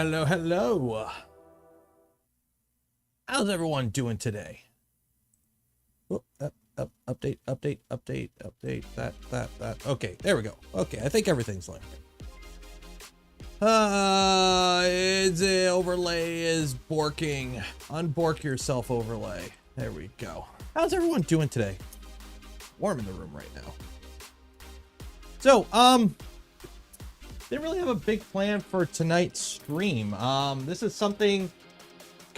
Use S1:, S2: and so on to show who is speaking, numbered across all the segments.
S1: Hello. How's everyone doing today? Oh, update. That. Okay, there we go. Okay, I think everything's like. It's overlay is borking. Unbork yourself overlay. There we go. How's everyone doing today? Warm in the room right now. So, didn't really have a big plan for tonight's stream. This is something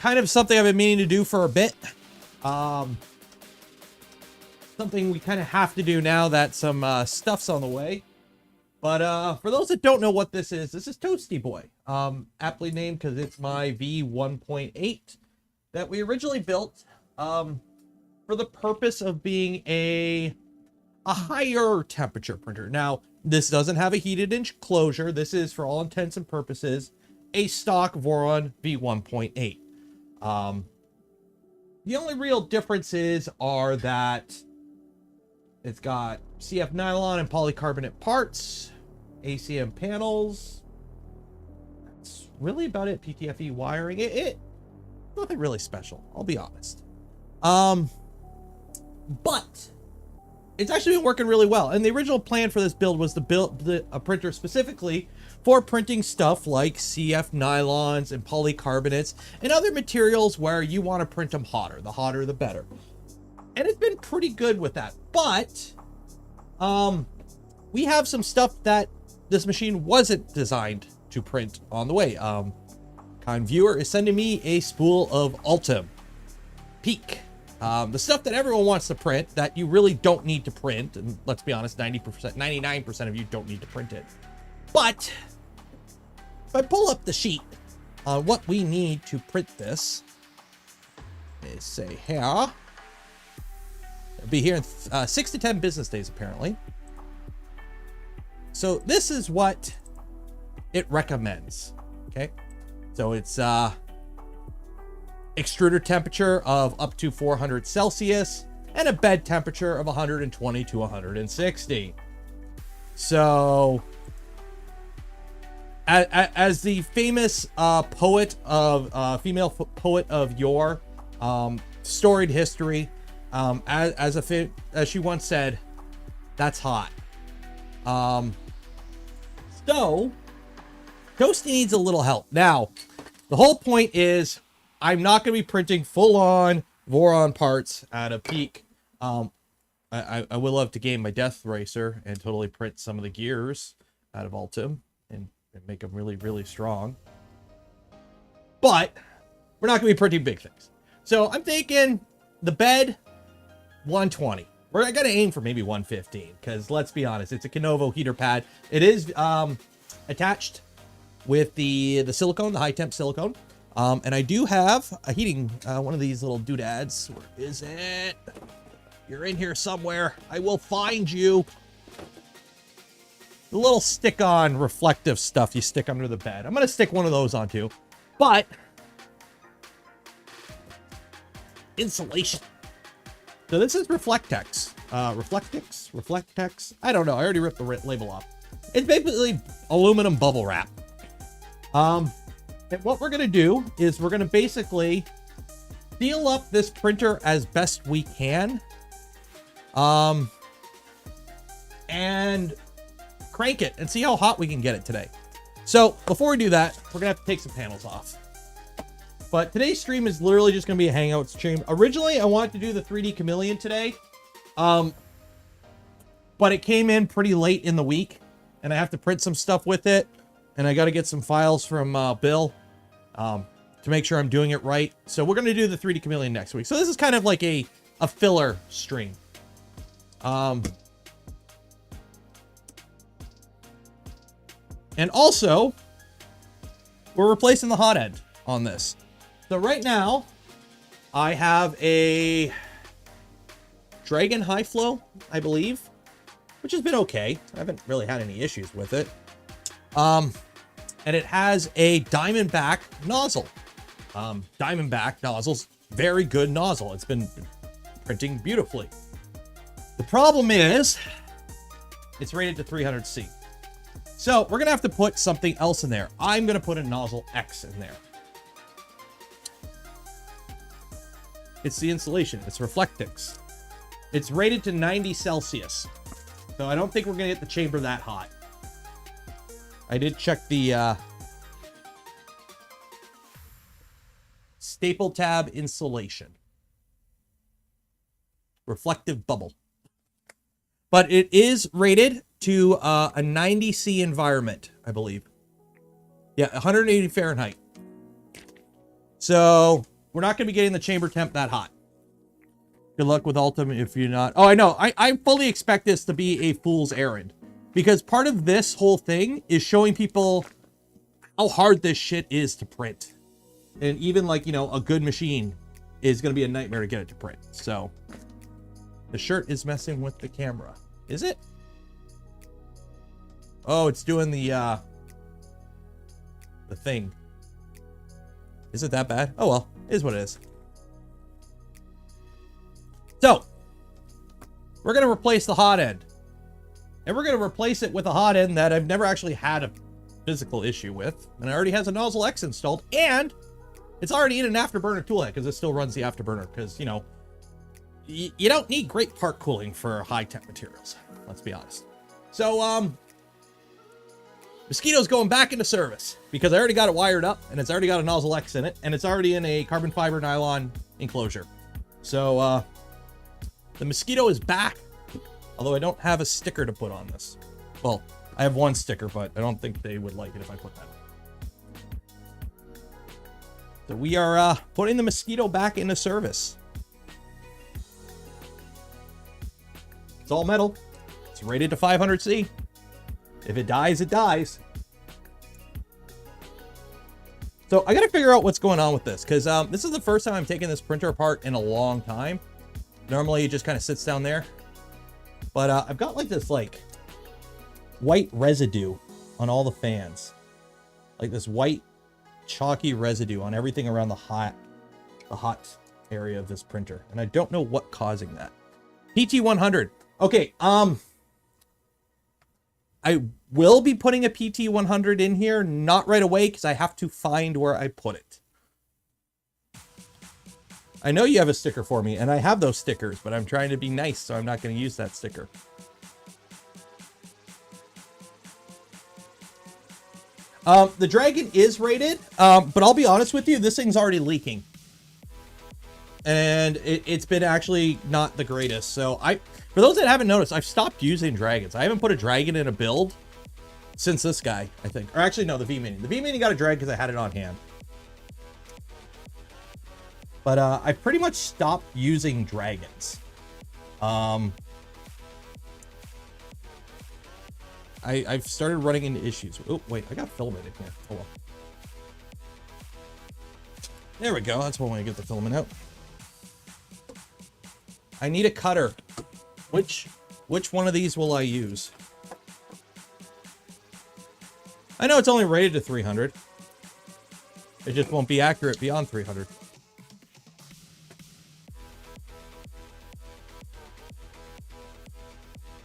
S1: I've been meaning to do for a bit. Something we kind of have to do now that some stuff's on the way. But for those that don't know what this is ToastyBoi. Aptly named because it's my V1.8 that we originally built for the purpose of being a higher temperature printer. Now, this doesn't have a heated enclosure. This is, for all intents and purposes, a stock Voron V1.8. The only real differences are that it's got CF nylon and polycarbonate parts, ACM panels. That's really about it. PTFE wiring. It nothing really special, I'll be honest. But it's actually been working really well. And the original plan for this build was to build a printer specifically for printing stuff like CF nylons and polycarbonates and other materials where you want to print them hotter. The hotter, the better. And it's been pretty good with that. But we have some stuff that this machine wasn't designed to print on the way. Kind viewer is sending me a spool of Ultim Peak. The stuff that everyone wants to print that you really don't need to print, and let's be honest, 99% of you don't need to print it. But if I pull up the sheet on what we need to print this, they say here, it'll be here in 6 to 10 business days apparently. So this is what it recommends. Okay, so it's extruder temperature of up to 400 Celsius and a bed temperature of 120 to 160. So as the famous poet of female poet of yore, storied history, as she once said, that's hot. So Toasty needs a little help. Now, the whole point is I'm not going to be printing full-on Voron parts out of Peak. I would love to game my Death Racer and totally print some of the gears out of Ultim and make them really, really strong. But we're not going to be printing big things. So I'm thinking the bed, 120. I got to aim for maybe 115 because let's be honest, it's a Canovo heater pad. It is attached with the silicone, the high temp silicone. And I do have a heating, one of these little doodads. Where is it? You're in here somewhere. I will find you. The little stick-on reflective stuff you stick under the bed. I'm going to stick one of those on too. But insulation. So this is Reflectex. Reflectex? I don't know. I already ripped the label off. It's basically aluminum bubble wrap. And what we're going to do is we're going to basically seal up this printer as best we can. And crank it and see how hot we can get it today. So before we do that, we're going to have to take some panels off. But today's stream is literally just going to be a hangout stream. Originally, I wanted to do the 3D Chameleon today. But it came in pretty late in the week. And I have to print some stuff with it. And I got to get some files from Bill to make sure I'm doing it right. So we're going to do the 3D Chameleon next week. So this is kind of like a filler stream. And also, we're replacing the hot end on this. So right now, I have a Dragon High Flow, I believe, which has been okay. I haven't really had any issues with it. And it has a Diamondback nozzle. Diamondback nozzle's very good nozzle. It's been printing beautifully. The problem is, it's rated to 300C. So we're going to have to put something else in there. I'm going to put a nozzle X in there. It's the insulation. It's Reflectix. It's rated to 90 Celsius. So I don't think we're going to get the chamber that hot. I did check the staple tab insulation. Reflective bubble. But it is rated to a 90C environment, I believe. Yeah, 180 Fahrenheit. So we're not going to be getting the chamber temp that hot. Good luck with Ultim if you're not. Oh, I know. I fully expect this to be a fool's errand. Because part of this whole thing is showing people how hard this shit is to print. And even like, you know, a good machine is going to be a nightmare to get it to print. So the shirt is messing with the camera. Is it? Oh, it's doing the thing. Is it that bad? Oh, well, it is what it is. So we're going to replace the hot end. And we're going to replace it with a hot end that I've never actually had a physical issue with. And it already has a nozzle X installed. And it's already in an afterburner toolhead because it still runs the afterburner. Because, you know, you don't need great part cooling for high temp materials. Let's be honest. So, Mosquito's going back into service because I already got it wired up and it's already got a nozzle X in it. And it's already in a carbon fiber nylon enclosure. So, the Mosquito is back. Although I don't have a sticker to put on this. Well, I have one sticker, but I don't think they would like it if I put that on. So we are putting the Mosquito back into service. It's all metal. It's rated to 500C. If it dies, it dies. So I got to figure out what's going on with this because this is the first time I'm taking this printer apart in a long time. Normally it just kind of sits down there. But I've got like this like white residue on all the fans. Like this white chalky residue on everything around the hot area of this printer. And I don't know what's causing that. PT100. Okay, I will be putting a PT100 in here, not right away because I have to find where I put it. I know you have a sticker for me, and I have those stickers, but I'm trying to be nice, so I'm not going to use that sticker. The Dragon is rated, but I'll be honest with you, this thing's already leaking. And it's been actually not the greatest. So for those that haven't noticed, I've stopped using Dragons. I haven't put a Dragon in a build since this guy, I think. Or actually, no, the V-Mini. The V-Mini got a Dragon because I had it on hand. But I pretty much stopped using Dragons. I've started running into issues. Oh, wait, I got Filament in here. Hold on. There we go. That's one way to get the filament out. I need a cutter. Which one of these will I use? I know it's only rated to 300. It just won't be accurate beyond 300.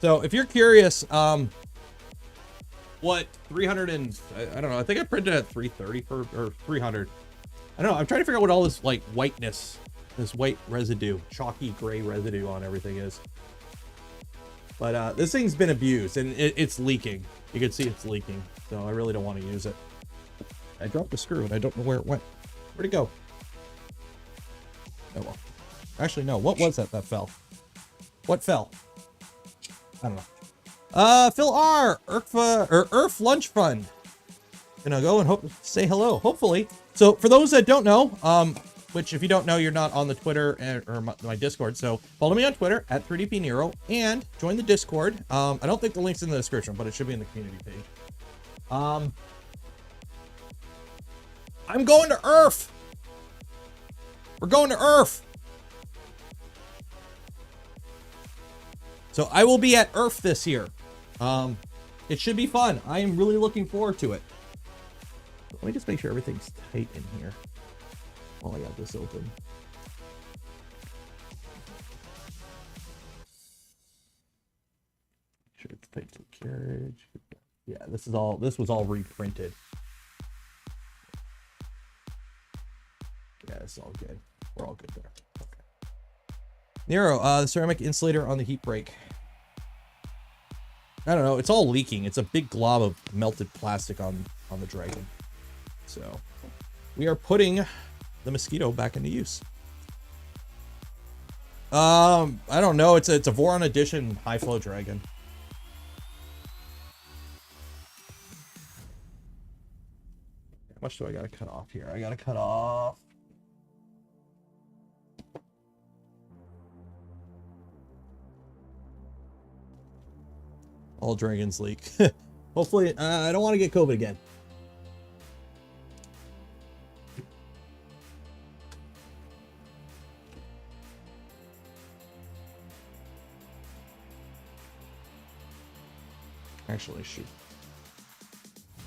S1: So if you're curious, what 300 and I don't know, I think I printed at 330 or 300. I don't know. I'm trying to figure out what all this like whiteness, this white residue, chalky gray residue on everything is. But this thing's been abused and it's leaking. You can see it's leaking. So I really don't want to use it. I dropped the screw and I don't know where it went. Where'd it go? Oh well. Actually, no. What was that fell? What fell? I don't know. Phil R. Earth Lunch Fund. Gonna go and say hello, hopefully. So for those that don't know, which if you don't know, you're not on the Twitter or my Discord. So follow me on Twitter at 3DPNero and join the Discord. I don't think the link's in the description, but it should be in the community page. I'm going to Earth. We're going to Earth. So I will be at Earth this year. It should be fun. I am really looking forward to it. Let me just make sure everything's tight in here while I got this open. Make sure it's tight to the carriage. Yeah, this was all reprinted. Yeah, it's all good. We're all good there. Okay. Nero, the ceramic insulator on the heat break. I don't know. It's all leaking. It's a big glob of melted plastic on the Dragon. So we are putting the Mosquito back into use. I don't know. It's a Voron edition high flow Dragon. How much do I gotta cut off here? I gotta cut off. All dragons leak. Hopefully, I don't want to get COVID again. Actually, shoot.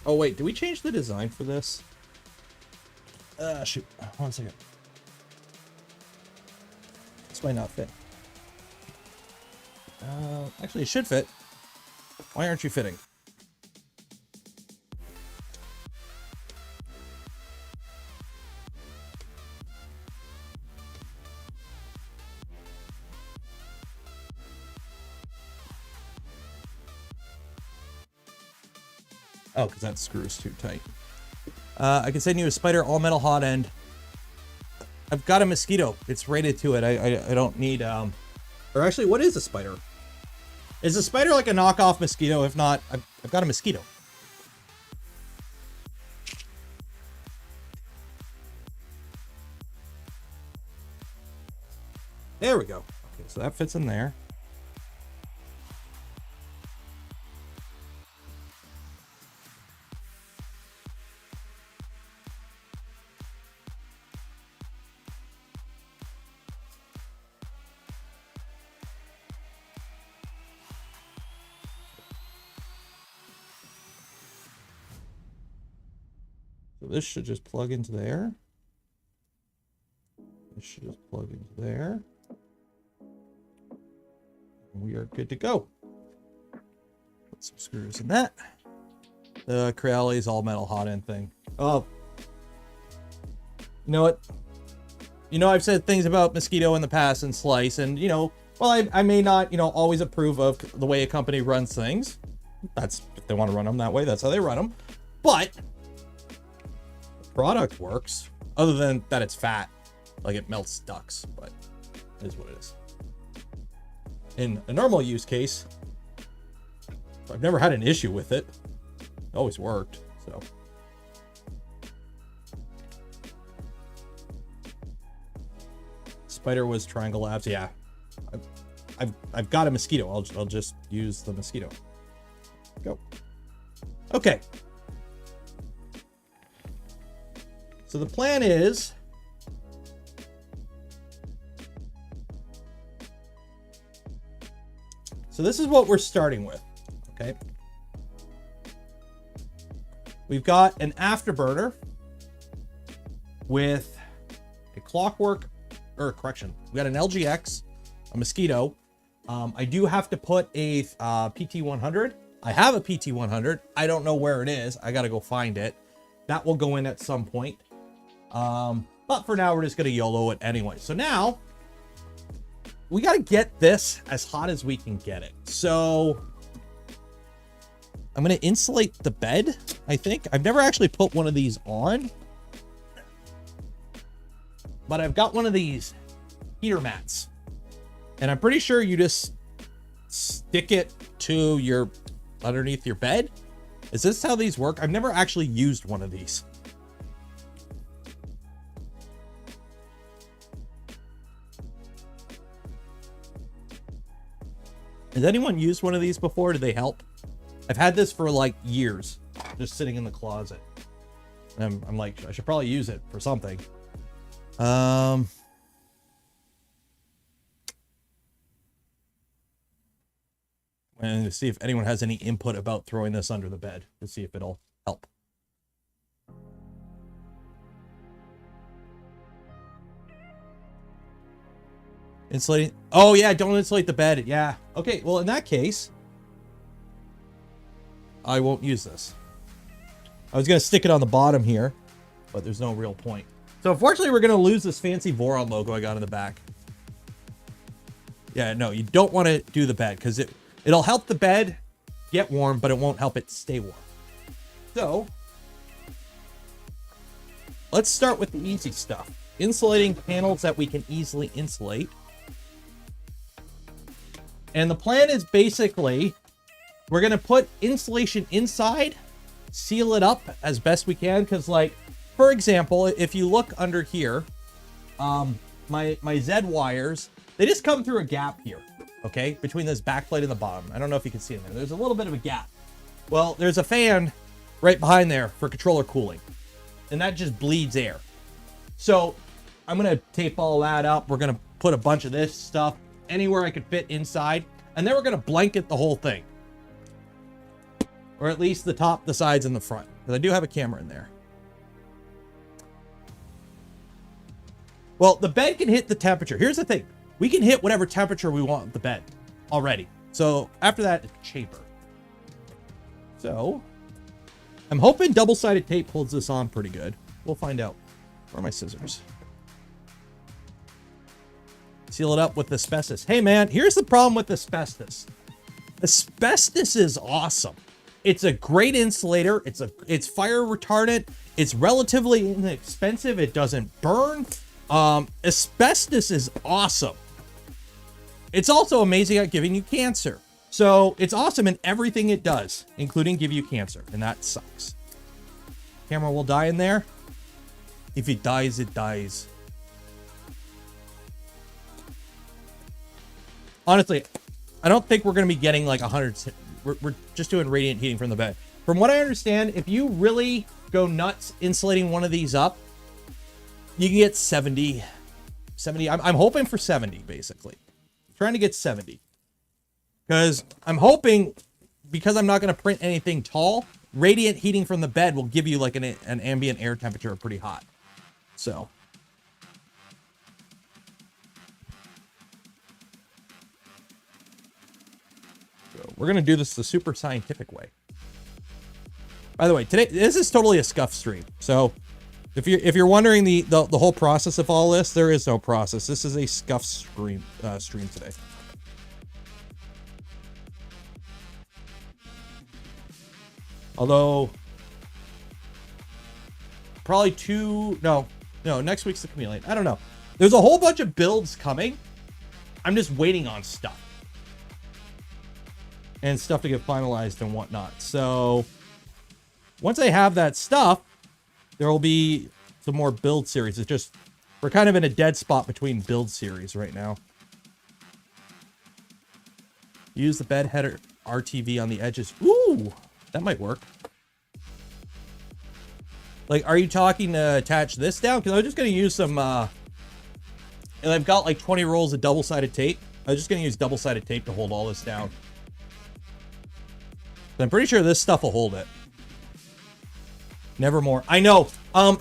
S1: Oh, wait. Did we change the design for this? Shoot. 1 second. This might not fit. Actually, it should fit. Why aren't you fitting? Oh, because that screw's too tight. I can send you a spider all metal hot end. I've got a Mosquito. It's rated to it. I don't need or actually, what is a spider? Is a spider like a knockoff Mosquito? If not, I've got a Mosquito. There we go. Okay, so that fits in there. So this should just plug into there. This should just plug into there. And we are good to go. Put some screws in that. The Creale's all metal hot end thing. Oh. You know what? You know, I've said things about Mosquito in the past and Slice, and, you know, well, I may not, you know, always approve of the way a company runs things. That's, if they want to run them that way, that's how they run them. But product works, other than that it's fat, like it melts ducks, but it is what it is. In a normal use case, I've never had an issue with it. It always worked, so. Spider was Triangle Labs, yeah. I've got a Mosquito. I'll just use the Mosquito. Go. Okay. So the plan is so this is what we're starting with, okay? We've got an afterburner with a clockwork, or correction, we got an LGX, a Mosquito. I do have to put a PT100. I have a PT100. I don't know where it is. I got to go find it. That will go in at some point. But for now, we're just going to YOLO it anyway. So now we got to get this as hot as we can get it. So I'm going to insulate the bed, I think. I've never actually put one of these on, but I've got one of these heater mats, and I'm pretty sure you just stick it to your underneath your bed. Is this how these work? I've never actually used one of these. Has anyone used one of these before? Do they help? I've had this for like years, just sitting in the closet. I'm like, I should probably use it for something. And to see if anyone has any input about throwing this under the bed to see if it'll help. Insulating. Oh yeah, don't insulate the bed. Yeah. Okay. Well, in that case, I won't use this. I was going to stick it on the bottom here, but there's no real point. So unfortunately, we're going to lose this fancy Voron logo I got in the back. Yeah, no, you don't want to do the bed because it'll help the bed get warm, but it won't help it stay warm. So let's start with the easy stuff. Insulating panels that we can easily insulate. And the plan is basically we're going to put insulation inside, seal it up as best we can. Because, like, for example, if you look under here, my Z wires, they just come through a gap here, okay, between this back plate and the bottom. I don't know if you can see it there. There's a little bit of a gap. Well, there's a fan right behind there for controller cooling, and that just bleeds air. So I'm going to tape all that up. We're going to put a bunch of this stuff anywhere I could fit inside, and then we're going to blanket the whole thing, or at least the top, the sides, and the front, because I do have a camera in there. Well, the bed can hit the temperature. Here's the thing. We can hit whatever temperature we want with the bed already. So after that, it's chamber. So I'm hoping double-sided tape holds this on pretty good. We'll find out. Where are my scissors? Seal it up with asbestos. Hey, man, here's the problem with asbestos. Asbestos is awesome. It's a great insulator. It's fire retardant. It's relatively inexpensive. It doesn't burn. Asbestos is awesome. It's also amazing at giving you cancer. So it's awesome in everything it does, including give you cancer, and that sucks. Camera will die in there. If it dies, it dies. Honestly, I don't think we're going to be getting like 100. We're just doing radiant heating from the bed. From what I understand, if you really go nuts insulating one of these up, you can get 70. I'm hoping for 70, basically. Trying to get 70. Because I'm hoping, because I'm not going to print anything tall, radiant heating from the bed will give you like an ambient air temperature pretty hot. So we're going to do this the super scientific way. By the way, today, this is totally a scuff stream. So if you're wondering the whole process of all this, there is no process. This is a scuff stream today. Although probably next week's the Chameleon. I don't know. There's a whole bunch of builds coming. I'm just waiting on stuff. And stuff to get finalized and whatnot. So once I have that stuff, there will be some more build series. It's just, we're kind of in a dead spot between build series right now. Use the bed header RTV on the edges. Ooh, that might work. Like, are you talking to attach this down? Because I was just going to use some, and I've got like 20 rolls of double-sided tape. I was just going to use double-sided tape to hold all this down. But I'm pretty sure this stuff will hold it. Nevermore. I know.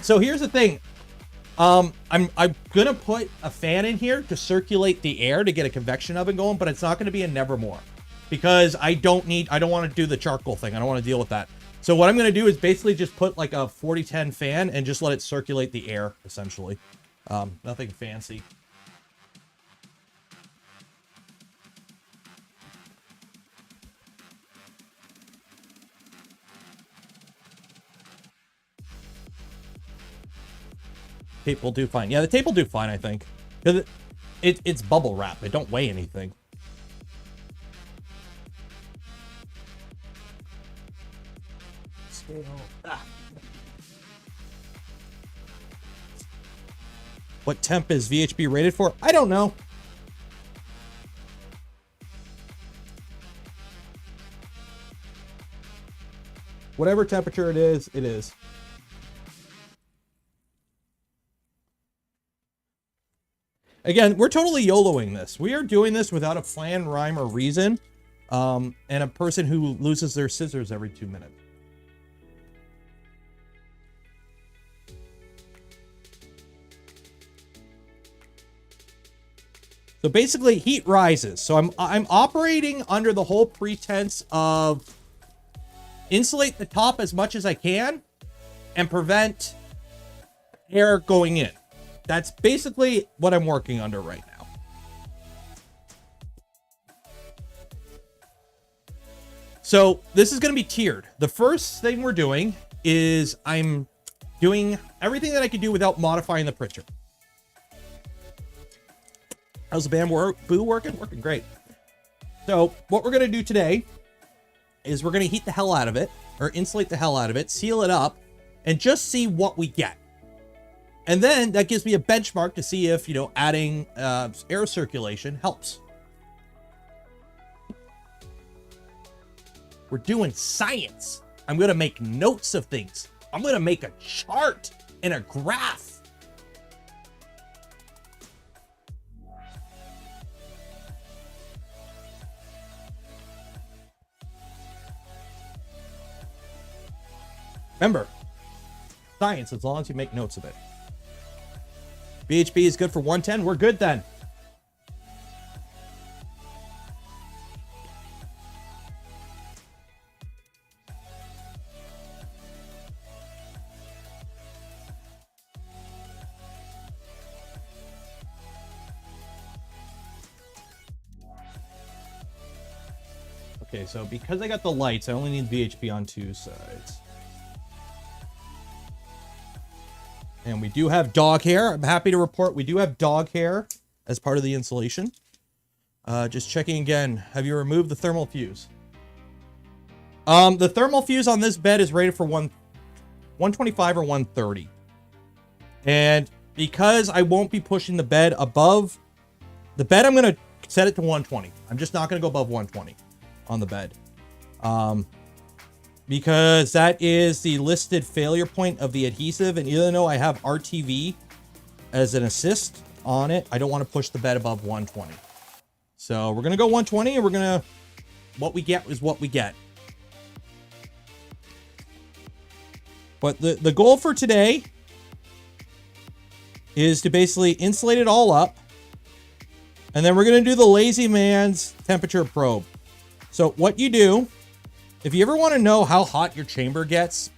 S1: So here's the thing. I'm gonna put a fan in here to circulate the air to get a convection oven going, but it's not gonna be a Nevermore because I don't want to do the charcoal thing. I don't want to deal with that. So what I'm gonna do is basically just put like a 4010 fan and just let it circulate the air, essentially. Nothing fancy. Tape will do fine. Yeah, the tape will do fine, I think. Because it's bubble wrap. It don't weigh anything. What temp is VHB rated for? I don't know. Whatever temperature it is, it is. Again, we're totally YOLOing this. We are doing this without a plan, rhyme, or reason. And a person who loses their scissors every 2 minutes. So basically, heat rises. So I'm operating under the whole pretense of insulate the top as much as I can and prevent air going in. That's basically what I'm working under right now. So this is going to be tiered. The first thing we're doing is I'm doing everything that I can do without modifying the printer. How's the bamboo working? Working great. So what we're going to do today is we're going to heat the hell out of it, or insulate the hell out of it, seal it up, and just see what we get. And then that gives me a benchmark to see if, you know, adding air circulation helps. We're doing science. I'm going to make notes of things. I'm going to make a chart and a graph. Remember, science, as long as you make notes of it. BHB is good for 110. We're good then. Okay, so because I got the lights, I only need VHP on 2 sides. And we do have dog hair. I'm happy to report we do have dog hair as part of the insulation. Just checking again. Have you removed the thermal fuse? The thermal fuse on this bed is rated for 125 or 130. And because I won't be pushing the bed above the bed, I'm going to set it to 120. I'm just not going to go above 120 on the bed. Because that is the listed failure point of the adhesive. And even though I have RTV as an assist on it, I don't want to push the bed above 120. So we're going to go 120 and we're going to, what we get is what we get. But the goal for today is to basically insulate it all up. And then we're going to do the lazy man's temperature probe. So what you do, if you ever want to know how hot your chamber gets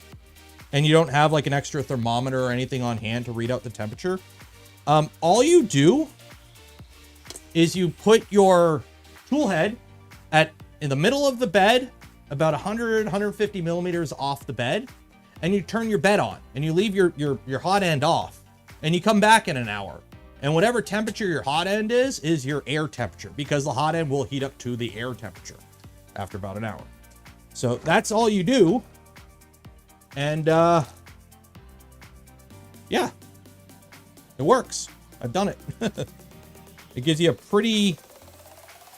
S1: and you don't have like an extra thermometer or anything on hand to read out the temperature, all you do is you put your tool head in the middle of the bed, about 150 millimeters off the bed, and you turn your bed on and you leave your hot end off, and you come back in an hour. And whatever temperature your hot end is your air temperature, because the hot end will heat up to the air temperature after about an hour. So that's all you do. And yeah, it works. I've done it. It gives you a pretty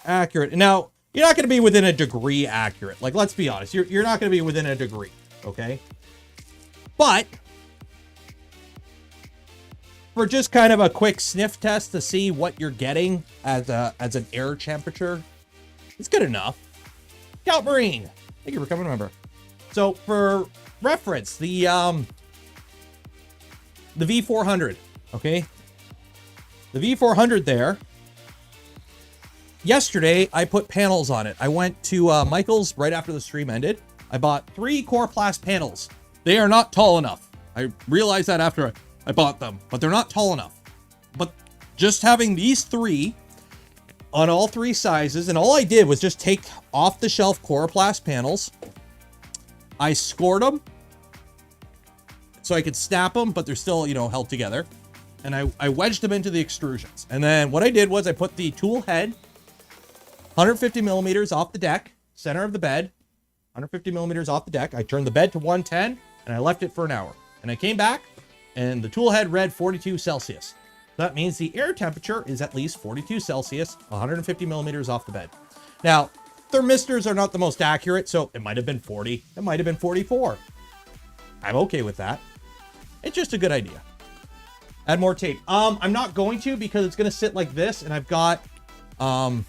S1: accurate. Now, you're not going to be within a degree accurate. Like, let's be honest. You're not going to be within a degree. Okay. But for just kind of a quick sniff test to see what you're getting as an air temperature, it's good enough. Scout Marine, thank you for coming, member. So for reference, the V400, okay? The V400 there. Yesterday, I put panels on it. I went to Michael's right after the stream ended. I bought 3 Coroplast panels. They are not tall enough. I realized that after I bought them, but they're not tall enough. But just having these 3 on all 3 sizes, and all I did was just take off the shelf Coroplast panels. I scored them so I could snap them, but they're still, you know, held together. And I wedged them into the extrusions. And then what I did was I put the tool head 150 millimeters off the deck, center of the bed, 150 millimeters off the deck. I turned the bed to 110 and I left it for an hour. And I came back and the tool head read 42 Celsius. That means the air temperature is at least 42 Celsius, 150 millimeters off the bed. Now, thermistors are not the most accurate, so it might have been 40. It might have been 44. I'm okay with that. It's just a good idea. Add more tape. I'm not going to, because it's going to sit like this, and I've got the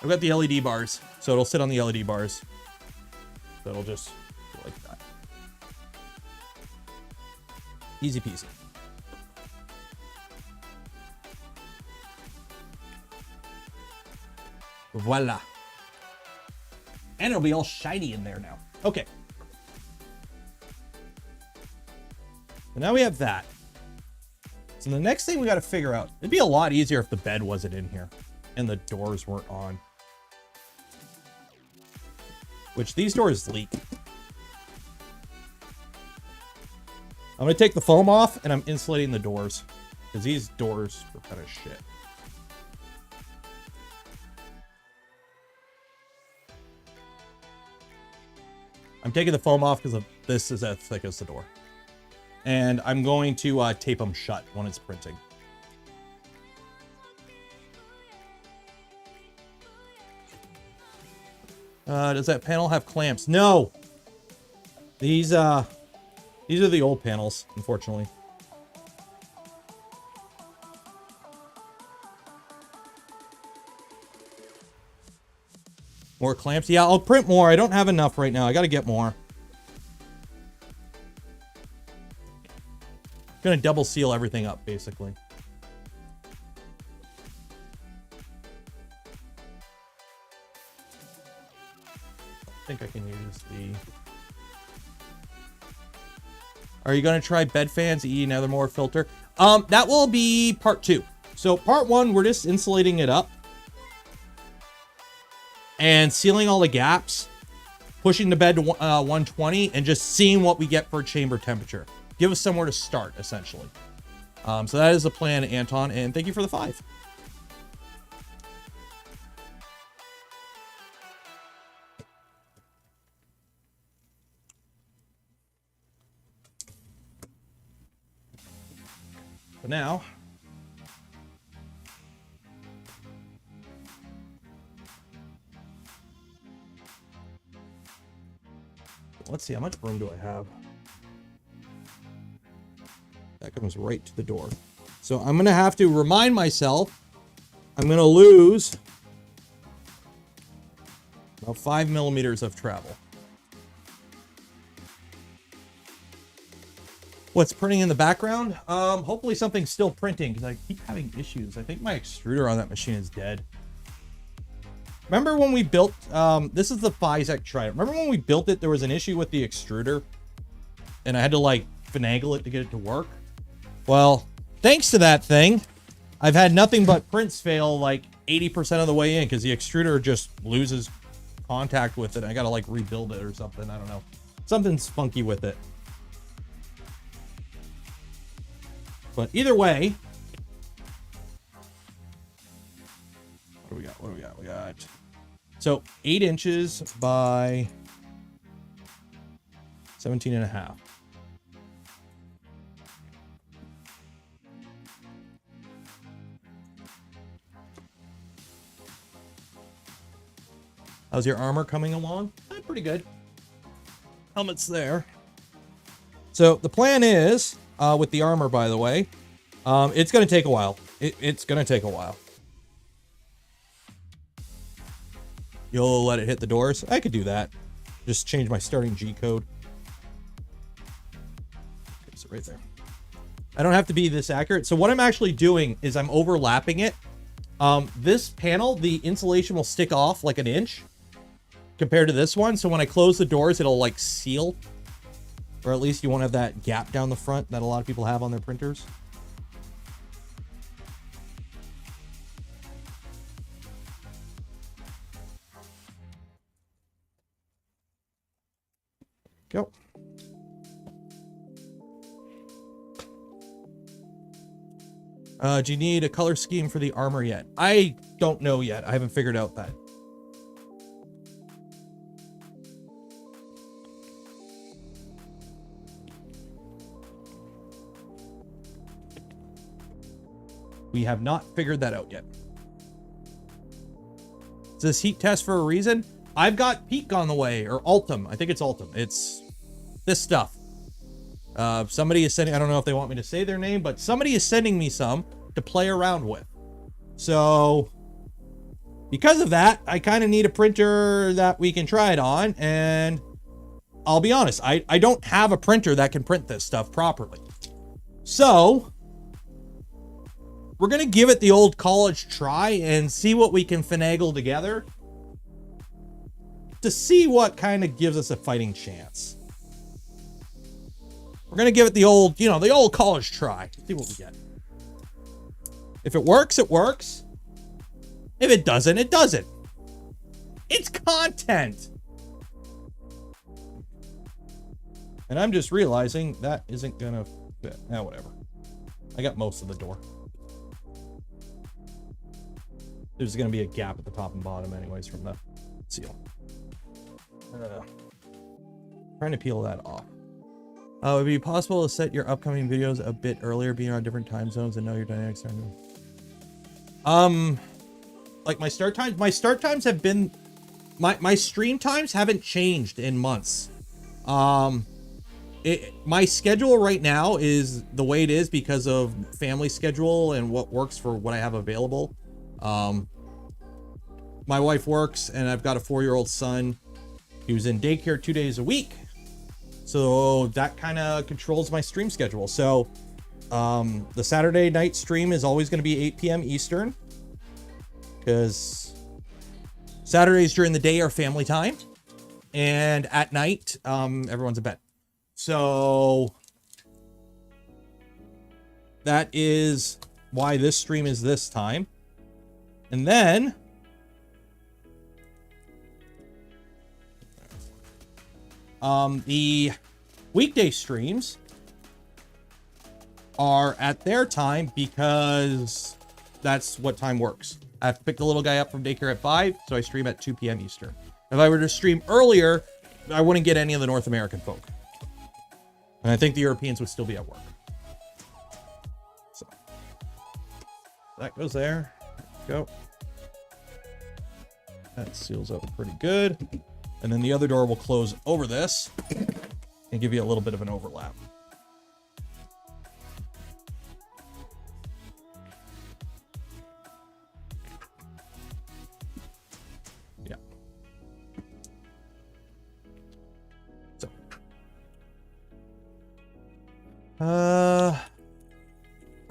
S1: LED bars, so it'll sit on the LED bars. So it'll just go like that. Easy peasy. Voila. And it'll be all shiny in there now. Okay. So now we have that. So the next thing we got to figure out, it'd be a lot easier if the bed wasn't in here and the doors weren't on. Which these doors leak. I'm going to take the foam off and I'm insulating the doors because these doors are kind of shit. I'm taking the foam off because this is as thick as the door. And I'm going to tape them shut when it's printing. Does that panel have clamps? No! These are the old panels, unfortunately. More clamps? Yeah, I'll print more. I don't have enough right now. I got to get more. Gonna double seal everything up, basically. I think I can use the... Are you gonna try bed fans, another more filter? That will be part 2. So part 1, we're just insulating it up and sealing all the gaps, pushing the bed to 120, and just seeing what we get for chamber temperature. Give us somewhere to start, essentially. So that is the plan, Anton, and thank you for the 5. But now, let's see, how much room do I have? That comes right to the door. So I'm going to have to remind myself I'm going to lose about 5 millimeters of travel. What's printing in the background? Hopefully something's still printing because I keep having issues. I think my extruder on that machine is dead. Remember when we built, this is the Physec Trident. Remember when we built it, there was an issue with the extruder and I had to like finagle it to get it to work? Well, thanks to that thing, I've had nothing but prints fail like 80% of the way in because the extruder just loses contact with it. I got to like rebuild it or something. I don't know. Something's funky with it. But either way, what do we got? What do we got? We got, so 8 inches by 17.5. How's your armor coming along? Pretty good. Helmet's there. So the plan is, with the armor, by the way, it's going to take a while. It's going to take a while. You'll let it hit the doors? I could do that. Just change my starting G code. Okay, so right there. I don't have to be this accurate. So what I'm actually doing is I'm overlapping it. This panel, the insulation will stick off like an inch compared to this one. So when I close the doors, it'll like seal, or at least you won't have that gap down the front that a lot of people have on their printers. Go. Do you need a color scheme for the armor yet? I don't know yet. I haven't figured out that. We have not figured that out yet. Is this heat test for a reason? I've got Peak on the way, or Ultim. I think it's Ultim. It's this stuff. Somebody is sending, I don't know if they want me to say their name, but somebody is sending me some to play around with. So because of that, I kind of need a printer that we can try it on. And I'll be honest, I don't have a printer that can print this stuff properly. So we're going to give it the old college try and see what we can finagle together. to see what kind of gives us a fighting chance. We're going to give it the old, you know, the old college try. See what we get. If it works, it works. If it doesn't, it doesn't. It's content. And I'm just realizing that isn't going to fit. Now, whatever. I got most of the door. There's going to be a gap at the top and bottom anyways from the seal. Trying to peel that off. Would it be possible to set your upcoming videos a bit earlier, being on different time zones and know your dynamics? Like my start times have been, my stream times haven't changed in months. My schedule right now is the way it is because of family schedule and what works for what I have available. My wife works and I've got a 4-year-old son who's in daycare 2 days a week. So that kind of controls my stream schedule. So the Saturday night stream is always going to be 8 p.m. Eastern because Saturdays during the day are family time and at night, everyone's in bed. So that is why this stream is this time. And then the weekday streams are at their time because that's what time works. I have to pick the little guy up from daycare at 5, so I stream at 2 p.m. Eastern. If I were to stream earlier, I wouldn't get any of the North American folk. And I think the Europeans would still be at work. So that goes there. Go. That seals up pretty good. And then the other door will close over this and give you a little bit of an overlap. Yeah. So.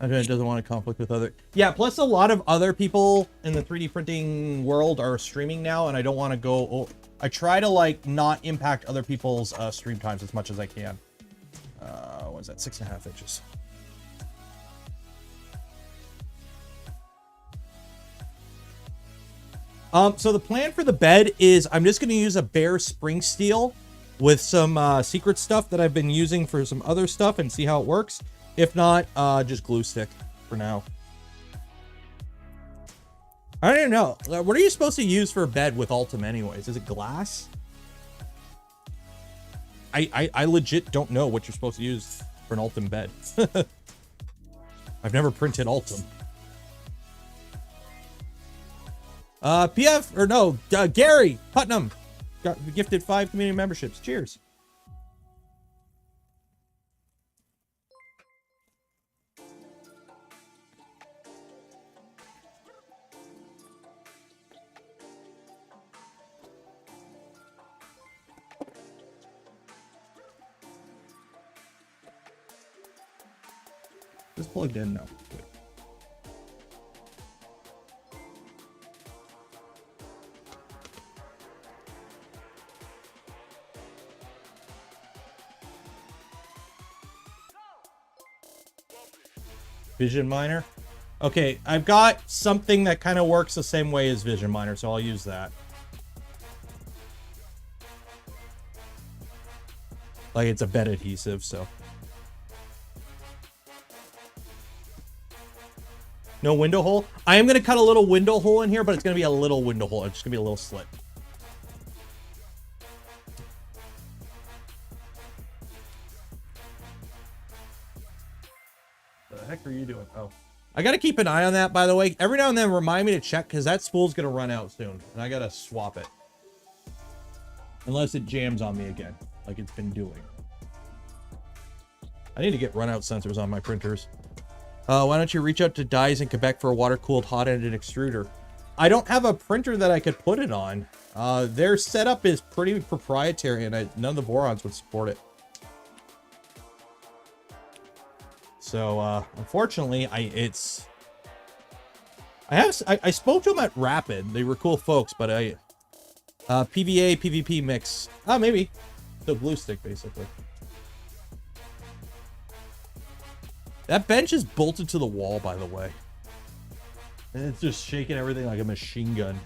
S1: Okay, it doesn't want to conflict with other. Yeah, plus a lot of other people in the 3D printing world are streaming now, and I don't want to go. I try to like not impact other people's stream times as much as I can. What is that? 6.5 inches. So the plan for the bed is I'm just going to use a bare spring steel with some secret stuff that I've been using for some other stuff and see how it works. If not, just glue stick for now. I don't know. What are you supposed to use for a bed with Ultim anyways? Is it glass? I legit don't know what you're supposed to use for an Ultim bed. I've never printed Ultim. PF, or no, Gary Putnam got gifted 5 community memberships. Cheers. Is plugged in? No. Good. Vision Miner. Okay, I've got something that kind of works the same way as Vision Miner, so I'll use that. Like it's a bed adhesive, so. No window hole. I am going to cut a little window hole in here, but it's going to be a little window hole. It's just going to be a little slit. What the heck are you doing? Oh, I got to keep an eye on that, by the way. Every now and then remind me to check because that spool's going to run out soon and I got to swap it. Unless it jams on me again, like it's been doing. I need to get run out sensors on my printers. Why don't you reach out to Dyes in Quebec for a water-cooled hot-ended extruder? I don't have a printer that I could put it on. Their setup is pretty proprietary, and none of the Vorons would support it. So, unfortunately, I spoke to them at Rapid. They were cool folks, but PVA, PVP mix. Oh, maybe. The glue stick, basically. That bench is bolted to the wall, by the way. And it's just shaking everything like a machine gun.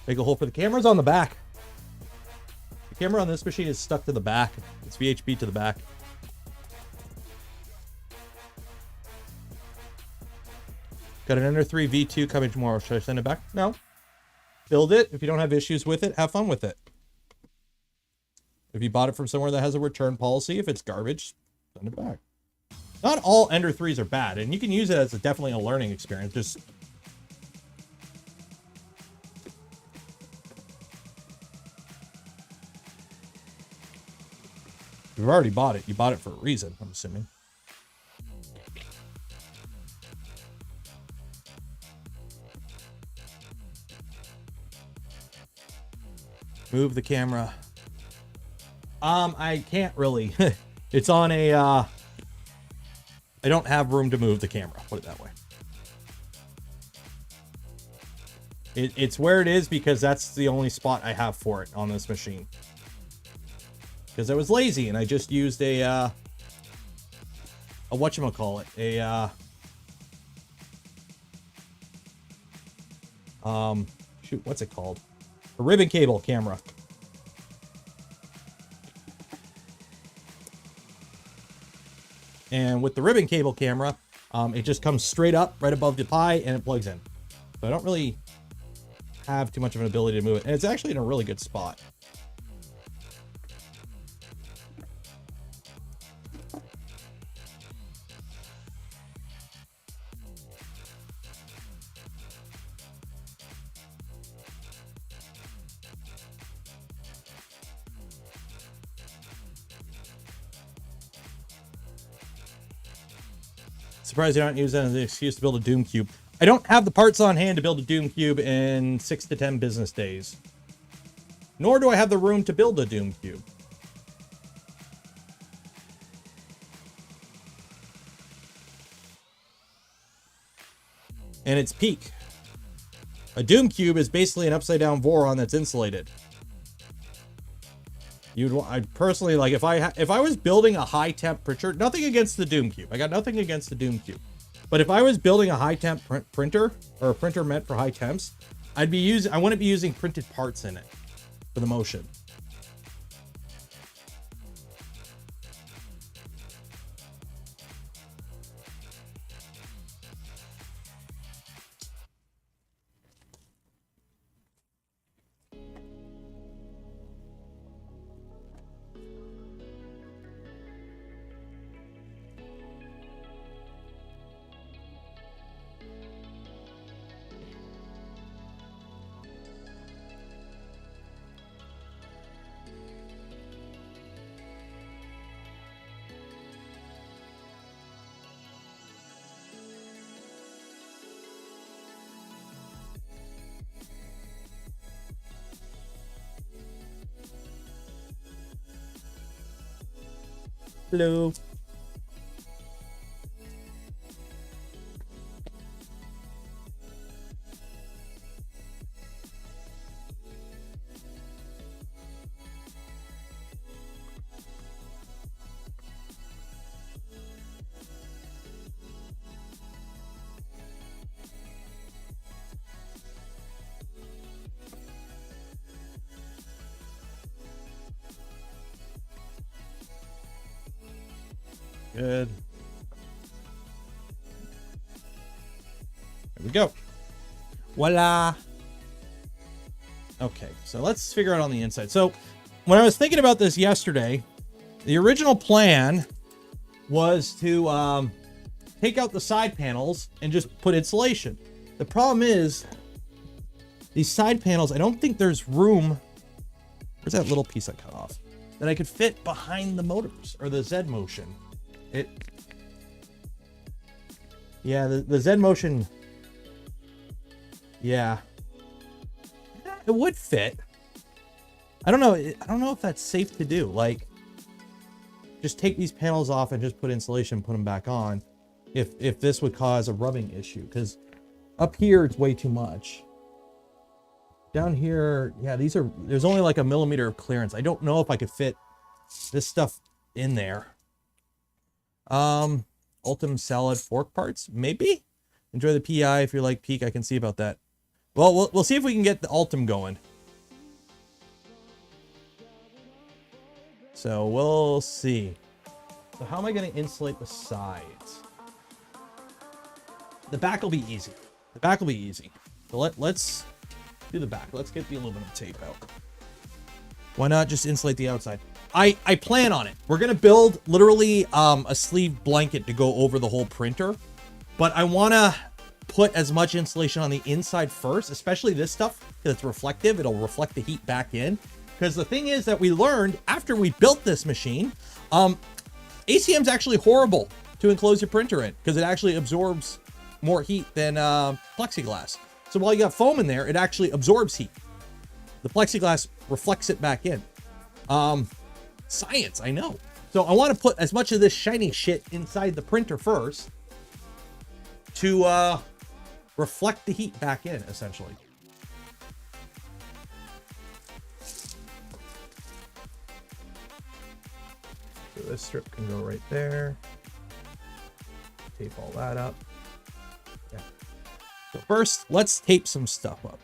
S1: Make a hole for the camera's on the back. The camera on this machine is stuck to the back. It's VHP to the back. Got an Ender 3 V2 coming tomorrow. Should I send it back? No. Build it. If you don't have issues with it, have fun with it. If you bought it from somewhere that has a return policy, if it's garbage, send it back. Not all Ender 3s are bad, and you can use it as definitely a learning experience. Just if you've already bought it, you bought it for a reason, I'm assuming. Move the camera. I can't really. It's on a, I don't have room to move the camera, put it that way. It's where it is because that's the only spot I have for it on this machine. Because I was lazy and I just used a whatchamacallit, shoot, what's it called? A ribbon cable camera. And with the ribbon cable camera, it just comes straight up right above the pie and it plugs in. So I don't really have too much of an ability to move it. And it's actually in a really good spot. Surprised you don't use that as an excuse to build a Doom Cube. I don't have the parts on hand to build a Doom Cube in 6 to 10 business days. Nor do I have the room to build a Doom Cube. And it's peak. A Doom Cube is basically an upside down Voron that's insulated. I personally, like, if I was building a high temp printer, nothing against the Doom Cube. I got nothing against the Doom Cube. But if I was building a high temp printer, or a printer meant for high temps, I wouldn't be using printed parts in it for the motion. Hello. Good. There we go. Voila. Okay, so let's figure out on the inside. So when I was thinking about this yesterday, the original plan was to take out the side panels and just put insulation. The problem is these side panels, I don't think there's room. Where's that little piece I cut off? That I could fit behind the motors or the Z motion. Yeah, the Z motion. Yeah, it would fit. I don't know if that's safe to do. Like, just take these panels off and just put insulation, put them back on. If this would cause a rubbing issue, because up here it's way too much. Down here, yeah, there's only like a millimeter of clearance. I don't know if I could fit this stuff in there. Ultim salad fork parts, maybe? Enjoy the PI if you're like Peak, I can see about that. Well, we'll see if we can get the Ultim going. So we'll see. So how am I going to insulate the sides? The back will be easy. The back will be easy. So let's do the back. Let's get the aluminum tape out. Why not just insulate the outside? I plan on it. We're going to build literally a sleeve blanket to go over the whole printer. But I want to put as much insulation on the inside first, especially this stuff, because it's reflective. It'll reflect the heat back in. Because the thing is that we learned after we built this machine, ACM is actually horrible to enclose your printer in because it actually absorbs more heat than plexiglass. So while you got foam in there, it actually absorbs heat. The plexiglass reflects it back in. Science, I know. So I want to put as much of this shiny shit inside the printer first to reflect the heat back in, essentially. So this strip can go right there. Tape all that up. Yeah. So first, let's tape some stuff up.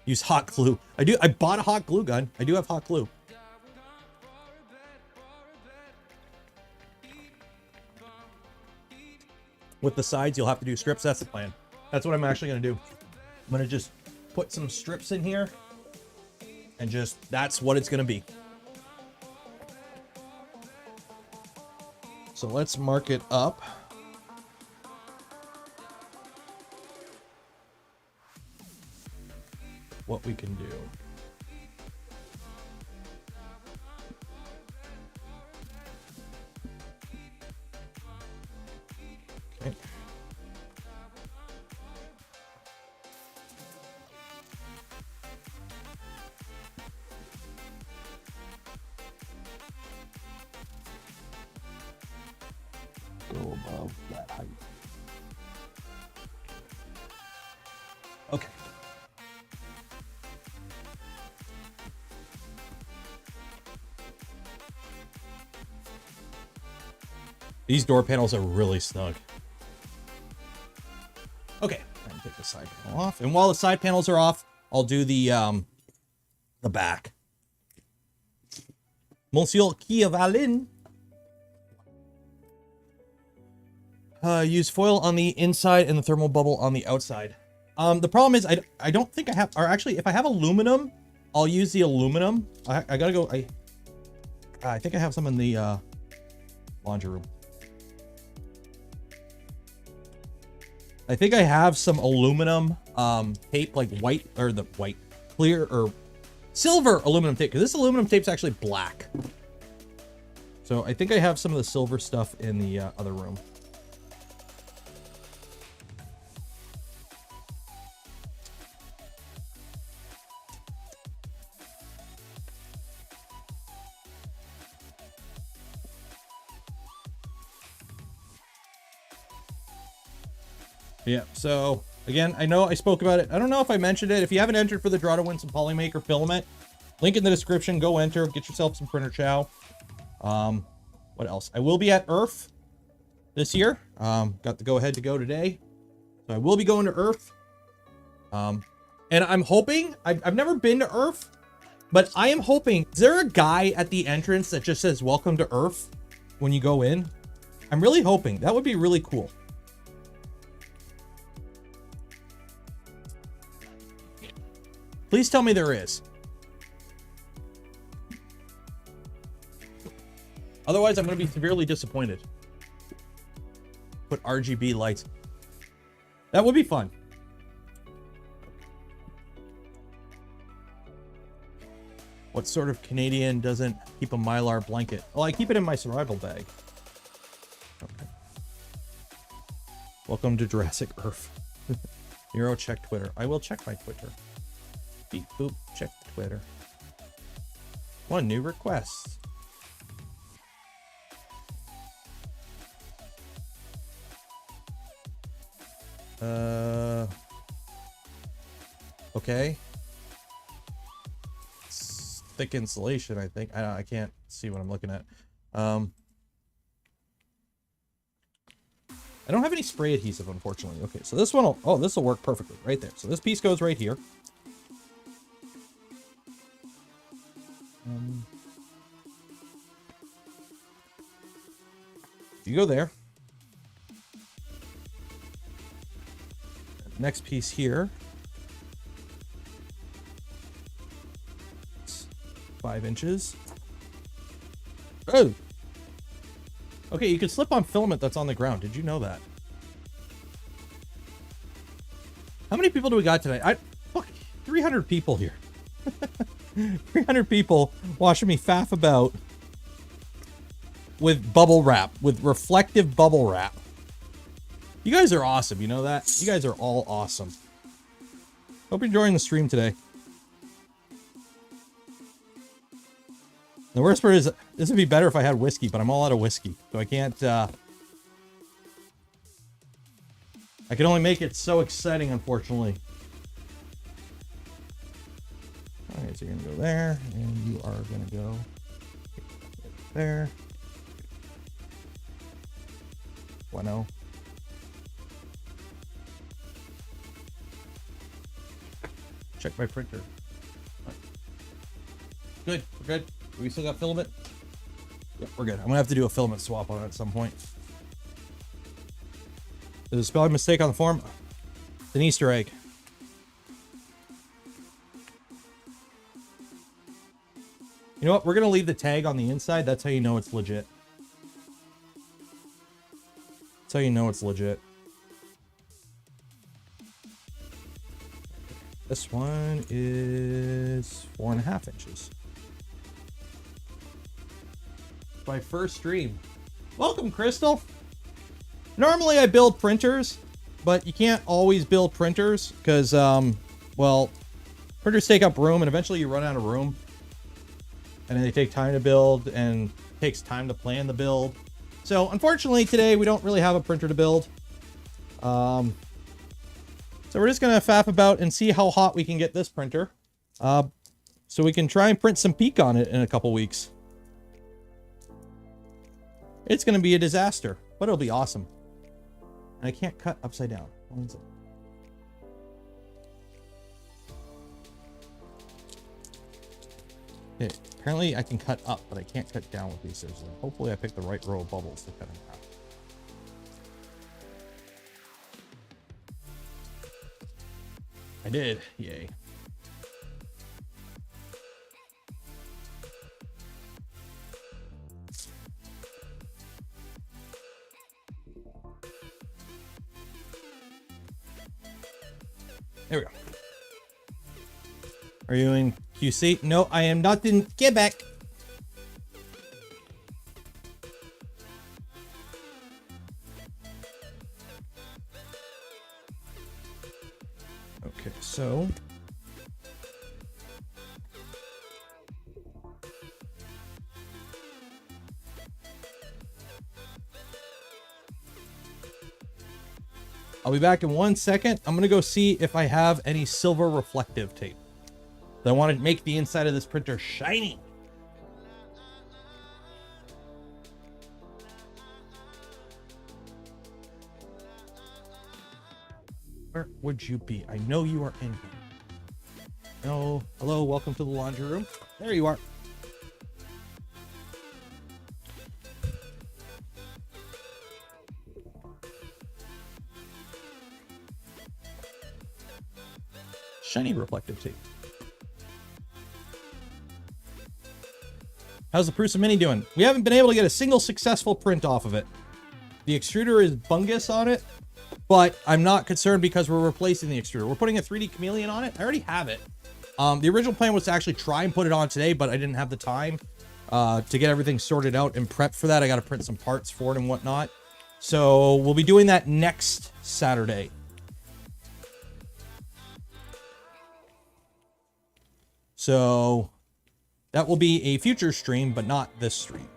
S1: Use hot glue. I bought a hot glue gun. I do have hot glue. With the sides, you'll have to do strips. That's the plan. That's what I'm actually going to do. I'm going to just put some strips in here and that's what it's going to be. So let's mark it up. What we can do. Okay. Go above that height. Okay. These door panels are really snug. Okay, I'm gonna take the side panel off. And while the side panels are off, I'll do the back. Monsieur Kievalin. Use foil on the inside and the thermal bubble on the outside. The problem is I don't think I have, or actually if I have aluminum, I'll use the aluminum. I gotta go, I think I have some in the laundry room. I think I have some aluminum tape, like white, or the white, clear, or silver aluminum tape, because this aluminum tape's actually black. So I think I have some of the silver stuff in the other room. Yeah, so again, I know I spoke about it. I don't know if I mentioned it. If you haven't entered for the draw to win some Polymaker Filament, link in the description. Go enter, get yourself some printer chow. What else? I will be at Earth this year. Got the go ahead to go today. So I will be going to Earth. And I'm hoping, I've never been to Earth, but I am hoping, is there a guy at the entrance that just says, "Welcome to Earth" when you go in? I'm really hoping. That would be really cool. Please tell me there is. Otherwise, I'm going to be severely disappointed. Put RGB lights. That would be fun. What sort of Canadian doesn't keep a Mylar blanket? Well, I keep it in my survival bag. Okay. Welcome to Jurassic Earth. Nero, check Twitter. I will check my Twitter. Beep boop, check Twitter. One new request. Okay. thick insulation, I think. I can't see what I'm looking at. I don't have any spray adhesive, unfortunately. Okay, so this one will, oh, this will work perfectly right there. So this piece goes right here. You go there. Next piece here. It's 5 inches. Oh! Okay, you can slip on filament that's on the ground. Did you know that? How many people do we got tonight? Fuck, 300 people here. 300 people watching me faff about with bubble wrap, with reflective bubble wrap. You guys are awesome, you know that? You guys are all awesome. Hope you're enjoying the stream today. The worst part is, this would be better if I had whiskey, but I'm all out of whiskey. So I can't, I can only make it so exciting, unfortunately. Alright, so you're gonna go there, and you are gonna go there. Bueno. Check my printer. Good, we're good. We still got filament? Yep, we're good. I'm gonna have to do a filament swap on it at some point. There's a spelling mistake on the form. It's an Easter egg. You know what? We're gonna leave the tag on the inside. That's how you know it's legit. That's how you know it's legit. This one is 4.5 inches. My first stream. Welcome, Crystal. Normally I build printers, but you can't always build printers because, well, printers take up room and eventually you run out of room. And then they take time to build and it takes time to plan the build. So unfortunately today we don't really have a printer to build. So we're just going to faff about and see how hot we can get this printer. So we can try and print some peak on it in a couple weeks. It's going to be a disaster, but it'll be awesome. And I can't cut upside down. What is it? Okay, apparently I can cut up, but I can't cut down with these scissors. Hopefully I picked the right row of bubbles to cut in half. I did. Yay. There we go. Are you in QC? No, I am not in Quebec. Okay, so I'll be back in 1 second. I'm gonna go see if I have any silver reflective tape. I want to make the inside of this printer shiny. Where would you be? I know you are in here. Oh, hello, welcome to the laundry room. There you are. Shiny reflective tape. How's the Prusa Mini doing? We haven't been able to get a single successful print off of it. The extruder is bungus on it, but I'm not concerned because we're replacing the extruder. We're putting a 3D Chameleon on it. I already have it. The original plan was to actually try and put it on today, but I didn't have the time to get everything sorted out and prepped for that. I got to print some parts for it and whatnot. So we'll be doing that next Saturday. So that will be a future stream, but not this stream.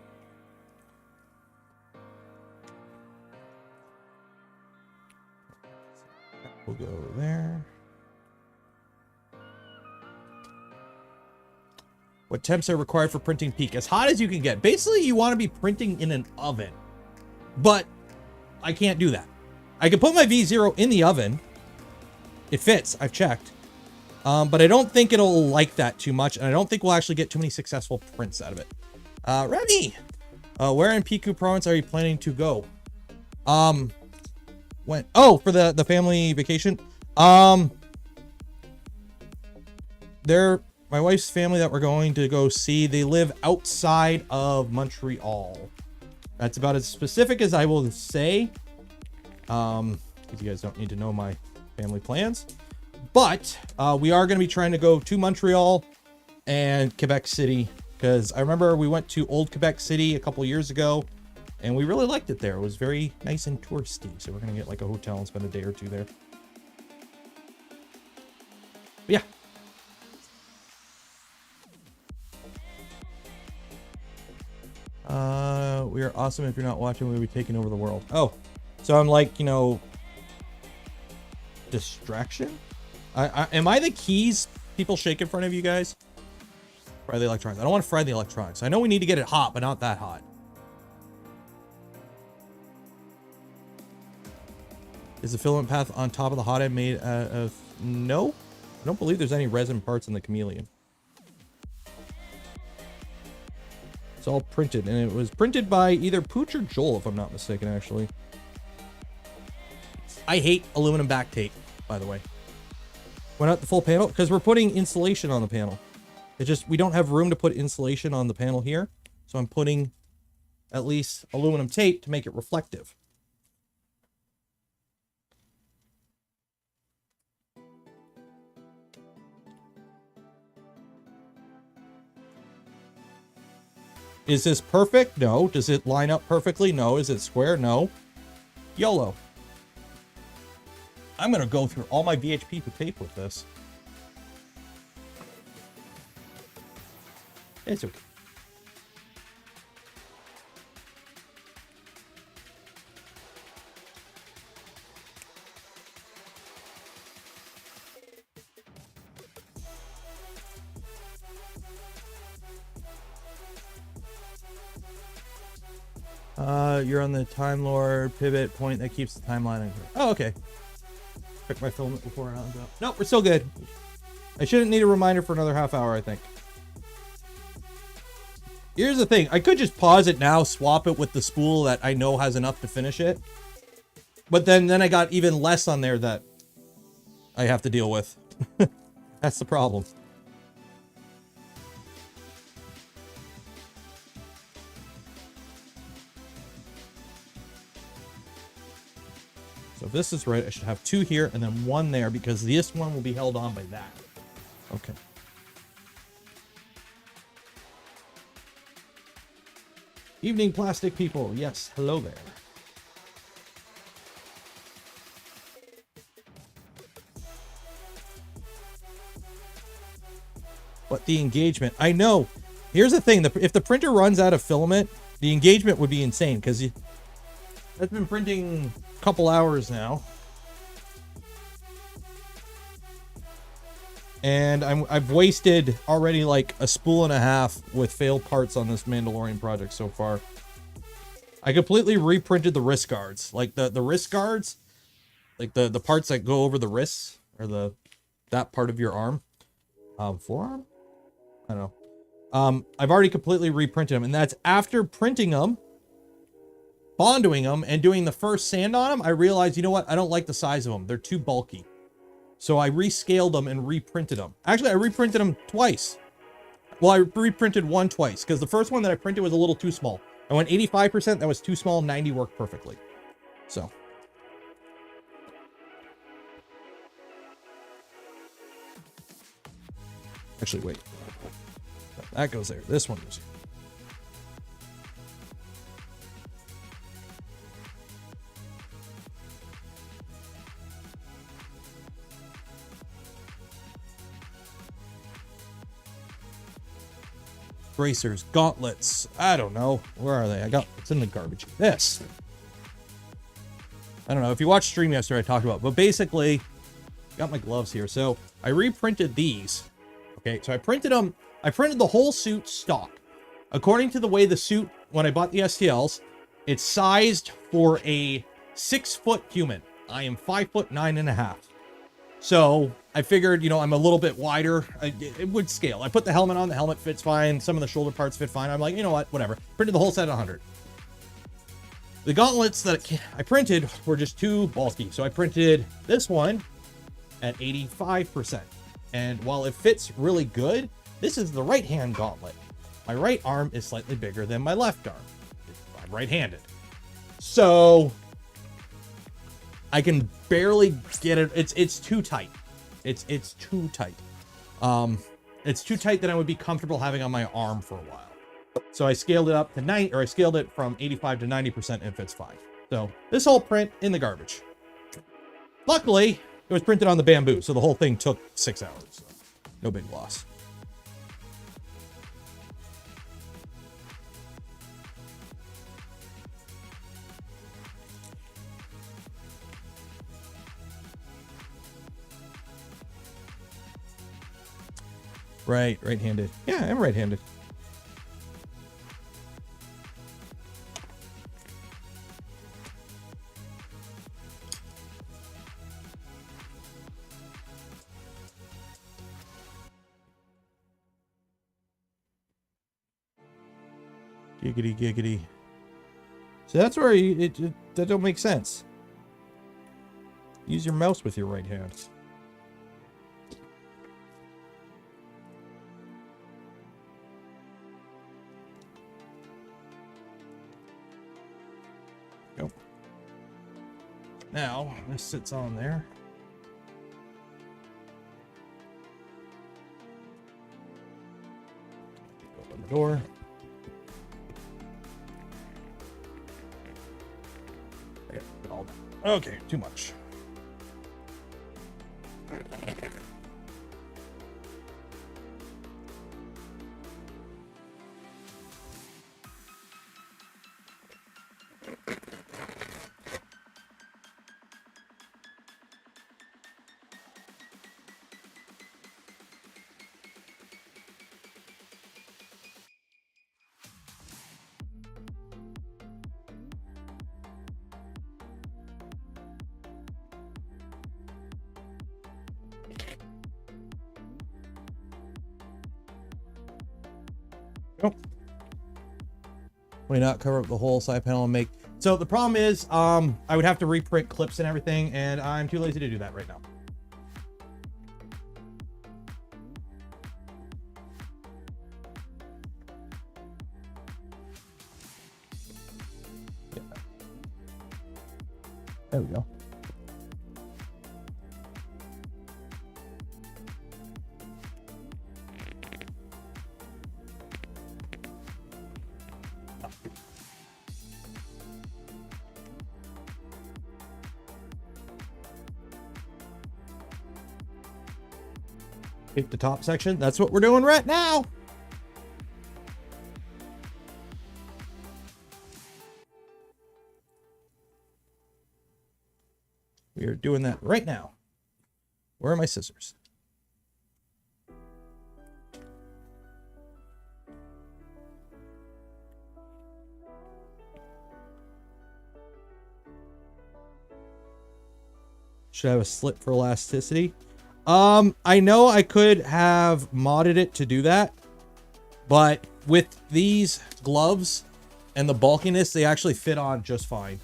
S1: We'll go there. What temps are required for printing peak? As hot as you can get. Basically, you want to be printing in an oven. But I can't do that. I can put my V0 in the oven. It fits. I've checked. But I don't think it'll like that too much. And I don't think we'll actually get too many successful prints out of it. Remy! Where in Piku province are you planning to go? When? Oh, for the family vacation. My wife's family that we're going to go see, they live outside of Montreal. That's about as specific as I will say. Because you guys don't need to know my family plans. But we are going to be trying to go to Montreal and Quebec City. Because I remember we went to Old Quebec City a couple years ago. And we really liked it there. It was very nice and touristy. So we're going to get like a hotel and spend a day or two there. But yeah. We are awesome. If you're not watching, we'll be taking over the world. Oh, so I'm like, you know, distraction? Am I the keys people shake in front of you guys? Fry the electronics. I don't want to fry the electronics. I know we need to get it hot, but not that hot. Is the filament path on top of the hot end made of... No? I don't believe there's any resin parts in the chameleon. It's all printed, and it was printed by either Pooch or Joel, if I'm not mistaken, actually. I hate aluminum back tape, by the way. Why not the full panel? Because we're putting insulation on the panel. It just, we don't have room to put insulation on the panel here, so I'm putting at least aluminum tape to make it reflective. Is this perfect? No. Does it line up perfectly? No. Is it square? No. YOLO. I'm going to go through all my VHP tape with this. It's okay. You're on the Time Lord pivot point that keeps the timeline. Oh, okay. Pick my filament before I go. Nope, we're still good. I shouldn't need a reminder for another half hour, I think. Here's the thing. I could just pause it now, swap it with the spool that I know has enough to finish it. But then I got even less on there that I have to deal with. That's the problem. So if this is right, I should have 2 here and then 1 there because this one will be held on by that. Okay. Evening, plastic people. Yes, hello there. What the engagement? I know. Here's the thing. If the printer runs out of filament, the engagement would be insane because I've been printing a couple hours now. And I've wasted already like a spool and a half with failed parts on this Mandalorian project so far. I completely reprinted the wrist guards. Like the wrist guards, like the parts that go over the wrists, or that part of your arm. Forearm? I don't know. I've already completely reprinted them, and that's after printing them, bonding them, and doing the first sand on them. I realized, you know what? I don't like the size of them. They're too bulky. So I rescaled them and reprinted them. Actually, I reprinted them twice. Well, I reprinted one twice because the first one that I printed was a little too small. I went 85%. That was too small. 90 worked perfectly. So. Actually, wait. That goes there. This one goes here. Bracers, gauntlets. I don't know. Where are they? It's in the garbage. This. I don't know. If you watched stream yesterday, I talked about it. But basically, got my gloves here. So I reprinted these. Okay, so I printed them I printed the whole suit stock. According to the way the suit, when I bought the STLs, it's sized for a 6-foot human. I am 5'9½". So I figured, you know, I'm a little bit wider. It would scale. I put the helmet on. The helmet fits fine. Some of the shoulder parts fit fine. I'm like, you know what? Whatever. Printed the whole set at 100. The gauntlets that I printed were just too bulky. So I printed this one at 85%. And while it fits really good, this is the right hand gauntlet. My right arm is slightly bigger than my left arm. I'm right-handed. So I can barely get it. It's too tight. It's too tight. It's too tight that I would be comfortable having on my arm for a while. So I scaled it up to 90, or I scaled it from 85 to 90% and it fits fine. So this whole print in the garbage. Luckily, it was printed on the bamboo, so the whole thing took 6 hours. So no big loss. Right-handed. Yeah, I'm right-handed. Giggity, giggity. So that's where that don't make sense. Use your mouse with your right hand. Go. Now, this sits on there. Open the door. Okay, too much. Nope. Why not cover up the whole side panel and make... So the problem is, I would have to reprint clips and everything, and I'm too lazy to do that right now. Yeah. There we go. Hit the top section. That's what we're doing right now. We are doing that right now. Where are my scissors? Should I have a slit for elasticity? I know I could have modded it to do that, but with these gloves and the bulkiness, they actually fit on just fine.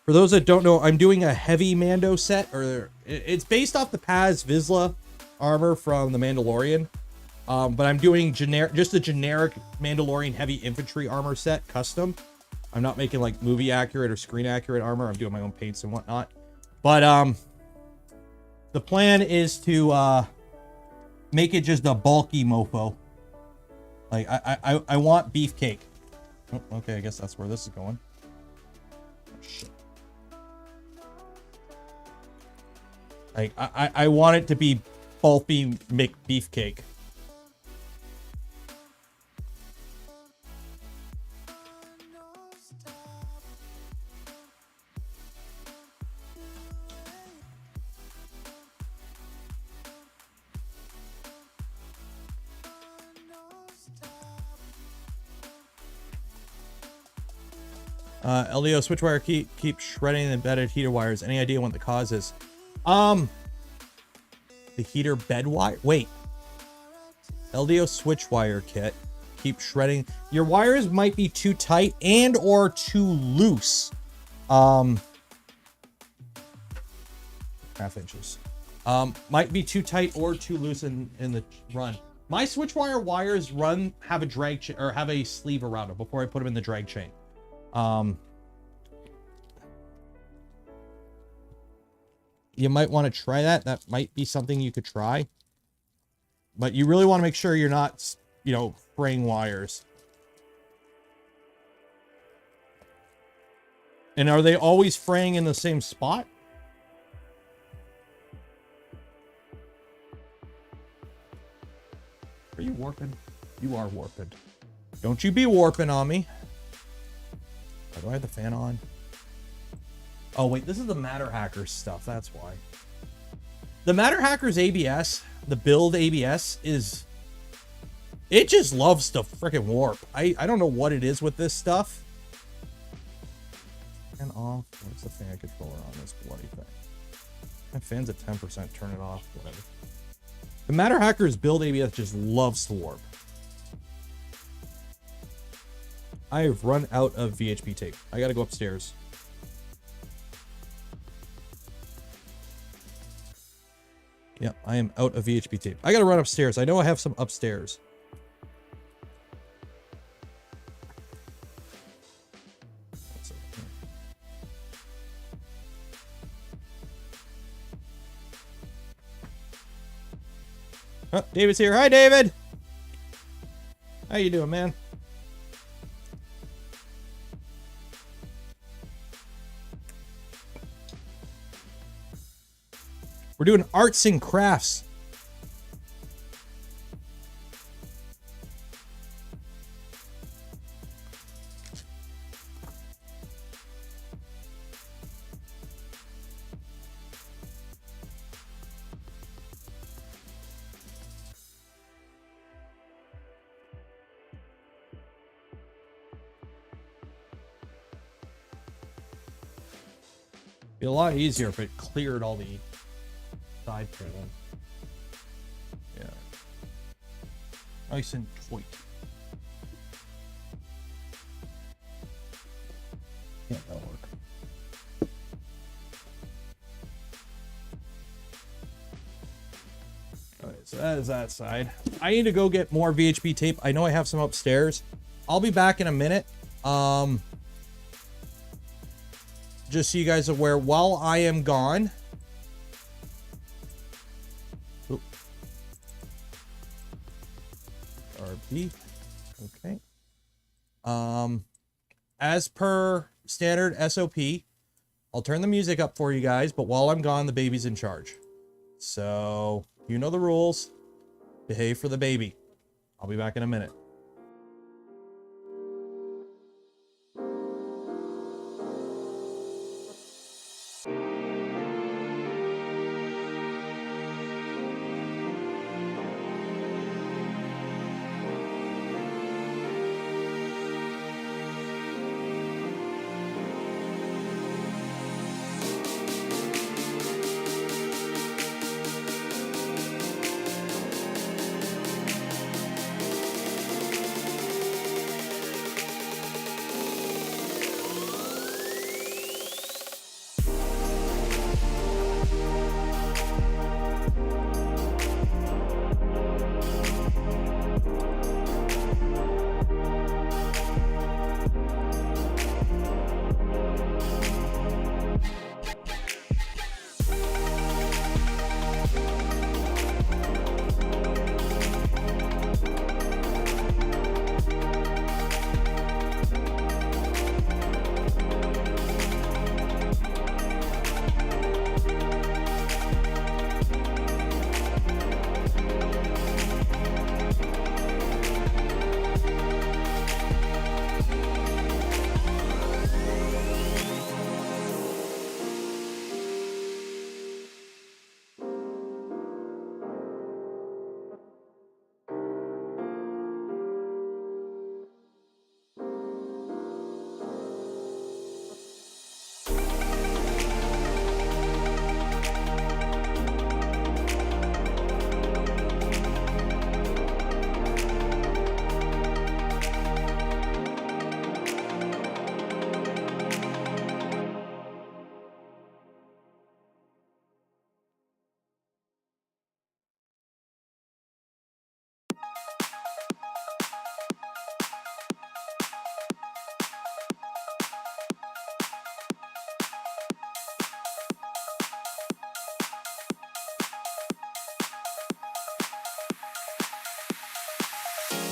S1: For those that don't know, I'm doing a heavy Mando set, or it's based off the Paz Vizsla armor from the Mandalorian. But I'm doing just a generic Mandalorian heavy infantry armor set, custom. I'm not making like movie accurate or screen accurate armor. I'm doing my own paints and whatnot. But the plan is to make it just a bulky mofo. Like I want beefcake. Oh, okay, I guess that's where this is going. Oh, shit. Like I want it to be bulky McBeefcake. LDO switch wire keep shredding the embedded heater wires. Any idea what the cause is? The heater bed wire. Wait. LDO switch wire kit keep shredding. Your wires might be too tight and or too loose. Half inches. Might be too tight or too loose in the run. My switch wire wires have a drag chain or have a sleeve around it before I put them in the drag chain. You might want to try that. That might be something you could try. But you really want to make sure you're not, you know, fraying wires. And are they always fraying in the same spot? Are you warping? You are warping. Don't you be warping on me. Oh, do I have the fan on? Oh, wait, this is the Matter Hackers stuff. That's why. The Matter Hackers ABS, the build ABS, it just loves to freaking warp. I don't know what it is with this stuff. Fan off. What's the fan controller on this bloody thing? My fan's at 10%. Turn it off. Whatever. The Matter Hackers build ABS just loves to warp. I have run out of VHP tape. I gotta go upstairs. Yeah, I am out of VHP tape. I gotta run upstairs. I know I have some upstairs. Oh, David's here. Hi, David. How you doing, man? We're doing arts and crafts. Be a lot easier if it cleared all the side panel. Yeah. Nice and tight. Yeah, that'll work. Alright, so that is that side. I need to go get more VHP tape. I know I have some upstairs. I'll be back in a minute. Just so you guys are aware, while I am gone. Oop. RB. Okay. As per standard SOP, I'll turn the music up for you guys, but while I'm gone, the baby's in charge. So, you know the rules. Behave for the baby. I'll be back in a minute.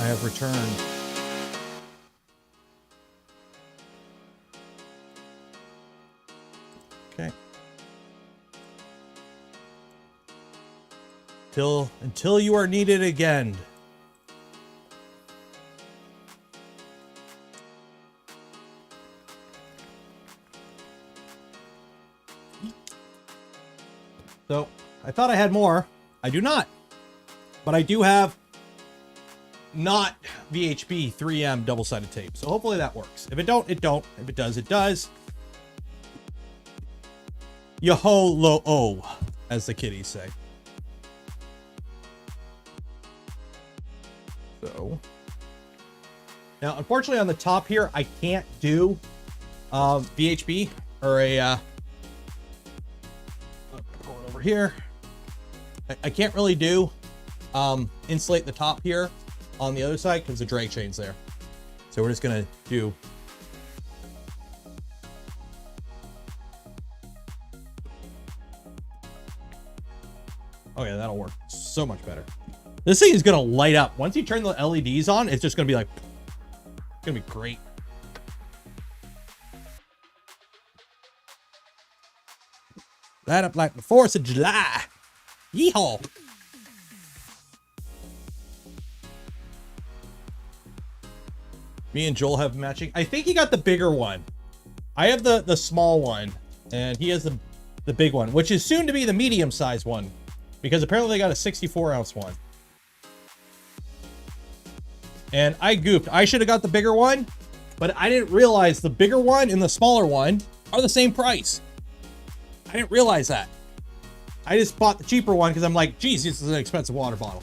S1: I have returned. Okay. Until you are needed again. So, I thought I had more. I do not. But I do have not VHB 3M double-sided tape. So hopefully that works. If it don't, it don't. If it does, it does. Yo-ho-lo-oh, as the kiddies say. So, now, unfortunately, on the top here, I can't do VHB or a going over here. I can't really do insulate the top here on the other side because the drag chain's there. So we're just gonna do oh yeah, that'll work so much better. This thing is gonna light up. Once you turn the LEDs on, it's just gonna be like, it's gonna be great. Light up like the 4th of July. Yeehaw. Me and Joel have matching. I think he got the bigger one. I have the small one, and he has the big one, which is soon to be the medium-sized one, because apparently they got a 64-ounce one. And I goofed. I should have got the bigger one, but I didn't realize the bigger one and the smaller one are the same price. I didn't realize that. I just bought the cheaper one because I'm like, geez, this is an expensive water bottle.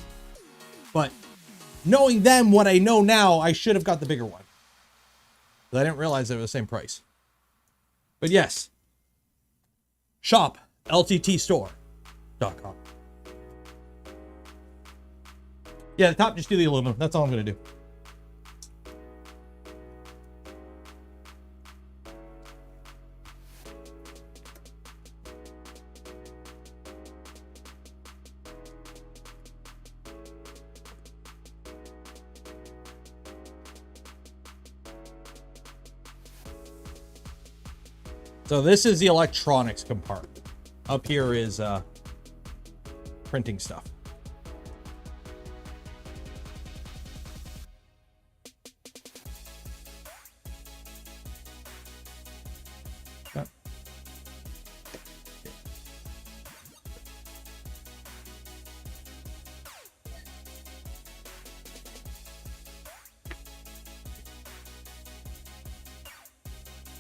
S1: But knowing then what I know now, I should have got the bigger one. But I didn't realize they were the same price. But yes, shop lttstore.com. Yeah, the top, just do the aluminum. That's all I'm going to do. So this is the electronics compartment. Up here is printing stuff. Okay.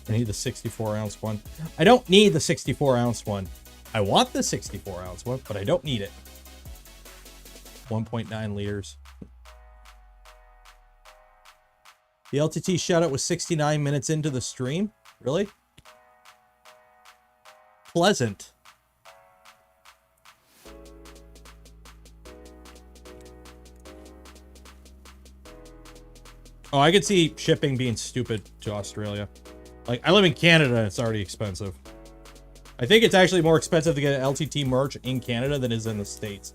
S1: I need the 64-ounce one. I don't need the 64-ounce one. I want the 64-ounce one, but I don't need it. 1.9 liters. The LTT shoutout was 69 minutes into the stream. Really? Pleasant. Oh, I could see shipping being stupid to Australia. Like, I live in Canada and it's already expensive. I think it's actually more expensive to get an LTT merch in Canada than it is in the States.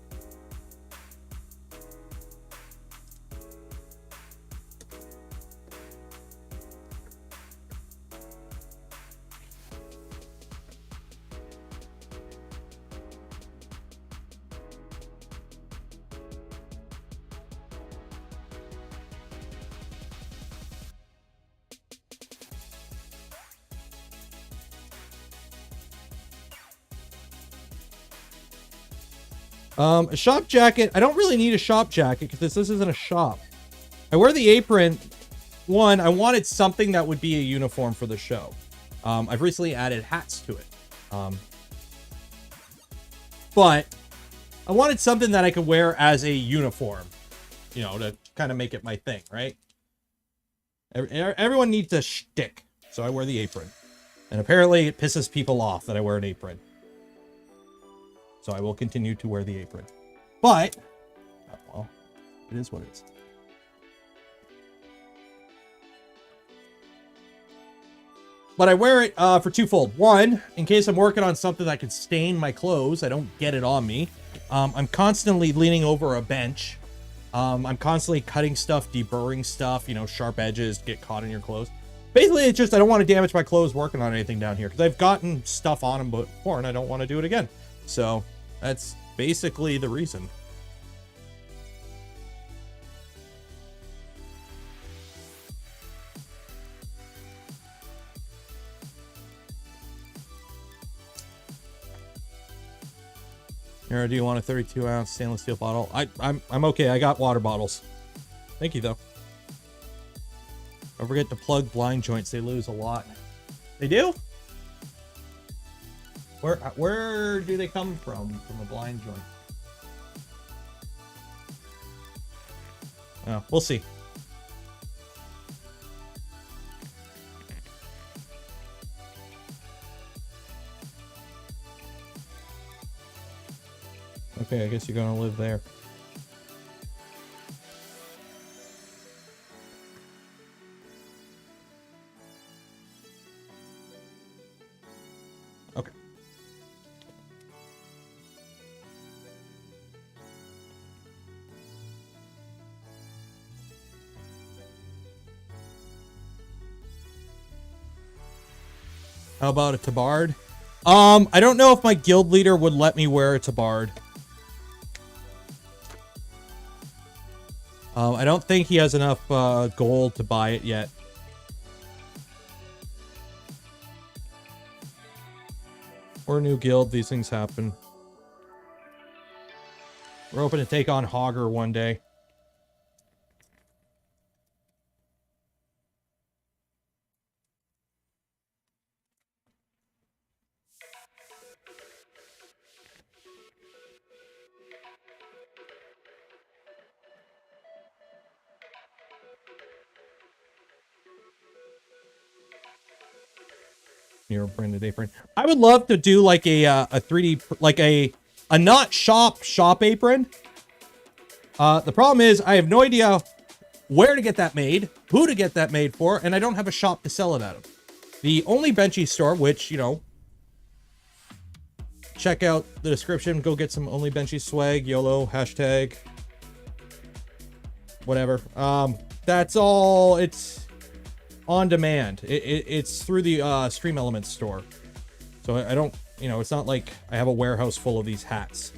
S1: A shop jacket. I don't really need a shop jacket because this isn't a shop. I wear the apron. One, I wanted something that would be a uniform for the show. I've recently added hats to it. But I wanted something that I could wear as a uniform, you know, to kind of make it my thing, right? Everyone needs a shtick, so I wear the apron. And apparently it pisses people off that I wear an apron. So I will continue to wear the apron. But, well, it is what it is. But I wear it for twofold. One, in case I'm working on something that could stain my clothes, I don't get it on me. I'm constantly leaning over a bench I'm constantly cutting stuff, deburring stuff, you know, sharp edges get caught in your clothes. Basically, it's just I don't want to damage my clothes working on anything down here because I've gotten stuff on them before and I don't want to do it again. So that's basically the reason. Or do you want a 32-ounce stainless steel bottle? I'm okay. I got water bottles. Thank you, though. Don't forget to plug blind joints. They lose a lot. They do? Where do they come from a blind joint? Oh, we'll see. Okay, I guess you're gonna live there. Okay. How about a tabard? I don't know if my guild leader would let me wear a tabard. I don't think he has enough gold to buy it yet. Or a new guild, these things happen. We're hoping to take on Hogger one day. Near printed apron. I would love to do like a 3D, like a not shop apron. The problem is I have no idea where to get that made, who to get that made for, and I don't have a shop to sell it out of. The only Benchy store, which, you know, check out the description, go get some Only Benchy swag, YOLO, hashtag, whatever. That's all, it's on demand. It's through the Stream Elements store. So I don't, you know, it's not like I have a warehouse full of these hats.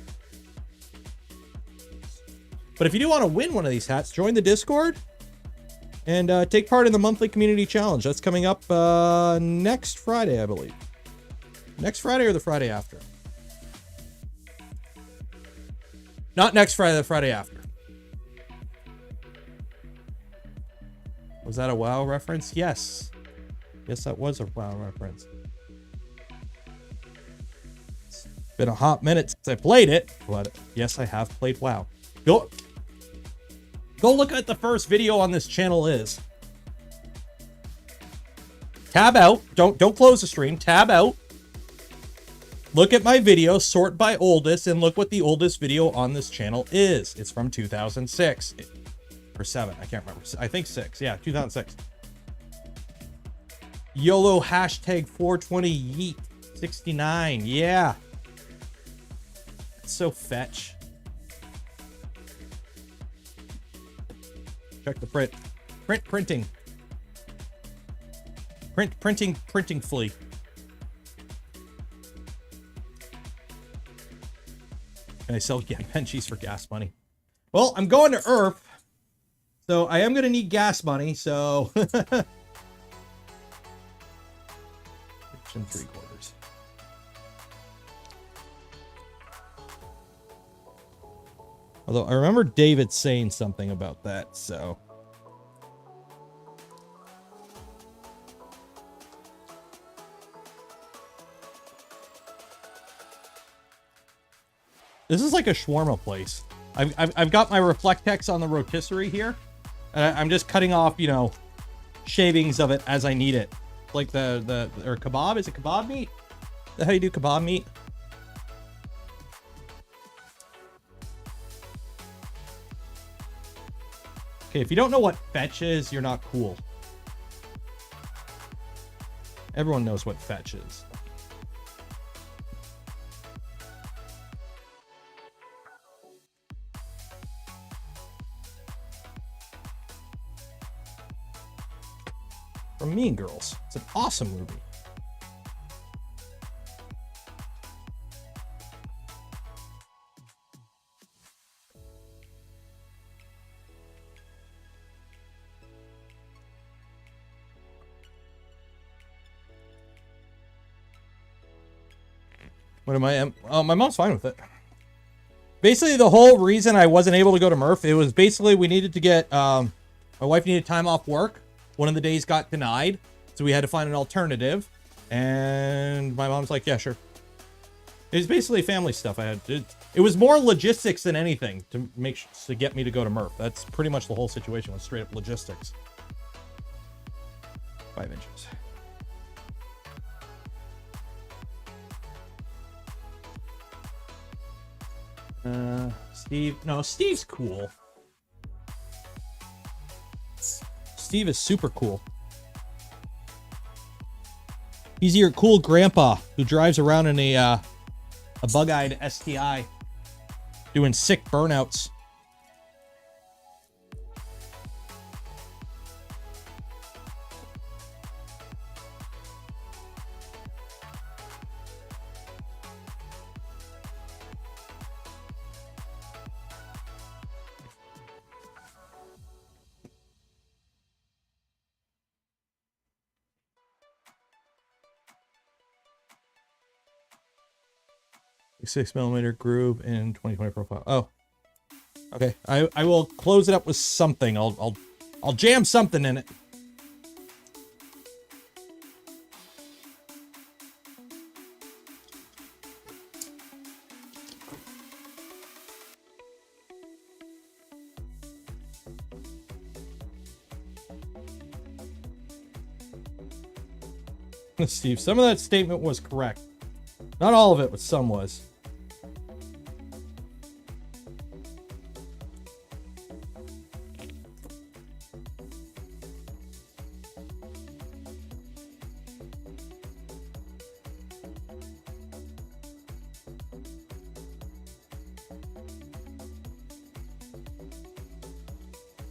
S1: But if you do want to win one of these hats, join the Discord and take part in the monthly community challenge. That's coming up next Friday, I believe. Next Friday or the Friday after? Not next Friday, the Friday after. Was that a WoW reference? Yes. Yes, that was a WoW reference. It's been a hot minute since I played it, but yes, I have played WoW. Go look at the first video on this channel is. Tab out. Don't close the stream. Tab out. Look at my video, sort by oldest, and look what the oldest video on this channel is. It's from 2006. Or 7, I can't remember. I think 6. Yeah, 2006. YOLO hashtag 420 yeet 69. Yeah. It's so fetch. Check the print. Printing. Printing flea. Can I sell Benchies for gas money? Well, I'm going to Earth. So I am going to need gas money, so... 3/4. Although I remember David saying something about that, so... This is like a shawarma place. I've got my Reflectex on the rotisserie here. I'm just cutting off, you know, shavings of it as I need it. Like or kebab? Is it kebab meat? Is that how you do kebab meat? Okay, if you don't know what fetch is, you're not cool. Everyone knows what fetch is. from Mean Girls. It's an awesome movie. What am I? Oh, my mom's fine with it. Basically, the whole reason I wasn't able to go to Murph, it was basically we needed to get, my wife needed time off work. One of the days got denied, so we had to find an alternative. And my mom's like, yeah, sure. It was basically family stuff. It was more logistics than anything to get me to go to Murph. That's pretty much the whole situation, was straight up logistics. 5 inches. Steve. No, Steve's cool. Steve is super cool. He's your cool grandpa who drives around in a bug-eyed STI doing sick burnouts. A 6mm groove in 2020 profile. Oh, okay. I will close it up with something. I'll jam something in it. Steve, some of that statement was correct. Not all of it, but some was.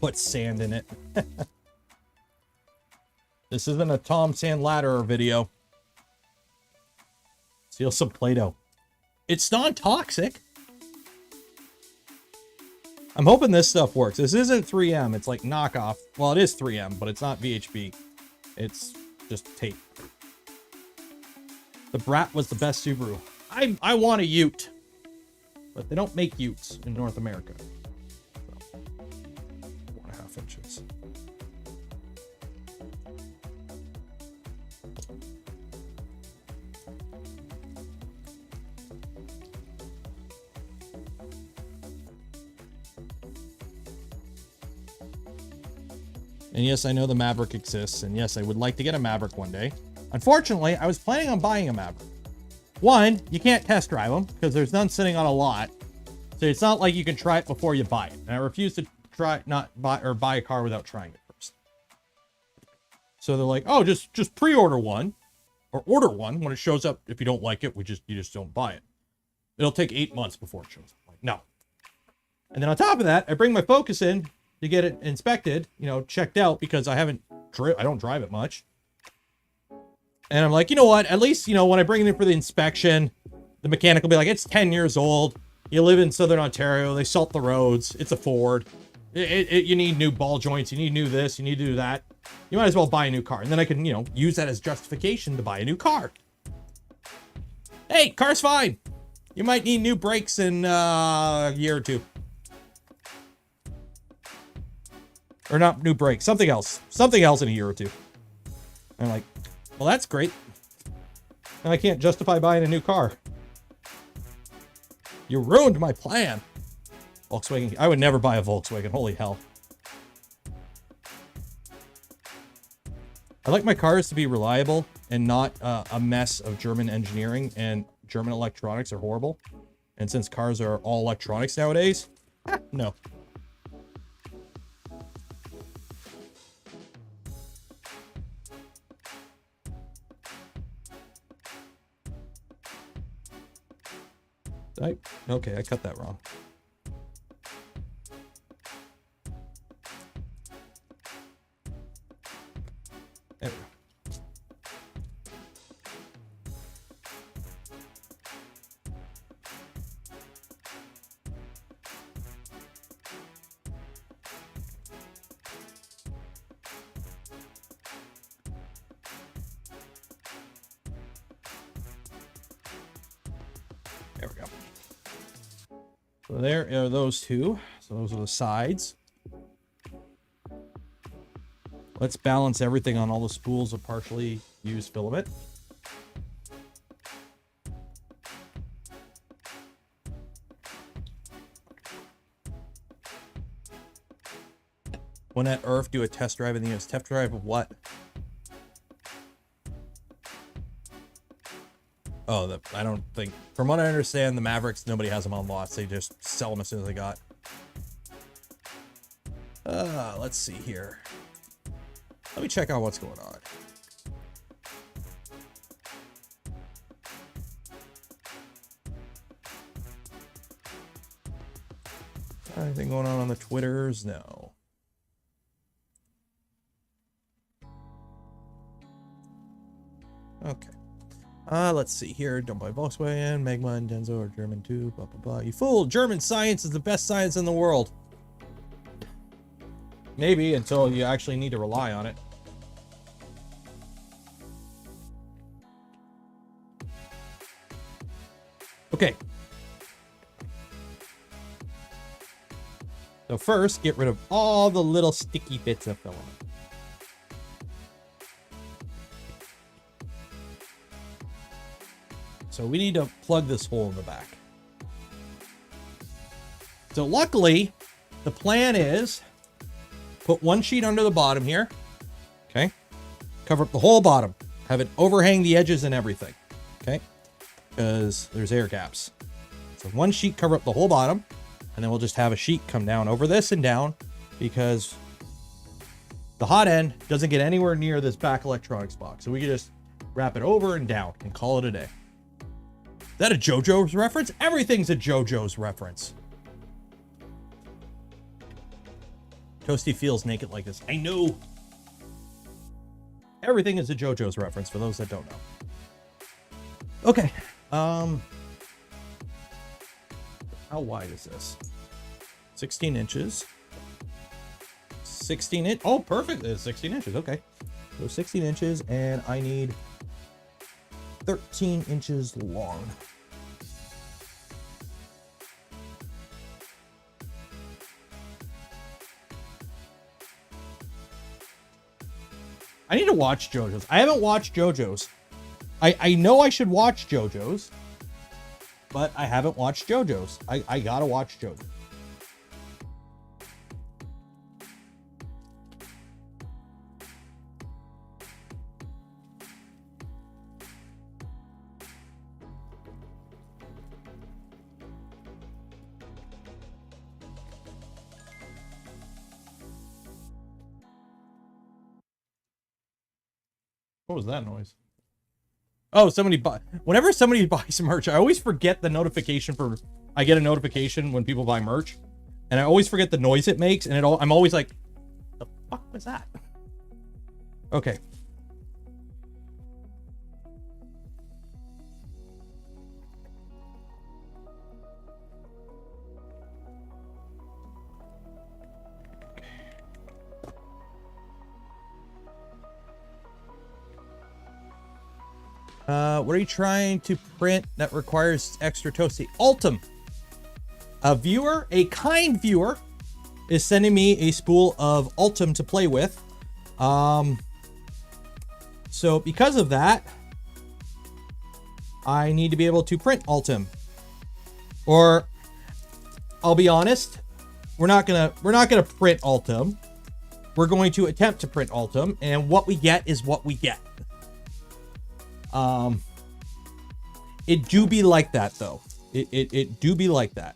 S1: Put sand in it. This isn't a Tom Sand Ladder video. Steal some Play-Doh. It's non-toxic. I'm hoping this stuff works. This isn't 3M. It's like knockoff. Well, it is 3M, but it's not VHB. It's just tape. The Brat was the best Subaru. I want a Ute. But they don't make Utes in North America. So, 4.5 inches. And yes, I know the Maverick exists, and yes, I would like to get a Maverick one day. Unfortunately, I was planning on buying a Maverick. One, you can't test drive them because there's none sitting on a lot. So it's not like you can try it before you buy it. And I refuse to buy a car without trying it first. So they're like, oh, just pre-order one or order one. When it shows up, if you don't like it, you just don't buy it. It'll take 8 months before it shows up. Like, no. And then on top of that, I bring my Focus in to get it inspected, checked out, because I don't drive it much. And I'm like, you know what? At least, when I bring it in for the inspection, the mechanic will be like, it's 10 years old. You live in Southern Ontario. They salt the roads. It's a Ford. You need new ball joints. You need new this. You need to do that. You might as well buy a new car. And then I can, use that as justification to buy a new car. Hey, car's fine. You might need new brakes in a year or two. Or not new brakes, something else. Something else in a year or two. And I'm like, well, that's great. And I can't justify buying a new car. You ruined my plan. Volkswagen. I would never buy a Volkswagen. Holy hell. I like my cars to be reliable and not a mess of German engineering, and German electronics are horrible. And since cars are all electronics nowadays, no. Okay, I cut that wrong. There we go. There we go. So there are those two. So those are the sides. Let's balance everything on all the spools of partially used filament. When at Earth, do a test drive in the US. Test drive of what? Oh, I don't think, from what I understand, the Mavericks, nobody has them on lots. They just sell them as soon as they got. Let's see here. Let me check out what's going on. Anything going on the Twitters? No. Okay. Let's see here. Don't buy Volkswagen, Magma, and Denso are German too. Blah, blah, blah. You fool! German science is the best science in the world. Maybe until you actually need to rely on it. Okay. So first, get rid of all the little sticky bits of filament. So we need to plug this hole in the back. So luckily, the plan is put one sheet under the bottom here. Okay. Cover up the whole bottom. Have it overhang the edges and everything. Okay. Because there's air gaps. So one sheet cover up the whole bottom. And then we'll just have a sheet come down over this and down, because the hot end doesn't get anywhere near this back electronics box. So we can just wrap it over and down and call it a day. Is that a JoJo's reference? Everything's a JoJo's reference. Toasty feels naked like this. I know. Everything is a JoJo's reference for those that don't know. Okay. How wide is this? 16 inches. 16 inch. Oh, perfect. It's 16 inches. Okay. So 16 inches, and I need 13 inches long. I need to watch JoJo's. I haven't watched JoJo's. I know I should watch JoJo's, but I haven't watched JoJo's. I gotta watch JoJo's. What was that noise? Oh, whenever somebody buys merch, I always forget the notification for, I get a notification when people buy merch, and I always forget the noise it makes, and I'm always like, the fuck was that? Okay. What are you trying to print that requires extra toasty? Ultim. A kind viewer is sending me a spool of Ultim to play with. So because of that, I need to be able to print Ultim. Or I'll be honest, we're not gonna print Ultim. We're going to attempt to print Ultim, and what we get is what we get. It do be like that though. It do be like that.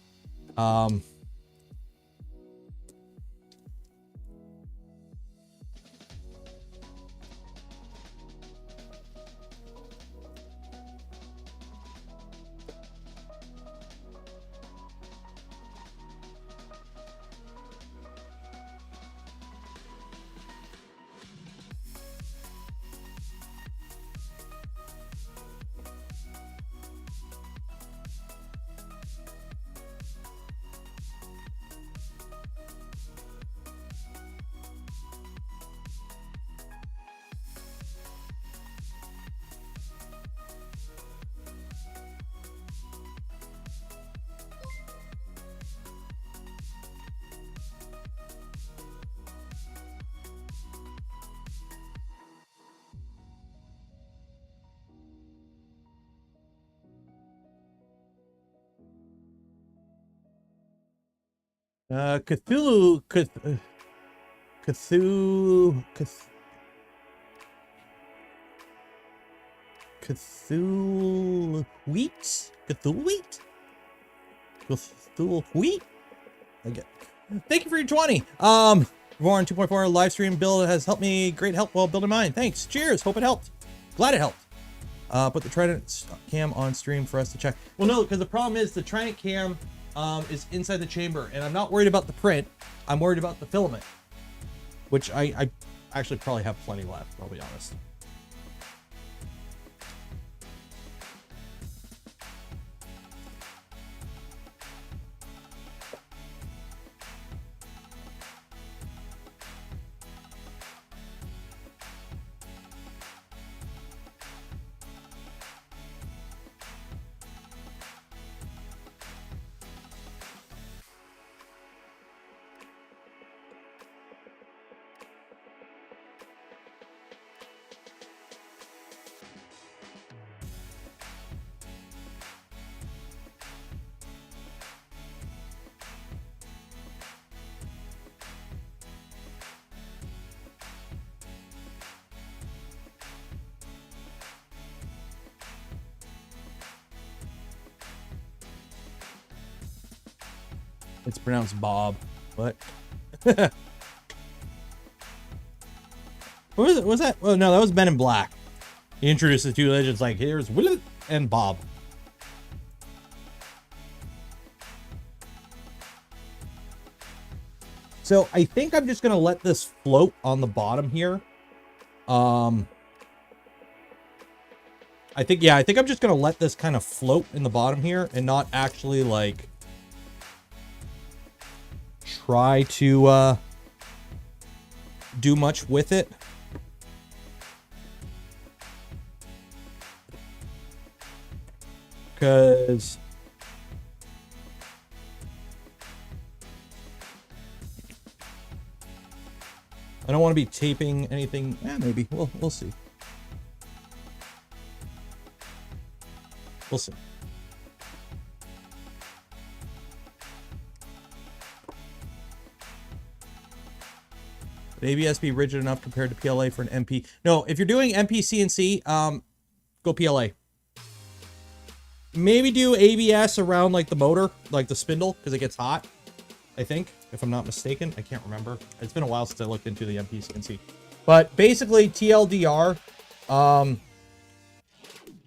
S1: Cthulhu, Cthulhu, Cthulhu wheat? Cthulhu wheat? Cthulhu wheat? I get. Thank you for your 20. Voron 2.4 live stream build has helped me great help while building mine. Thanks. Cheers. Hope it helped. Glad it helped. Put the Trident cam on stream for us to check. Well, no, because the problem is the Trident cam is inside the chamber, and I'm not worried about the print. I'm worried about the filament, which I actually probably have plenty left, I'll be honest. It's pronounced Bob. What? What was it? Was that? Oh no, that was Men in Black. He introduced the two legends like, here's Willet and Bob. So I think I'm just gonna let this float on the bottom here. I think I'm just gonna let this kind of float in the bottom here and not actually like try to do much with it. Because I don't want to be taping anything. Maybe we'll see. We'll see. Would ABS be rigid enough compared to PLA for an MP? No, if you're doing MP CNC, go PLA. Maybe do ABS around like the motor, like the spindle, because it gets hot. I think, if I'm not mistaken. I can't remember. It's been a while since I looked into the MP CNC. But basically, TLDR,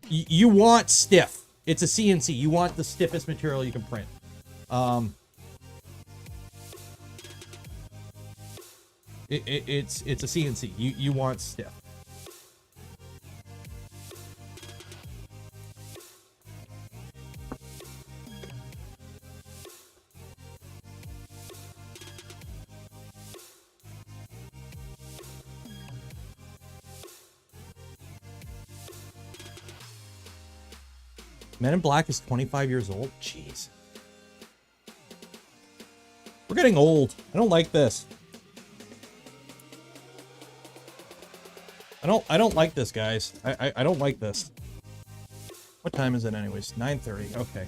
S1: you want stiff. It's a CNC. You want the stiffest material you can print. It's a CNC. You want stiff. Men in Black is 25 years old. Jeez. We're getting old. I don't like this. I don't like this, guys. I don't like this. What time is it anyways? 9:30. Okay.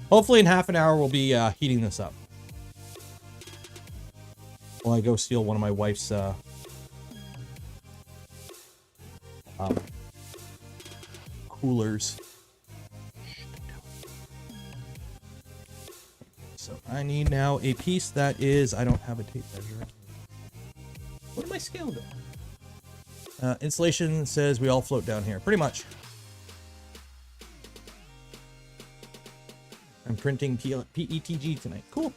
S1: Hopefully in half an hour we'll be heating this up. While I go steal one of my wife's coolers. So I need now a piece that is, I don't have a tape measure. What did my scale do? Installation says we all float down here. Pretty much. I'm printing PETG tonight. Cool.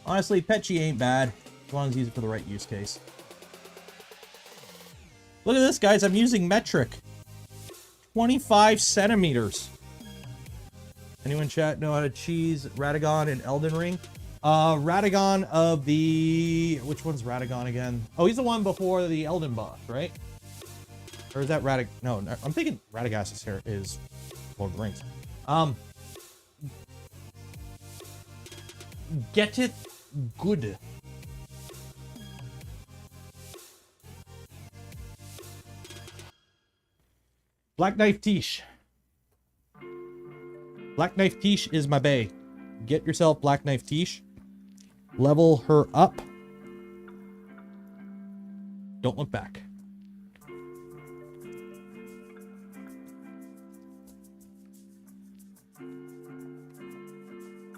S1: Honestly, Petchy ain't bad, as long as you use it for the right use case. Look at this, guys. I'm using metric. 25 centimeters. Anyone chat know how to cheese Radagon in Elden Ring? Radagon of the... Which one's Radagon again? Oh, he's the one before the Elden boss, right? Or is that Radag... No, I'm thinking Radagast here is Lord of the Rings. Get it good. Black Knife Tiche. Black Knife Tiche is my bae. Get yourself Black Knife Tiche. level her up. Don't look back.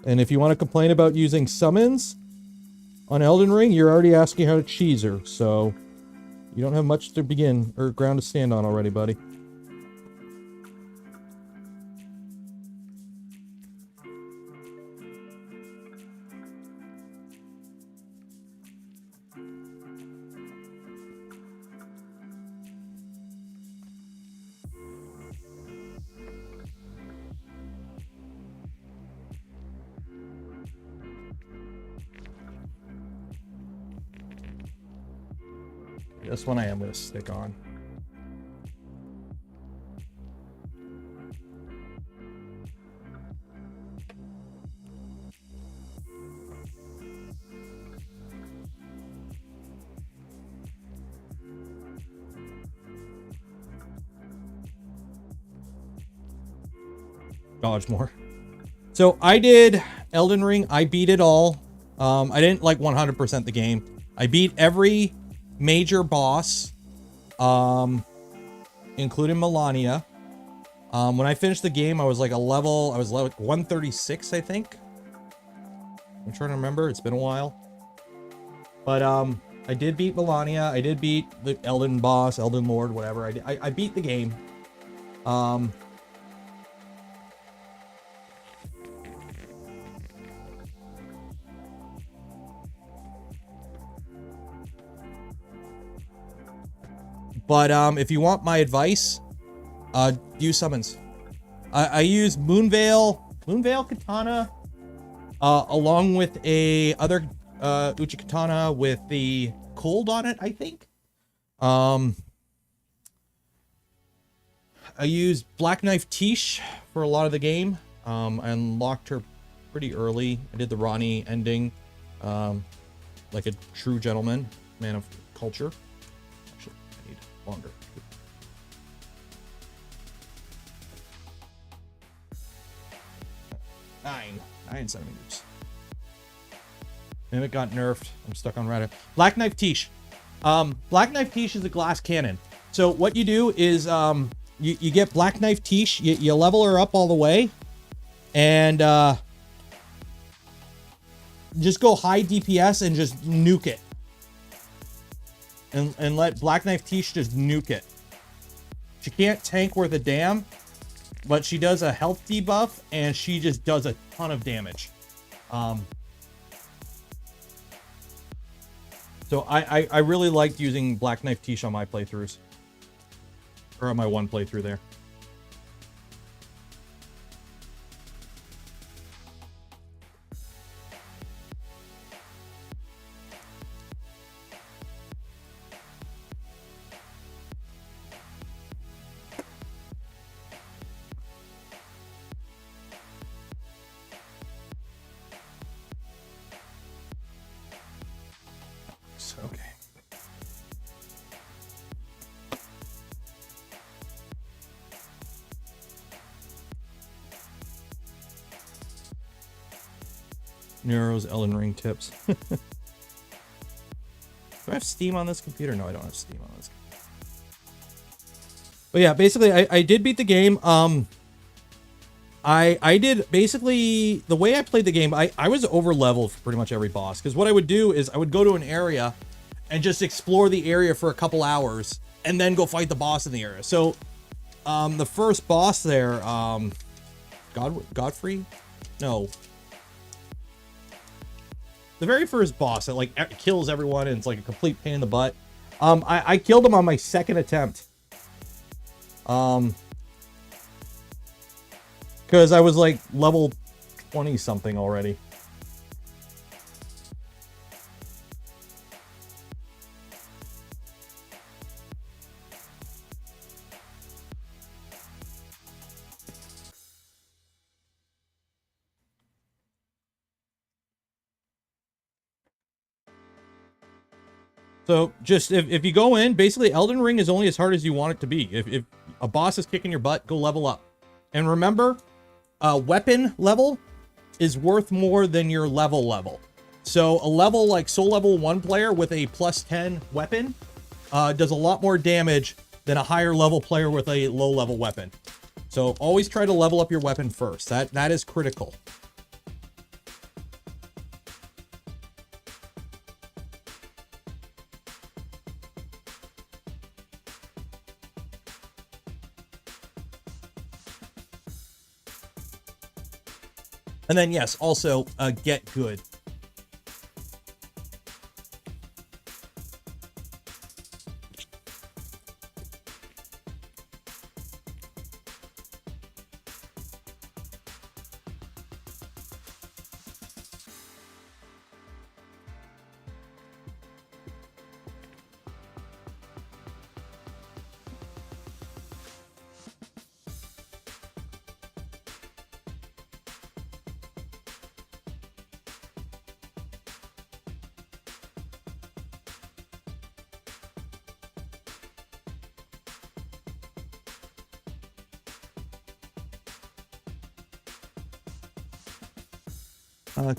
S1: And if you want to complain about using summons on Elden Ring, you're already asking how to cheese her, so you don't have much to begin or ground to stand on already, buddy. This one I am going to stick on. Dodge more. So I did Elden Ring. I beat it all. I didn't like 100% the game. I beat every major boss, including Melania. When I finished the game, I was level 136, I think. I'm trying to remember. It's been a while. But I did beat Melania. I did beat the Elden boss, Elden Lord, whatever. I beat the game. But if you want my advice, use summons. I use Moonveil Katana, along with a other Uchi Katana with the cold on it, I think. I used Black Knife Tish for a lot of the game. I unlocked her pretty early. I did the Ronnie ending, like a true gentleman, man of culture. Longer. 9 centimeters. Mimic got nerfed. I'm stuck on Reddit. Black Knife Tish. Black Knife Tish is a glass cannon. So what you do is you get Black Knife Tish, you level her up all the way, and just go high DPS and just nuke it. And let Black Knife Tish just nuke it. She can't tank worth a damn, but she does a health debuff, and she just does a ton of damage. So I really liked using Black Knife Tish on my playthroughs. Or on my one playthrough there. Okay. Nero's Elden Ring tips. Do I have Steam on this computer? No, I don't have Steam on this computer. But yeah, basically, I did beat the game. I did basically the way I played the game. I was over leveled for pretty much every boss, because what I would do is I would go to an area and just explore the area for a couple hours and then go fight the boss in the area. So the first boss there, Godfrey? No. The very first boss that like kills everyone and it's like a complete pain in the butt. I killed him on my second attempt. Because I was like level 20 something already. So just if you go in, basically Elden Ring is only as hard as you want it to be. If a boss is kicking your butt, go level up. And remember, weapon level is worth more than your level. So a level like soul level 1 player with a +10 weapon does a lot more damage than a higher level player with a low level weapon. So always try to level up your weapon first. That is critical. And then yes, also get good.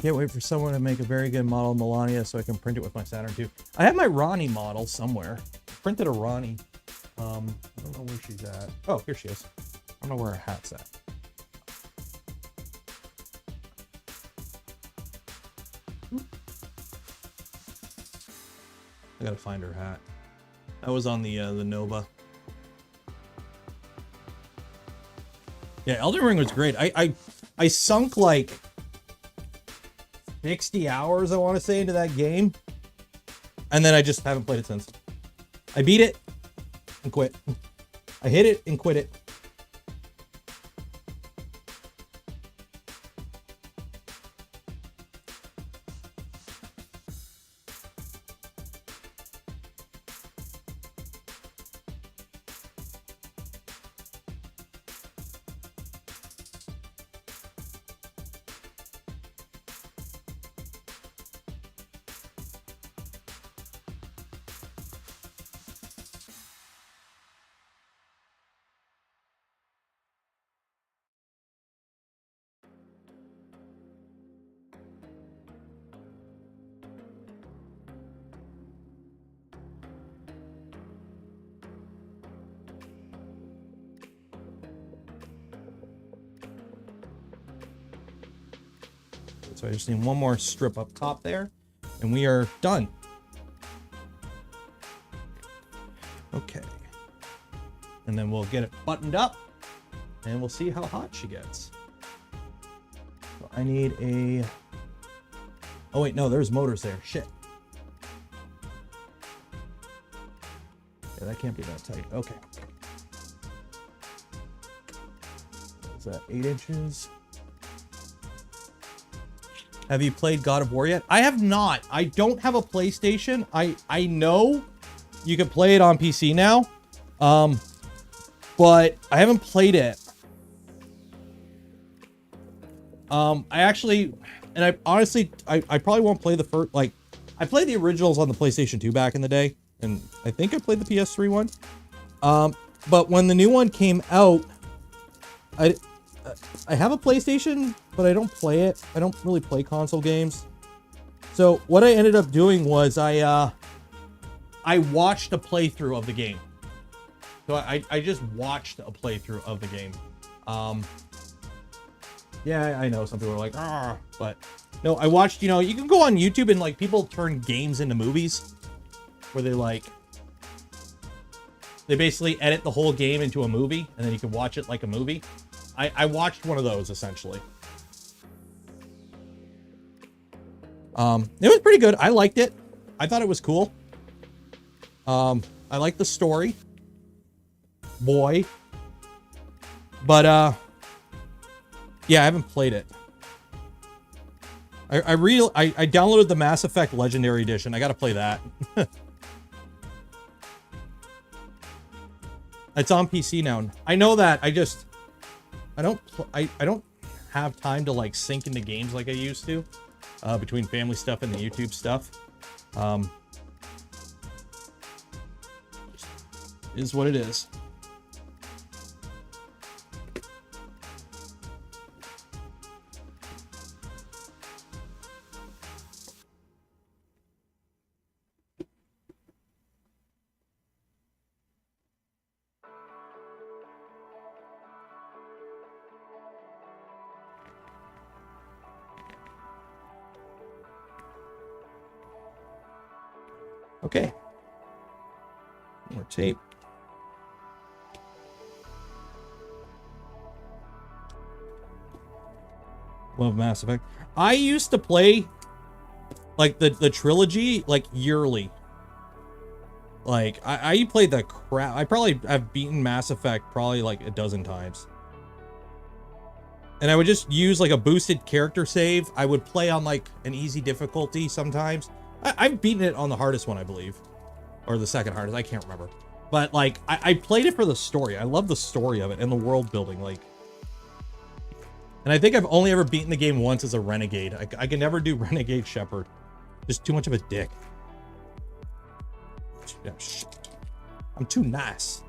S1: Can't wait for someone to make a very good model of Melania so I can print it with my Saturn II. I have my Ronnie model somewhere. I printed a Ronnie. I don't know where she's at. Oh, here she is. I don't know where her hat's at. I gotta find her hat. That was on the Nova. Yeah, Elden Ring was great. I sunk like 60 hours, I want to say, into that game. And then I just haven't played it since. I beat it and quit. I hit it and quit it. So I just need one more strip up top there, and we are done. Okay. And then we'll get it buttoned up, and we'll see how hot she gets. So I need a... Oh wait, no, there's motors there. Shit. Yeah, that can't be that tight. Okay. Is that 8 inches? Have you played God of War yet? I have not. I don't have a PlayStation. I know you can play it on PC now, but I haven't played it. I actually, and I honestly, I probably won't play the first, like, I played the originals on the PlayStation 2 back in the day, and I think I played the PS3 one. But when the new one came out, I have a PlayStation, but I don't play it. I don't really play console games. So what I ended up doing was I watched a playthrough of the game. So I just watched a playthrough of the game. Yeah, I know some people are like, ah, but no, I watched, you know, you can go on YouTube and like people turn games into movies where they basically edit the whole game into a movie and then you can watch it like a movie. I watched one of those essentially. It was pretty good. I liked it. I thought it was cool. I liked the story. Boy. But yeah, I haven't played it. I downloaded the Mass Effect Legendary Edition. I gotta play that. It's on PC now. I know that. I don't have time to like sink into games like I used to, between family stuff and the YouTube stuff. Is what it is. Okay. More tape. Love Mass Effect. I used to play like the trilogy like yearly. Like I played the crap. I probably have beaten Mass Effect probably like a dozen times. And I would just use like a boosted character save. I would play on like an easy difficulty sometimes. I've beaten it on the hardest one, I believe. Or the second hardest, I can't remember. But like, I played it for the story. I love the story of it and the world building. Like, and I think I've only ever beaten the game once as a renegade. I can never do Renegade Shepherd. Just too much of a dick. Yeah, I'm too nice.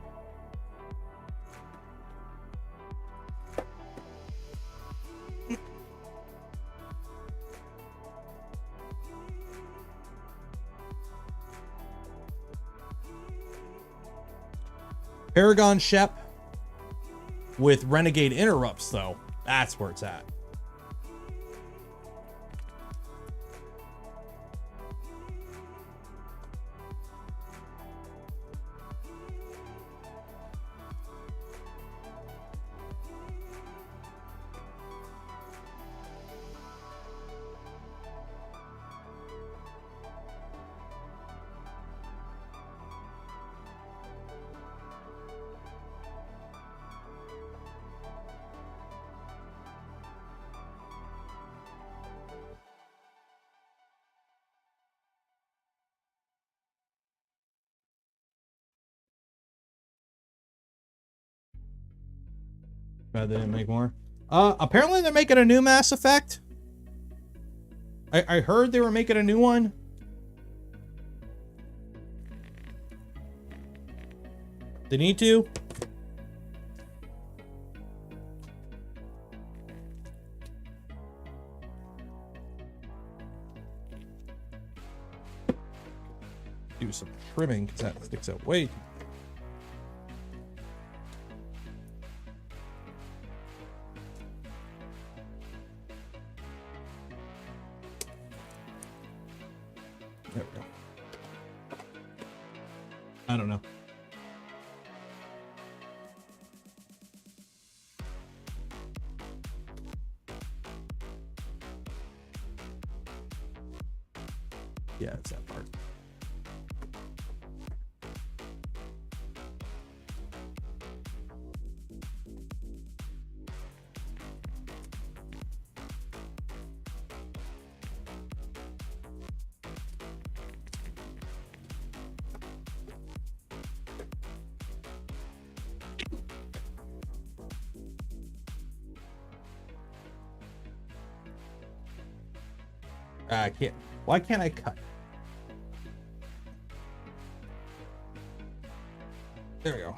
S1: Paragon Shep with Renegade interrupts, though. That's where it's at. They didn't make more. Apparently they're making a new Mass Effect. I heard they were making a new one. They need to. Do some trimming because that sticks out way. There we go. I don't know. Yeah, it's that part. I can't. Why can't I cut? There we go.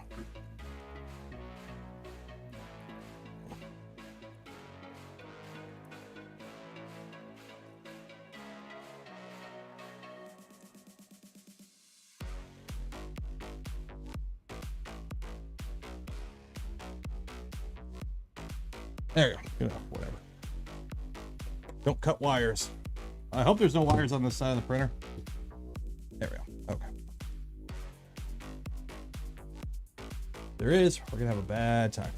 S1: There you go. Good enough, whatever. Don't cut wires. I hope there's no wires on this side of the printer. There we go. Okay. There is. We're gonna have a bad time.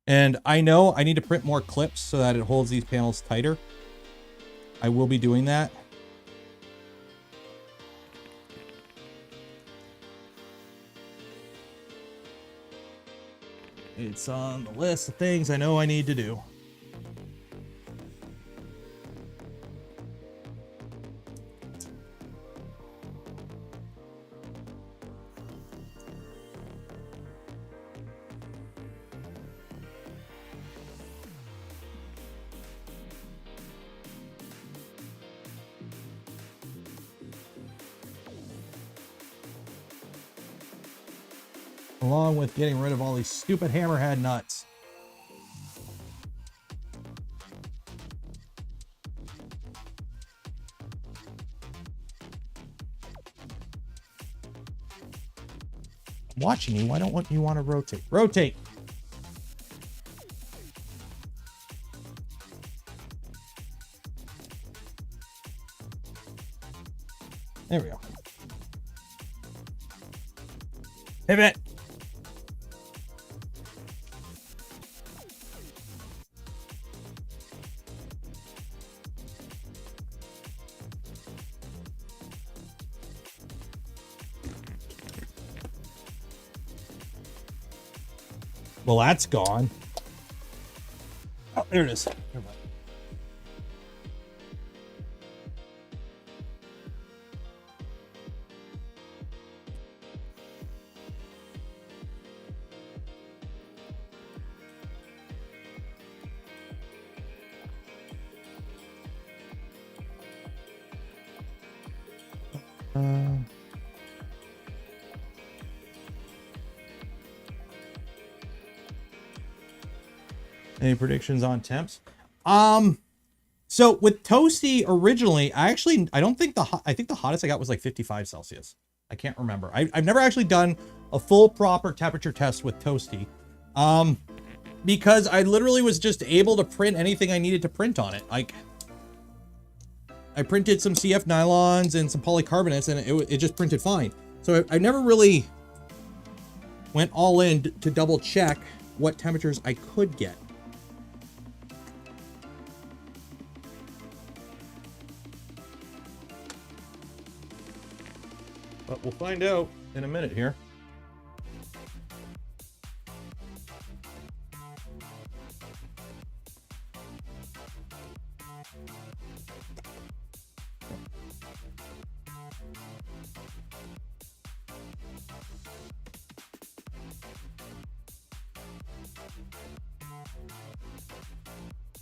S1: And I know I need to print more clips so that it holds these panels tighter. I will be doing that. It's on the list of things I know I need to do. Along with getting rid of all these stupid hammerhead nuts. I'm watching you. Why don't you want to rotate? Rotate. There we go. Pivot. Well, that's gone. Oh, there it is. Never mind. Any predictions on temps? So with Toasty originally, I don't think I think the hottest I got was like 55 Celsius. I can't remember. I've never actually done a full proper temperature test with Toasty. Because I literally was just able to print anything I needed to print on it. Like, I printed some CF nylons and some polycarbonates, and it just printed fine. So I never really went all in to double check what temperatures I could get. But we'll find out in a minute here.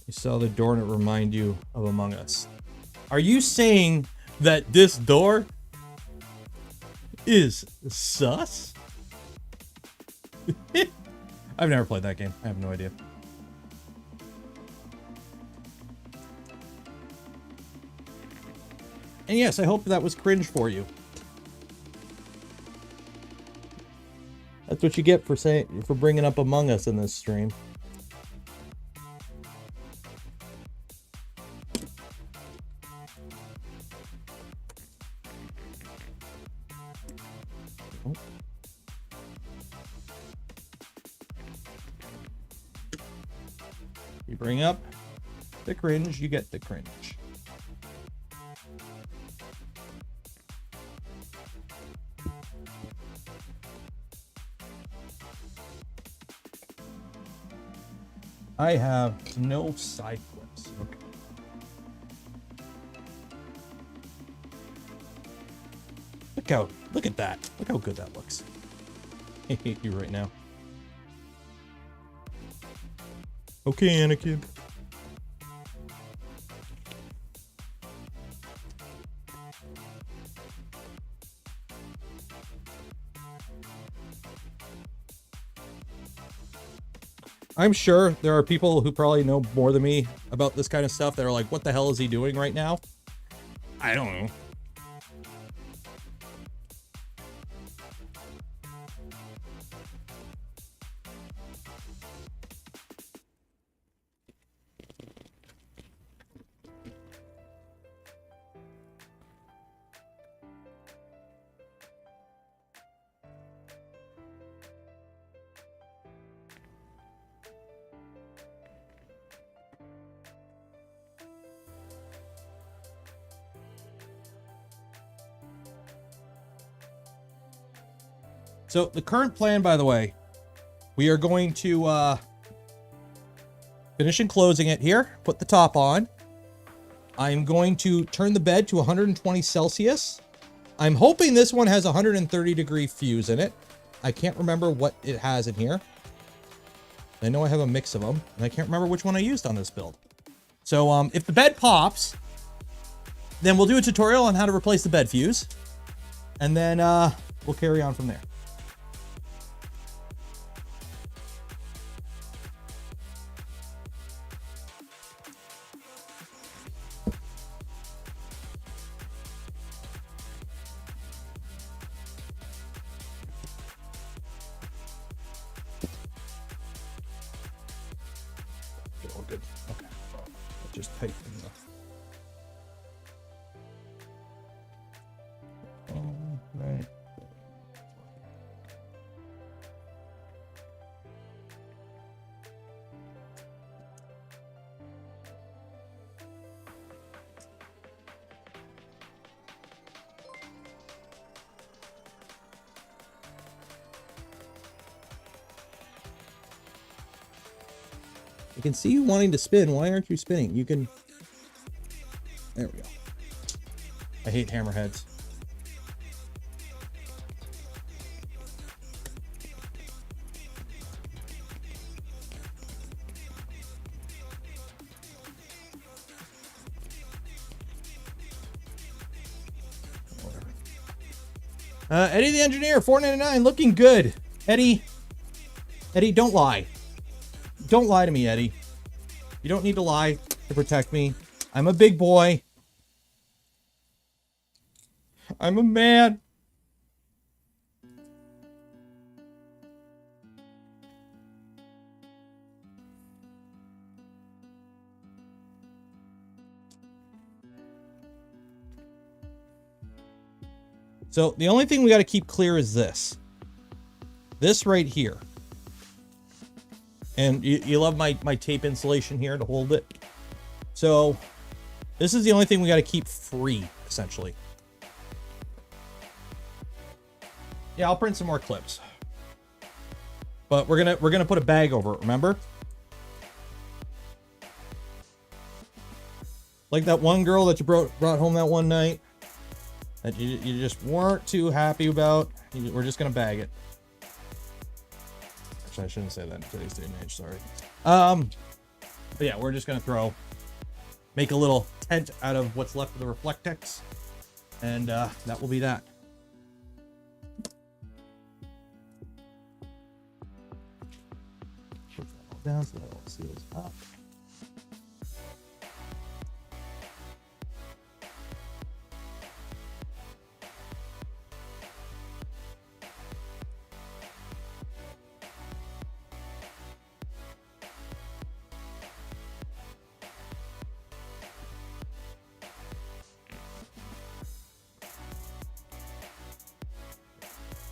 S1: You saw the door and it remind you of Among Us. Are you saying that this door is sus? I've never played that game. I have no idea. And yes, I hope that was cringe for you. That's what you get for bringing up Among Us in this stream. You bring up the cringe, you get the cringe. I have no side clips. Okay. Look at that. Look how good that looks. I hate you right now. Okay, Anakin. I'm sure there are people who probably know more than me about this kind of stuff that are like, what the hell is he doing right now? I don't know. So the current plan, by the way, we are going to finish enclosing it here, put the top on. I'm going to turn the bed to 120 Celsius. I'm hoping this one has a 130 degree fuse in it. I can't remember what it has in here. I know I have a mix of them, and I can't remember which one I used on this build. So if the bed pops, then we'll do a tutorial on how to replace the bed fuse, and then we'll carry on from there. I can see you wanting to spin. Why aren't you spinning? You can... There we go. I hate hammerheads. Eddie the Engineer, $4.99, looking good. Eddie, don't lie. Don't lie to me, Eddie. You don't need to lie to protect me. I'm a big boy. I'm a man. So the only thing we got to keep clear is this. This right here. And you love my tape insulation here to hold it. So this is the only thing we got to keep free, essentially. Yeah, I'll print some more clips. But we're gonna put a bag over it, remember? Like that one girl that you brought home that one night that you just weren't too happy about. We're just gonna bag it. Actually, I shouldn't say that in today's day and age, sorry. But yeah, we're just gonna make a little tent out of what's left of the Reflectex, and that will be that. Put that all down so that all seals up.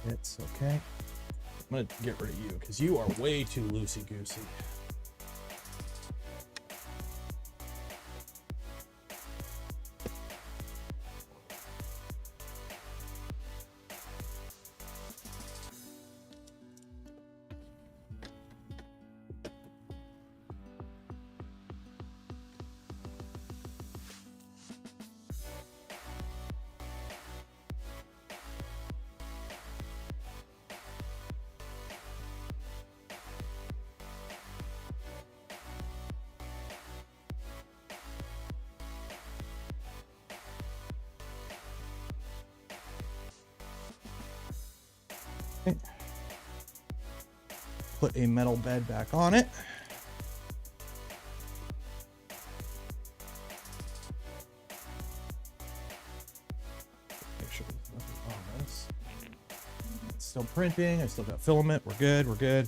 S1: It's okay. I'm gonna get rid of you because you are way too loosey-goosey. Okay. Put a metal bed back on it. Make sure there's nothing on this. It's still printing. I still got filament. We're good. We're good.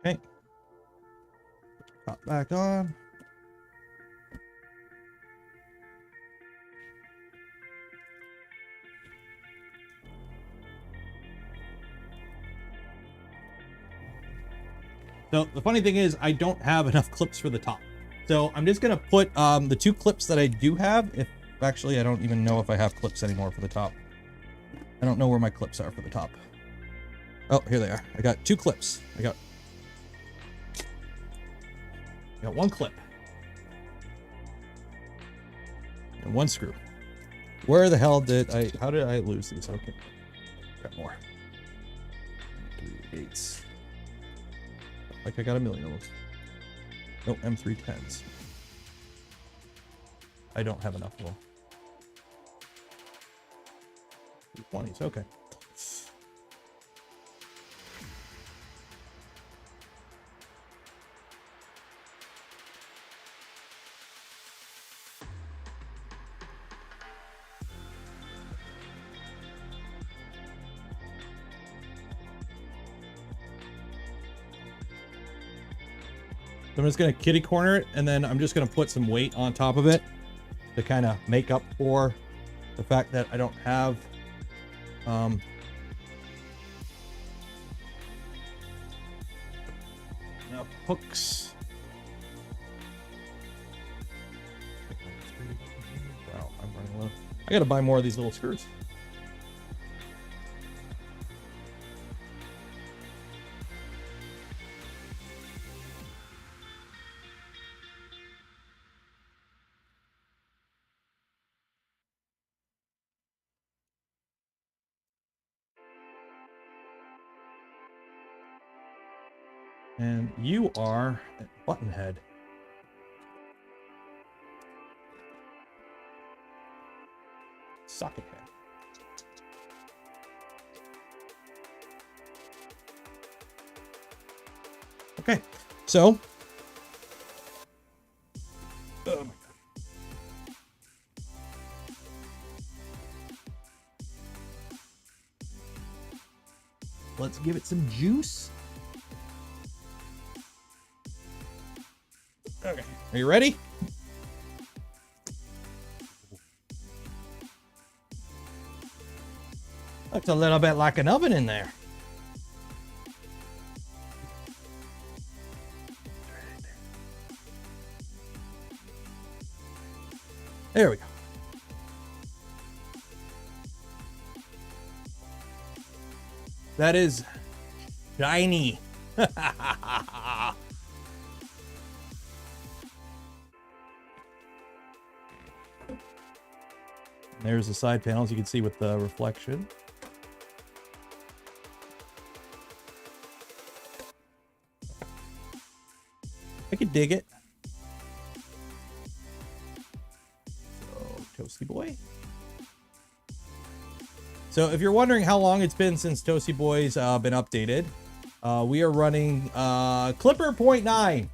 S1: Okay. Pop back on. So the funny thing is I don't have enough clips for the top. So I'm just going to put the two clips that I do have. If actually, I don't even know if I have clips anymore for the top. I don't know where my clips are for the top. Oh, here they are. I got two clips. I got one clip and one screw. Where the hell how did I lose these? Okay, got more. 3 8s. Like I got a million of those. No, M310s. I don't have enough of them. 20s, okay. I'm just going to kitty corner it, and then I'm just going to put some weight on top of it to kind of make up for the fact that I don't have Hooks. Wow, I'm running low. I gotta buy more of these little screws. And you are at button head. Socket head. Okay, so. Oh my God. Let's give it some juice. Okay, are you ready? Looks a little bit like an oven in there. There we go. That is shiny. There's the side panels you can see with the reflection. I could dig it. So, ToastyBoi. So if you're wondering how long it's been since ToastyBoi's been updated, we are running Clipper 0.9.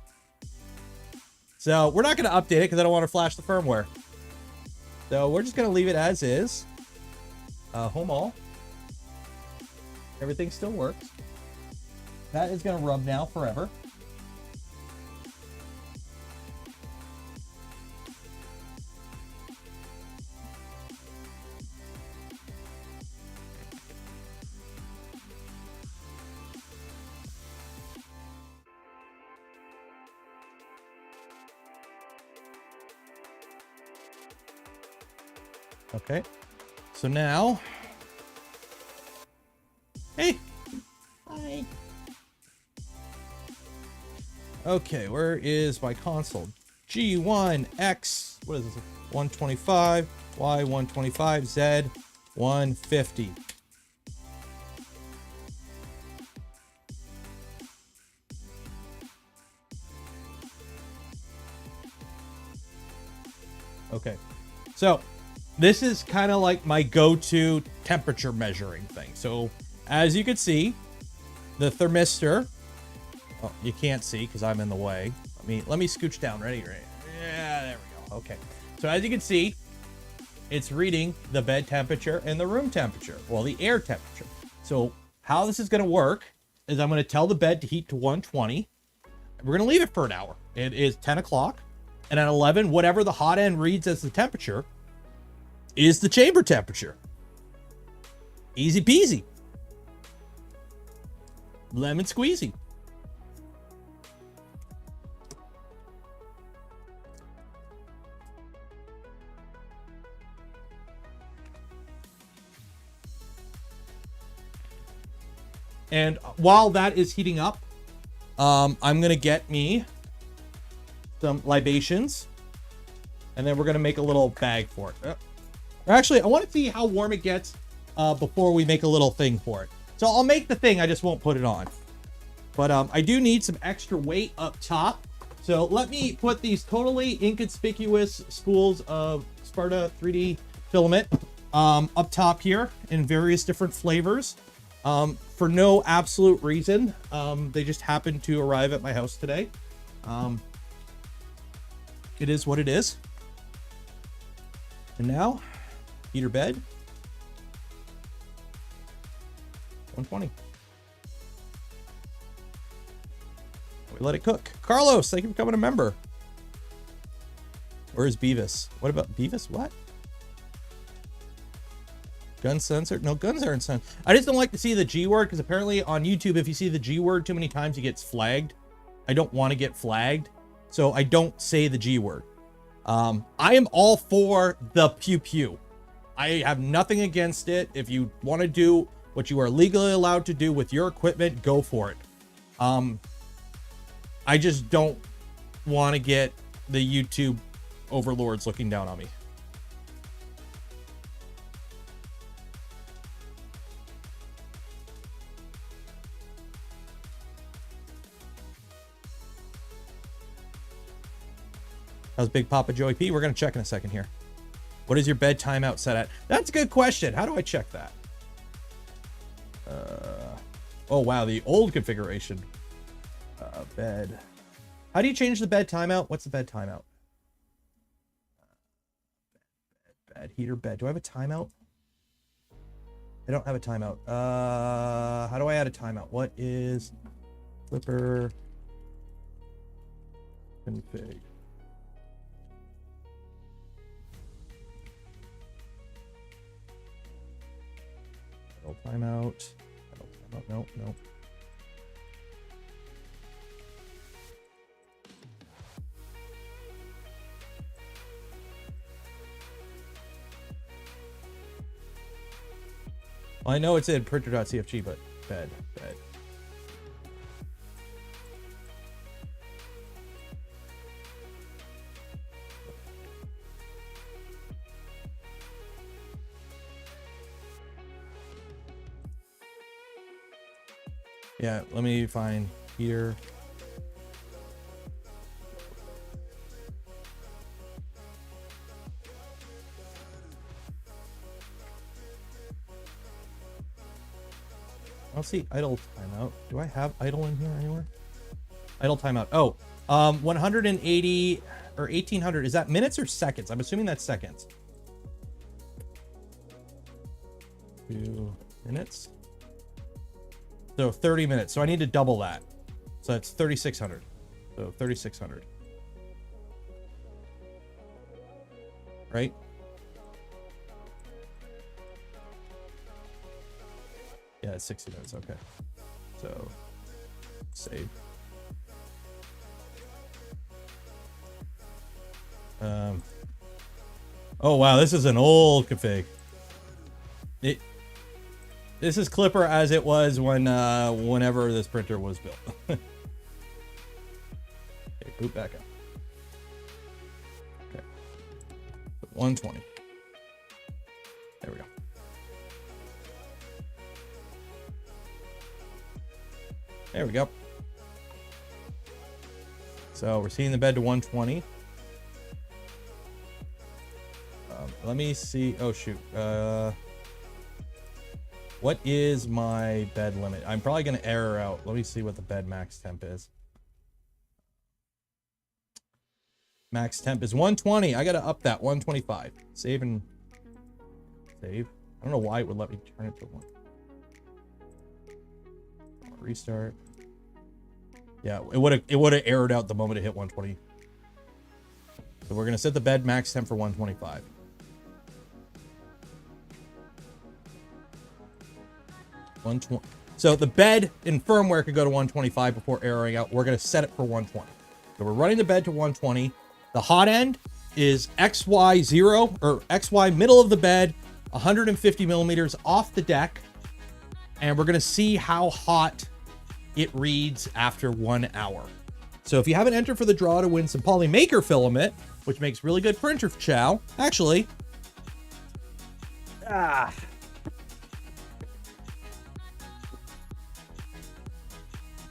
S1: So we're not going to update it because I don't want to flash the firmware. So we're just going to leave it as is. Home all. Everything still works. That is going to rub now forever. Okay, so now, hey, hi. Okay, where is my console? G1X, what is this? 125, Y 125, Z 150. Okay, so this is kind of like my go-to temperature measuring thing. So as you can see, the thermistor, oh, you can't see because I'm in the way. Let me scooch down. Ready? Yeah, there we go. Okay. So as you can see, it's reading the bed temperature and the room temperature. Well, the air temperature. So how this is going to work is I'm going to tell the bed to heat to 120. We're going to leave it for an hour. It is 10 o'clock. And at 11, whatever the hot end reads as the temperature is the chamber temperature. Easy peasy. Lemon squeezy. And while that is heating up, I'm going to get me some libations. And then we're going to make a little bag for it. Actually, I want to see how warm it gets before we make a little thing for it. So I'll make the thing, I just won't put it on. But I do need some extra weight up top. So let me put these totally inconspicuous spools of Sparta 3D filament up top here in various different flavors. For no absolute reason. They just happened to arrive at my house today. It is what it is. And now, heater bed. 120. We let it cook. Carlos, thank you for becoming a member. Where is Beavis? What about Beavis? What? Gun censored? No, guns aren't censored. I just don't like to see the G word because apparently on YouTube, if you see the G word too many times, he gets flagged. I don't want to get flagged, so I don't say the G word. I am all for the pew pew. I have nothing against it. If you want to do what you are legally allowed to do with your equipment, go for it. I just don't want to get the YouTube overlords looking down on me. How's Big Papa Joey P? We're going to check in a second here. What is your bed timeout set at? That's a good question. How do I check that? Oh, wow. The old configuration. Bed. How do you change the bed timeout? What's the bed timeout? Bed. Heater bed. Do I have a timeout? I don't have a timeout. How do I add a timeout? What is Clipper config? Timeout. No. Well, I know it's in printer.cfg, but bed. Yeah, let me find here. I don't see idle timeout. Do I have idle in here anywhere? Idle timeout. Oh, 180 or 1800. Is that minutes or seconds? I'm assuming that's seconds. 2 minutes. So 30 minutes. So I need to double that. So that's 3,600. So 3,600. Right? Yeah, it's 60 minutes. Okay. So save. Oh wow, this is an old config. This is Clipper as it was when whenever this printer was built. Okay, boot back up. Okay. 120. There we go. There we go. So we're seeing the bed to 120. Let me see. Oh shoot. What is my bed limit? I'm probably going to error out. Let me see what the bed max temp is. Max temp is 120. I got to up that 125. Save and save. I don't know why it would let me turn it to 1. Restart. Yeah, it would have errored out the moment it hit 120. So we're going to set the bed max temp for 125. So the bed in firmware could go to 125 before erroring out. We're going to set it for 120. So we're running the bed to 120. The hot end is XY0 or XY middle of the bed, 150 millimeters off the deck. And we're going to see how hot it reads after 1 hour. So if you haven't entered for the draw to win some Polymaker filament, which makes really good printer chow, actually,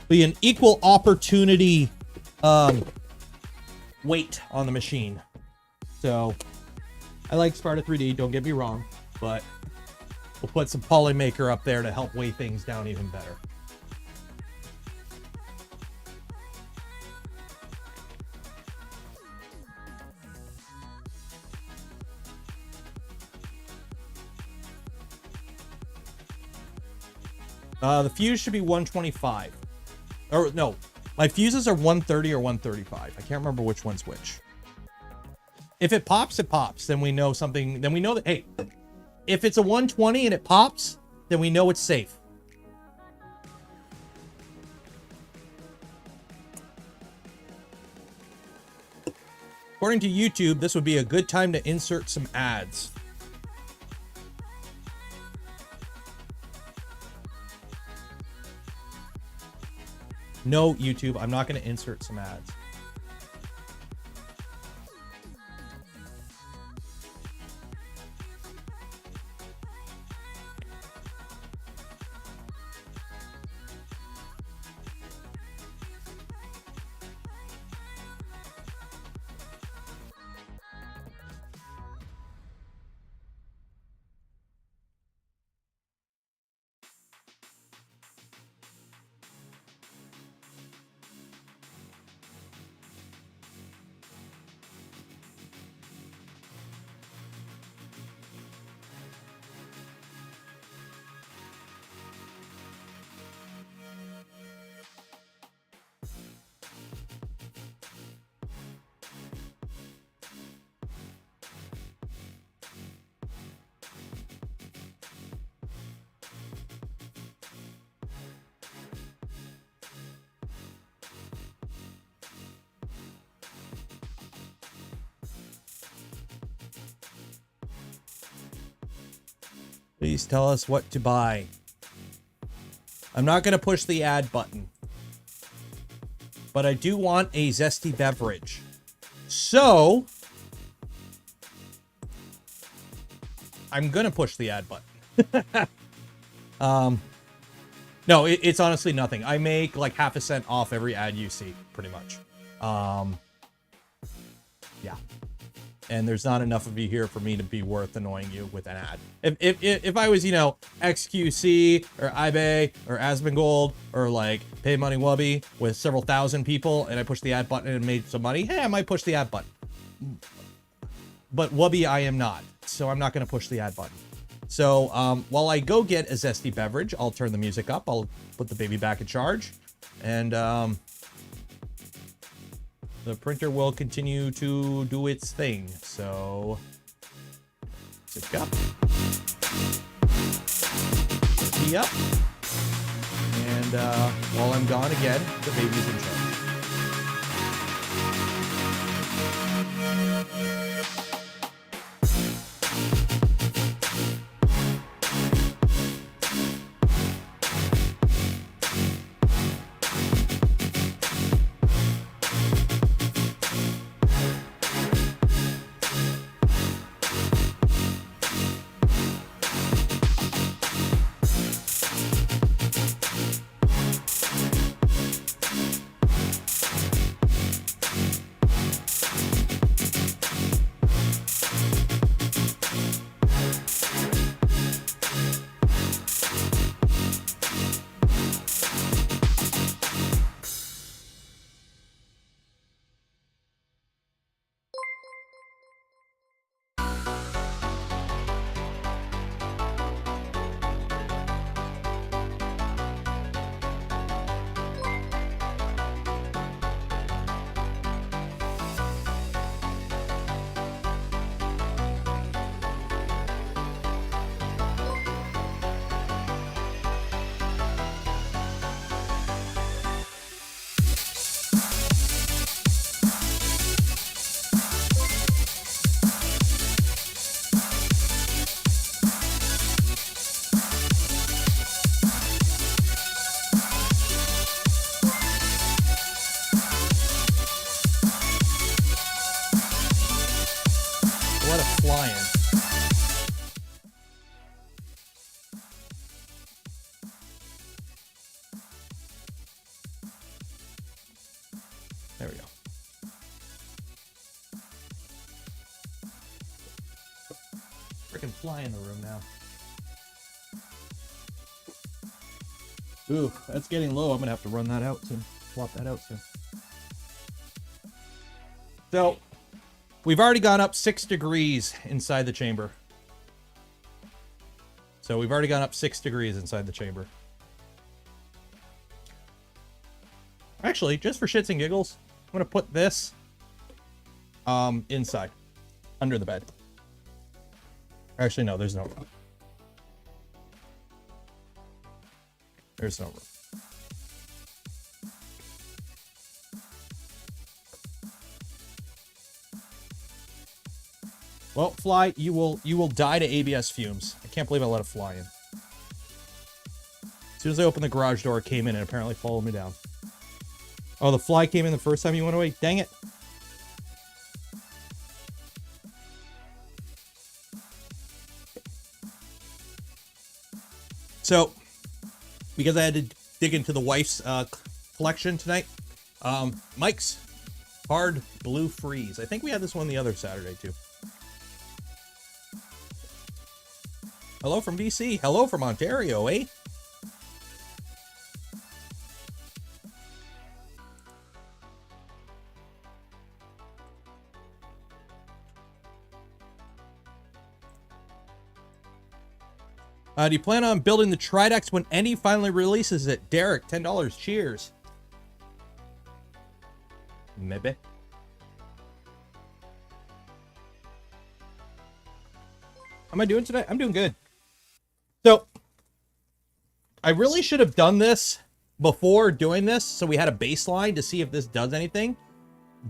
S1: be an equal opportunity weight on the machine. So I like Sparta 3D, don't get me wrong, but we'll put some Polymaker up there to help weigh things down even better. The fuse should be 125. Or no, my fuses are 130 or 135. I can't remember which one's which. If it pops, it pops. Then we know something. Then we know that, hey, if it's a 120 and it pops, then we know it's safe. According to YouTube, this would be a good time to insert some ads. No, YouTube, I'm not going to insert some ads. Please tell us what to buy. I'm not going to push the ad button, but I do want a zesty beverage. So I'm going to push the ad button. No, it's honestly nothing. I make like half a cent off every ad you see, pretty much. Yeah. And there's not enough of you here for me to be worth annoying you with an ad. If I was, you know, XQC or eBay or Asmongold or like Pay Money Wubby with several thousand people and I pushed the ad button and made some money, hey, I might push the ad button. But Wubby, I am not. So I'm not going to push the ad button. So while I go get a zesty beverage, I'll turn the music up. I'll put the baby back in charge. And the printer will continue to do its thing. So, zip up. Key up. And while I'm gone again, the baby's in charge. There we go. Freaking fly in the room now. Ooh, that's getting low. I'm gonna have to run that out soon. Swap that out soon. So, we've already gone up 6 degrees inside the chamber. So we've already gone up 6 degrees inside the chamber. Actually, just for shits and giggles, I'm gonna put this inside, under the bed. Actually, no, there's no room. There's no room. Well, fly, you will die to ABS fumes. I can't believe I let a fly in. As soon as I opened the garage door, it came in and apparently followed me down. Oh, the fly came in the first time you went away? Dang it. So, because I had to dig into the wife's collection tonight, Mike's Hard Blue Freeze. I think we had this one the other Saturday, too. Hello from BC. Hello from Ontario, eh? Do you plan on building the Tridex when Any finally releases it? Derek, $10. Cheers. Maybe. How am I doing today? I'm doing good. So, I really should have done this before doing this, so we had a baseline to see if this does anything.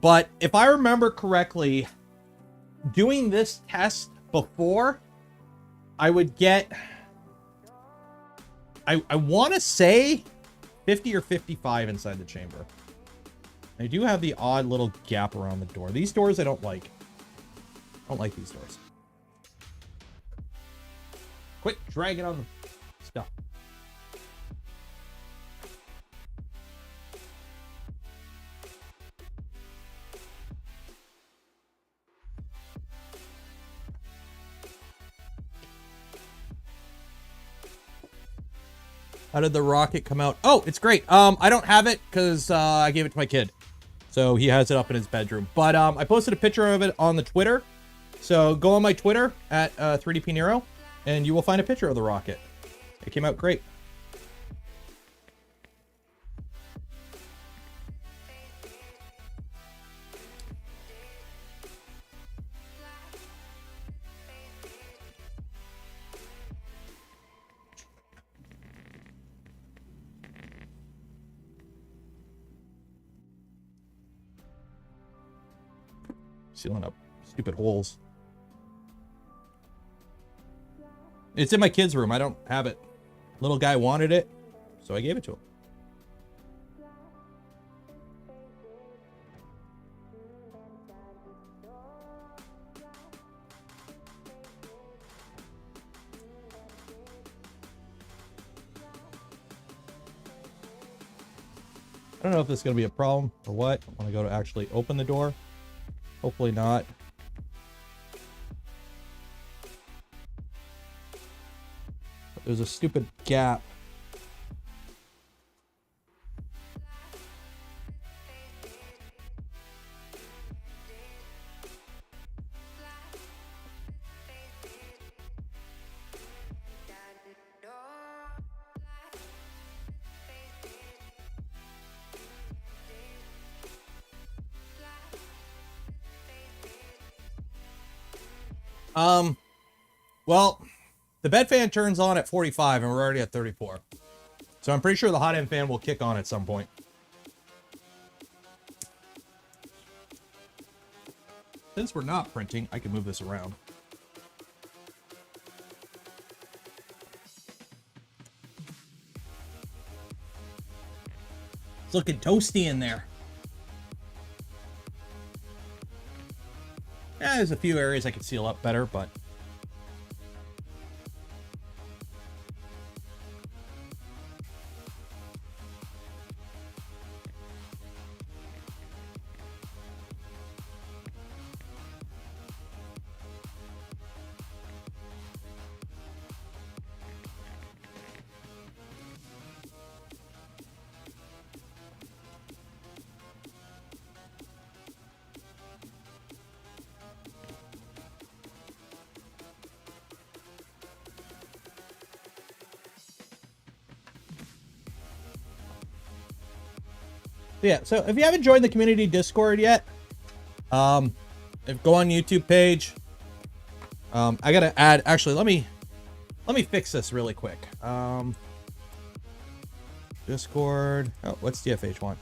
S1: But if I remember correctly, doing this test before, I would get... I want to say 50 or 55 inside the chamber. I do have the odd little gap around the door. These doors I don't like. I don't like these doors. Quick, drag it on the stuff. How did the rocket come out? Oh, it's great. I don't have it because I gave it to my kid. So he has it up in his bedroom. But I posted a picture of it on the Twitter. So go on my Twitter at 3DP Nero, and you will find a picture of the rocket. It came out great. Sealing up stupid holes. It's in my kid's room. I don't have it. Little guy wanted it, so I gave it to him. I don't know if this is going to be a problem or what. When I go to actually open the door. Hopefully not. There's a stupid gap. Well, the bed fan turns on at 45 and we're already at 34. So I'm pretty sure the hot end fan will kick on at some point. Since we're not printing, I can move this around. It's looking toasty in there. Yeah, there's a few areas I could seal up better, but... yeah, so if you haven't joined the community Discord yet, go on YouTube page. I gotta add, actually, let me fix this really quick. Discord. Oh, what's DFH want?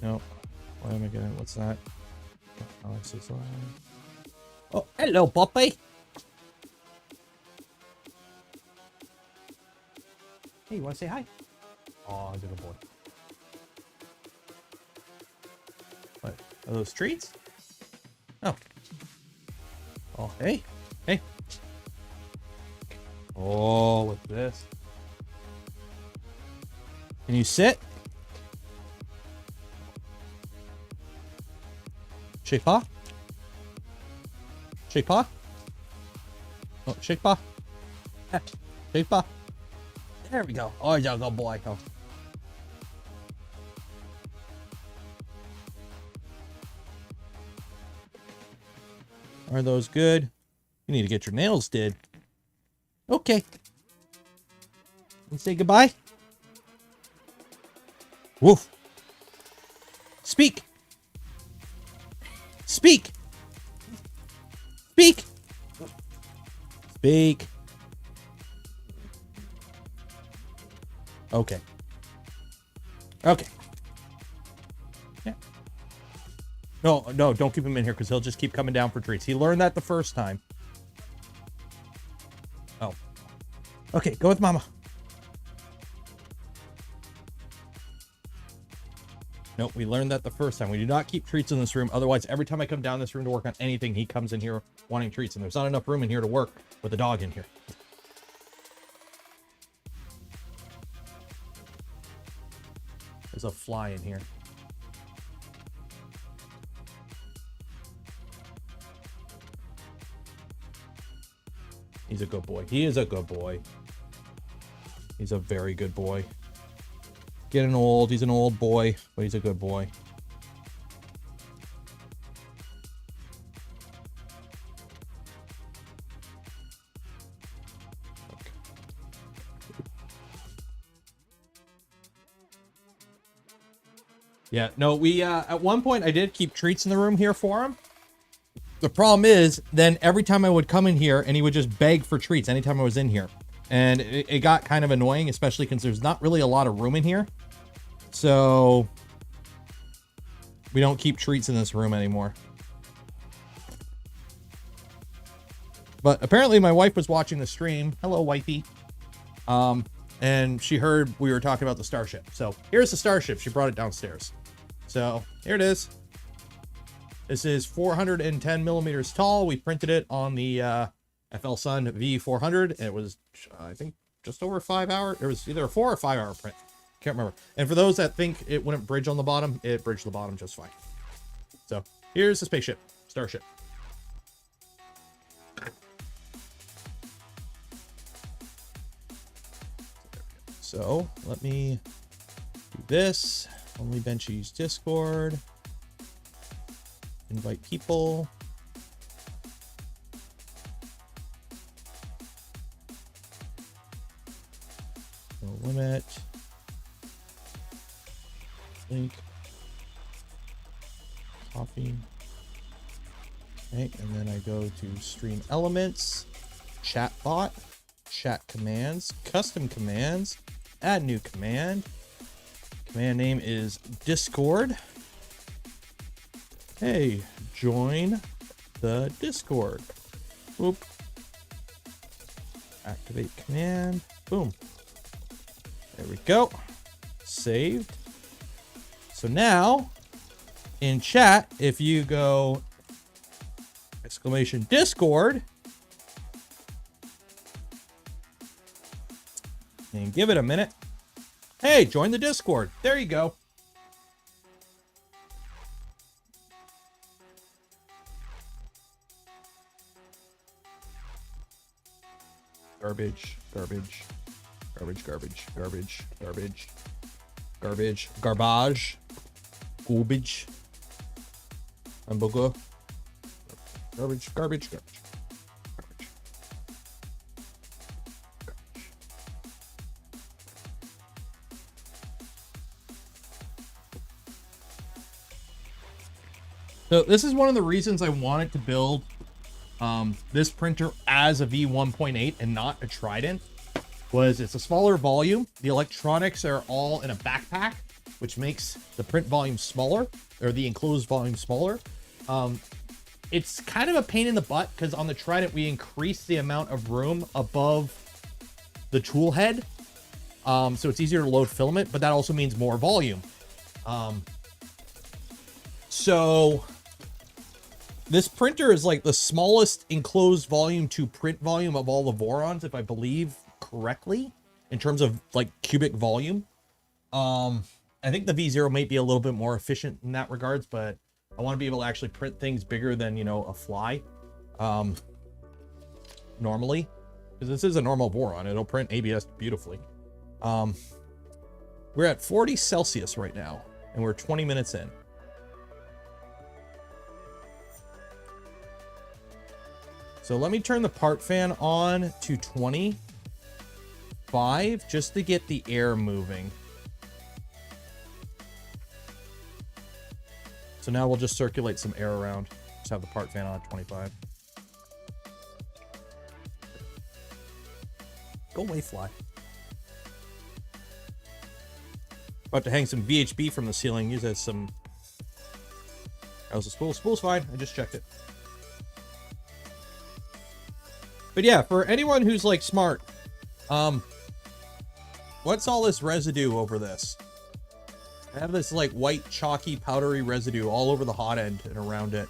S1: No. Why am I getting? What's that? Oh, hello, puppy. Hey, you want to say hi? Oh, he's a good boy. What? Are those treats? Oh. Oh, hey. Hey. Oh, what's this? Can you sit? Shake paw? Shake paw? Oh, shake paw. Shake paw. There we go. Oh, you're a good boy. Oh. Are those good? You need to get your nails did. Okay. And say goodbye. Woof. Speak. Speak. Speak. Speak. Okay. Okay. Yeah. No, don't keep him in here because he'll just keep coming down for treats. He learned that the first time. Oh. Okay, go with mama. Nope, we learned that the first time. We do not keep treats in this room. Otherwise, every time I come down this room to work on anything, he comes in here wanting treats. And there's not enough room in here to work with a dog in here. There's a fly in here. He's a good boy. He is a good boy. He's a very good boy. Getting old. He's an old boy, but he's a good boy. Okay. Yeah, no, we, at one point I did keep treats in the room here for him. The problem is, then every time I would come in here and he would just beg for treats anytime I was in here. And it got kind of annoying, especially because there's not really a lot of room in here. So we don't keep treats in this room anymore. But apparently my wife was watching the stream. Hello, wifey. And she heard we were talking about the starship. So here's the starship. She brought it downstairs. So here it is. This is 410 millimeters tall. We printed it on the FL Sun V400. It was, I think, just over 5 hours. It was either a 4 or 5 hour print. Can't remember. And for those that think it wouldn't bridge on the bottom, it bridged the bottom just fine. So here's the spaceship, starship. So let me do this. Only Benchies Discord. Invite people. No limit. Link. Copy. Okay, and then I go to Stream Elements, Chat Bot, Chat Commands, Custom Commands, Add New Command. Command name is Discord. Hey, join the Discord. Boop. Activate command. Boom. There we go. Saved. So now, in chat, if you go exclamation Discord and give it a minute. Hey, join the Discord. There you go. Garbage, garbage, garbage, garbage, garbage, garbage, garbage, garbage, garbage, hamburger, garbage, garbage, garbage, garbage. So this is one of the reasons I wanted to build this printer as a V1.8 and not a Trident. Was it's a smaller volume. The electronics are all in a backpack. which makes the print volume smaller, or the enclosed volume smaller. It's kind of a pain in the butt because on the Trident, we increase the amount of room above the tool head. So it's easier to load filament, but that also means more volume. So this printer is like the smallest enclosed volume to print volume of all the Vorons, if I believe correctly, in terms of like cubic volume. I think the V0 might be a little bit more efficient in that regards, but I want to be able to actually print things bigger than, you know, a fly. Normally, because this is a normal Voron, it'll print ABS beautifully. We're at 40 Celsius right now, and we're 20 minutes in. So let me turn the part fan on to 25 just to get the air moving. So now we'll just circulate some air around. Just have the part fan on at 25. Go away, fly. About to hang some VHB from the ceiling. Use as some... How's the spool? Spool's fine. I just checked it. But yeah, for anyone who's like smart, what's all this residue over this? I have this like white chalky powdery residue all over the hot end and around it.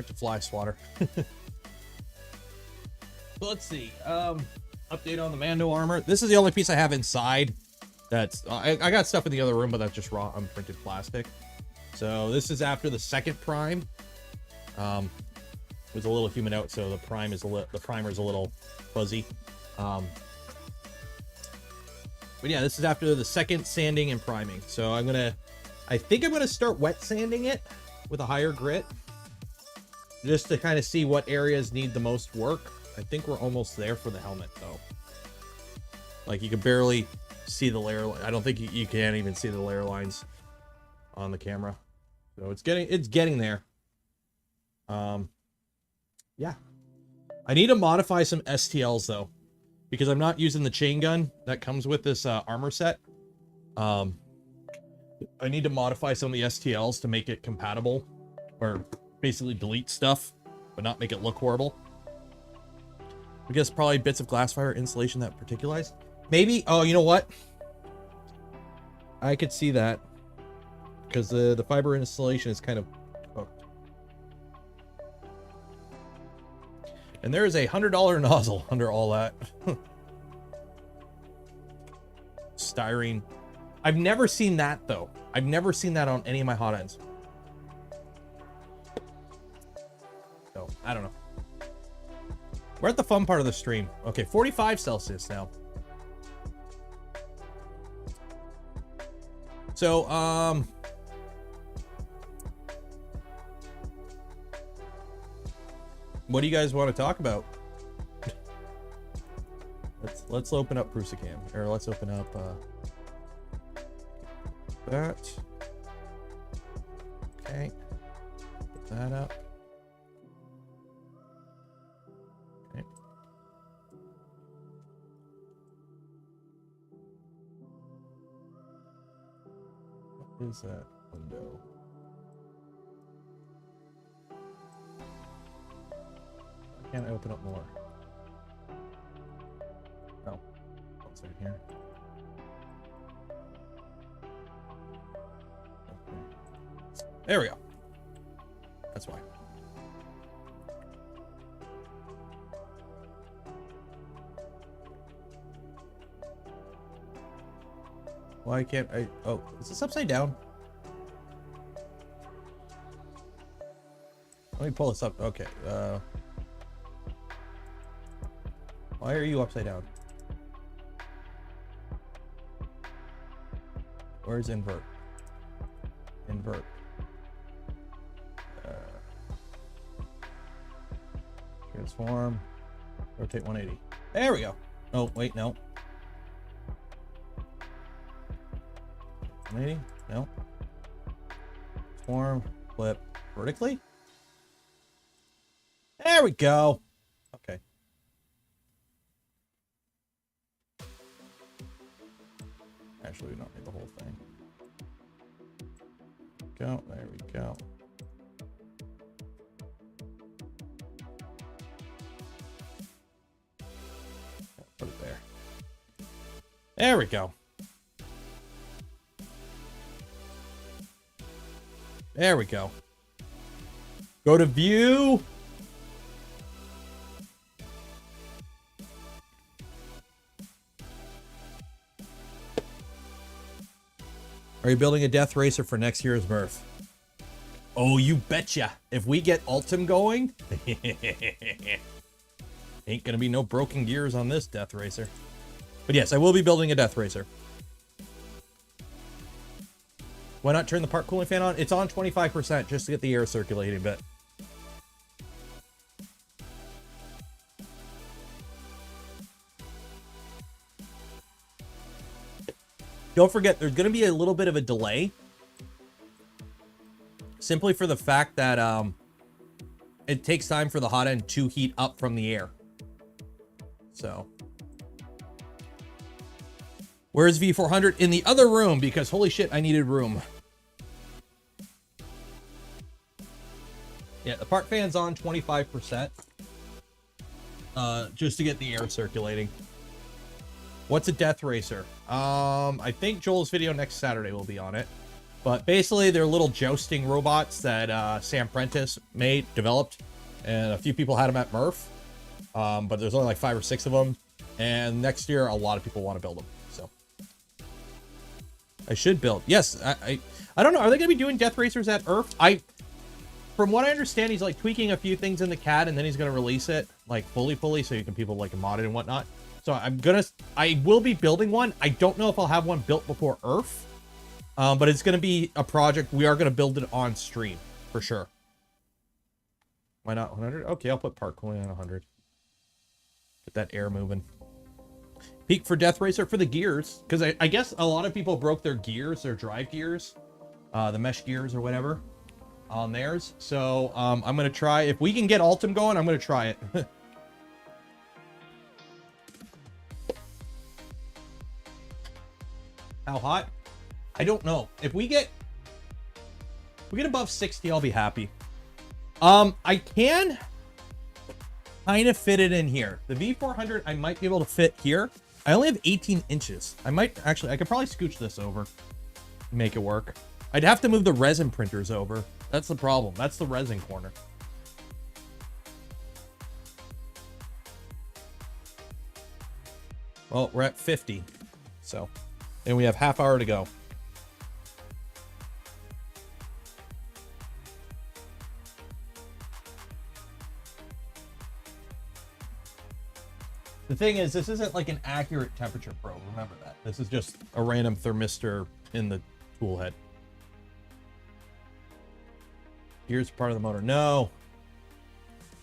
S1: To fly swatter. So let's see. Update on the Mando armor. This is the only piece I have inside. That's I got stuff in the other room, but that's just raw unprinted plastic. So this is after the second prime. It was a little humid out, so the primer is a little fuzzy. But yeah, this is after the second sanding and priming. So I think I'm gonna start wet sanding it with a higher grit, just to kind of see what areas need the most work. I think we're almost there for the helmet, though. Like, you can barely see the layer. I don't think you can't even see the layer lines on the camera. So it's getting there. Yeah. I need to modify some STLs, though, because I'm not using the chain gun that comes with this armor set. I need to modify some of the STLs to make it compatible, or basically delete stuff, but not make it look horrible. I guess probably bits of glass fiber insulation that particularize. Maybe, oh, you know what? I could see that, because the fiber insulation is kind of cooked. And there is a $100 nozzle under all that. Styrene. I've never seen that, though. I've never seen that on any of my hot ends. So, I don't know. We're at the fun part of the stream. Okay, 45 Celsius now. So, what do you guys want to talk about? Let's open up Prusicam, or let's open up that. Okay, put that up. Okay. What is that window? Why can't I open up more? Oh, what's right here? Okay. There we go. That's why. Why can't I? Oh, is this upside down? Let me pull this up. Okay. Why are you upside down? Where's invert? Invert. Transform. Rotate 180. There we go. Oh, wait, no. 180? No. Transform. Flip. Vertically? There we go. Okay. Actually, we don't need the whole thing. Go. There we go. Put it there. There we go. There we go. Go to view. Are you building a death racer for next year's Murph? Oh, you betcha. If we get Ultim going, ain't gonna be no broken gears on this death racer. But yes, I will be building a death racer. Why not turn the part cooling fan on? It's on 25% just to get the air circulating a bit. Don't forget, there's going to be a little bit of a delay. Simply for the fact that it takes time for the hot end to heat up from the air. So. Where's V400? In the other room, because holy shit, I needed room. Yeah, the part fan's on 25%. Just to get the air circulating. What's a death racer? I think Joel's video next Saturday will be on it. But basically, they're little jousting robots that Sam Prentice developed. And a few people had them at Murph. But there's only like 5 or 6 of them. And next year, a lot of people want to build them. So I should build. Yes, I don't know. Are they going to be doing death racers at Earth? From what I understand, he's like tweaking a few things in the CAD, and then he's going to release it like fully, so you can people like mod it and whatnot. So I will be building one. I don't know if I'll have one built before Earth, but it's going to be a project. We are going to build it on stream for sure. Why not 100? Okay, I'll put part cooling on 100. Get that air moving. Peak for death racer for the gears, because I guess a lot of people broke their gears, their drive gears, the mesh gears or whatever on theirs. So I'm going to try, if we can get Ultim going, I'm going to try it. How hot? I don't know. If we get above 60, I'll be happy. I can kind of fit it in here. The V400, I might be able to fit here. I only have 18 inches. I could probably scooch this over, make it work. I'd have to move the resin printers over. That's the problem. That's the resin corner. Well, we're at 50. So, and we have half hour to go. The thing is, this isn't like an accurate temperature probe. Remember that. This is just a random thermistor in the tool head. Gears part of the motor. No.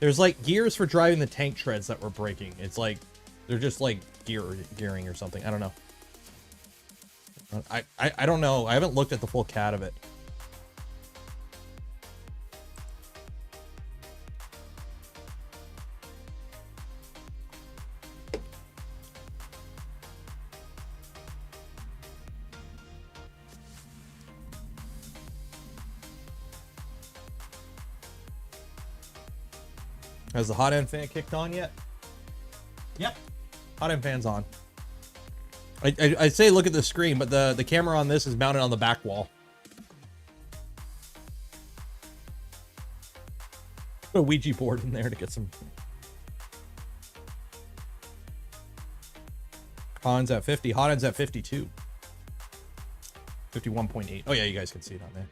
S1: There's like gears for driving the tank treads that were breaking. It's like, they're just like gearing or something. I don't know. I don't know. I haven't looked at the full CAD of it. Has the hot end fan kicked on yet? Yep. Hot end fan's on. I say look at the screen, but the camera on this is mounted on the back wall. Put a Ouija board in there to get some. Con's at 50. Hot end's at 52. 51.8. Oh yeah, you guys can see it on there.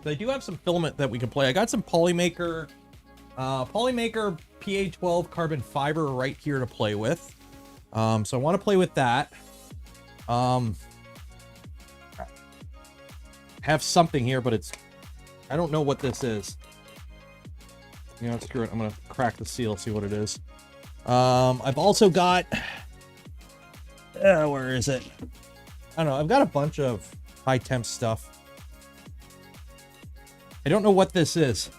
S1: I do have some filament that we can play. I got some Polymaker PA12 carbon fiber right here to play with. So I want to play with that. Have something here, but I don't know what this is. You know, screw it. I'm gonna crack the seal, see what it is. I've also got, where is it? I don't know. I've got a bunch of high temp stuff. I don't know what this is.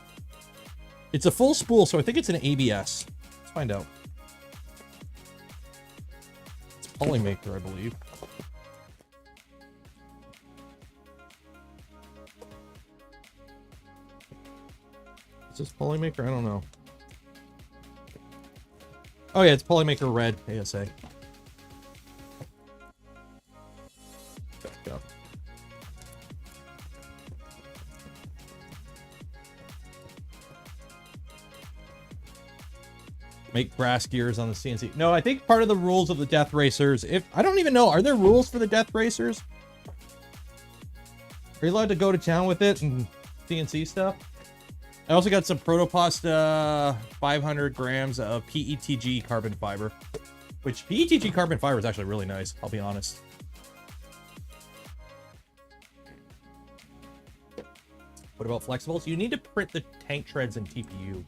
S1: It's a full spool, so I think it's an ABS. Let's find out. It's Polymaker, I believe. Is this Polymaker? I don't know. Oh yeah, it's Polymaker Red ASA. Go. Make brass gears on the CNC. No, I think part of the rules of the Death Racers, I don't even know, are there rules for the Death Racers? Are you allowed to go to town with it and CNC stuff? I also got some Protopasta 500 grams of PETG carbon fiber, which PETG carbon fiber is actually really nice, I'll be honest. What about flexibles? You need to print the tank treads and TPU.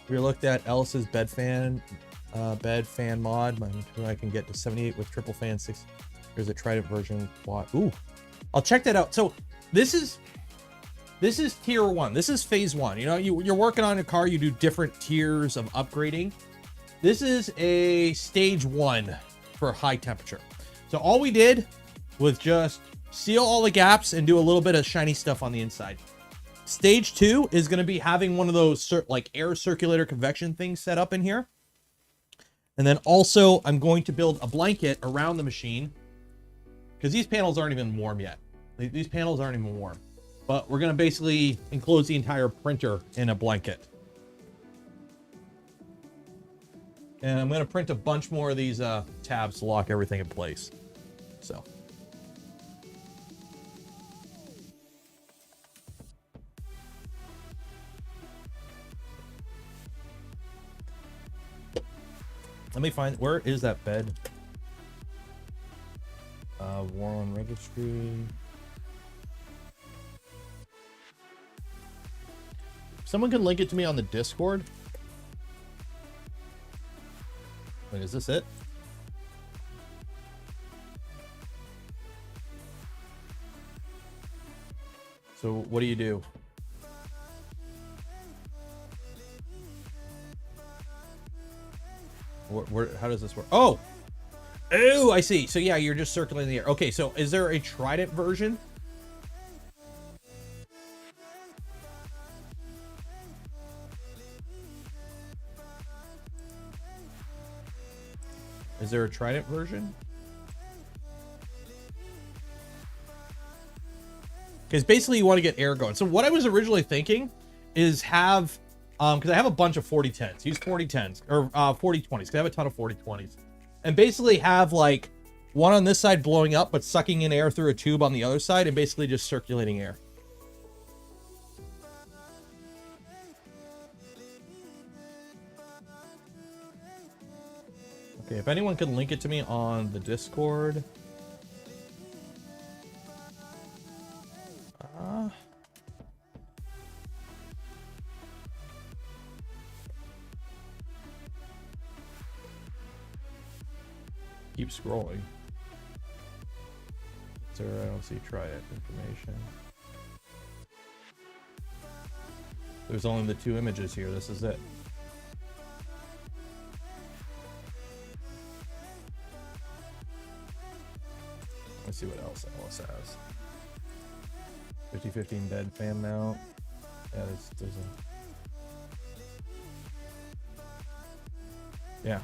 S1: We looked at Ellis's bed fan mod. I can get to 78 with triple fan 6. There's a Trident version quad. Ooh, I'll check that out. So this is tier 1. This is phase 1. You know, you're working on a car. You do different tiers of upgrading. This is a stage 1 for high temperature. So all we did was just seal all the gaps and do a little bit of shiny stuff on the inside. Stage 2 is going to be having one of those like air circulator convection things set up in here. And then also I'm going to build a blanket around the machine because these panels aren't even warm yet. These panels aren't even warm, but we're going to basically enclose the entire printer in a blanket. And I'm going to print a bunch more of these tabs to lock everything in place. So. Let me find, where is that bed? Voron registry. Someone can link it to me on the Discord. Wait, is this it? So what do you do? How does this work? Oh, I see. So yeah, you're just circling the air. Okay, so is there a Trident version? Is there a Trident version? Because basically you want to get air going. So what I was originally thinking is have, because I have a bunch of 4010s, use 4010s or 4020s, because I have a ton of 4020s, and basically have like one on this side blowing up but sucking in air through a tube on the other side and basically just circulating air. Okay, if anyone can link it to me on the Discord. Keep scrolling. Sir, I don't see Trident information. There's only the 2 images here. This is it. Let's see what else Alice has. 5015 bed fan mount. Yeah, there's a... Yeah.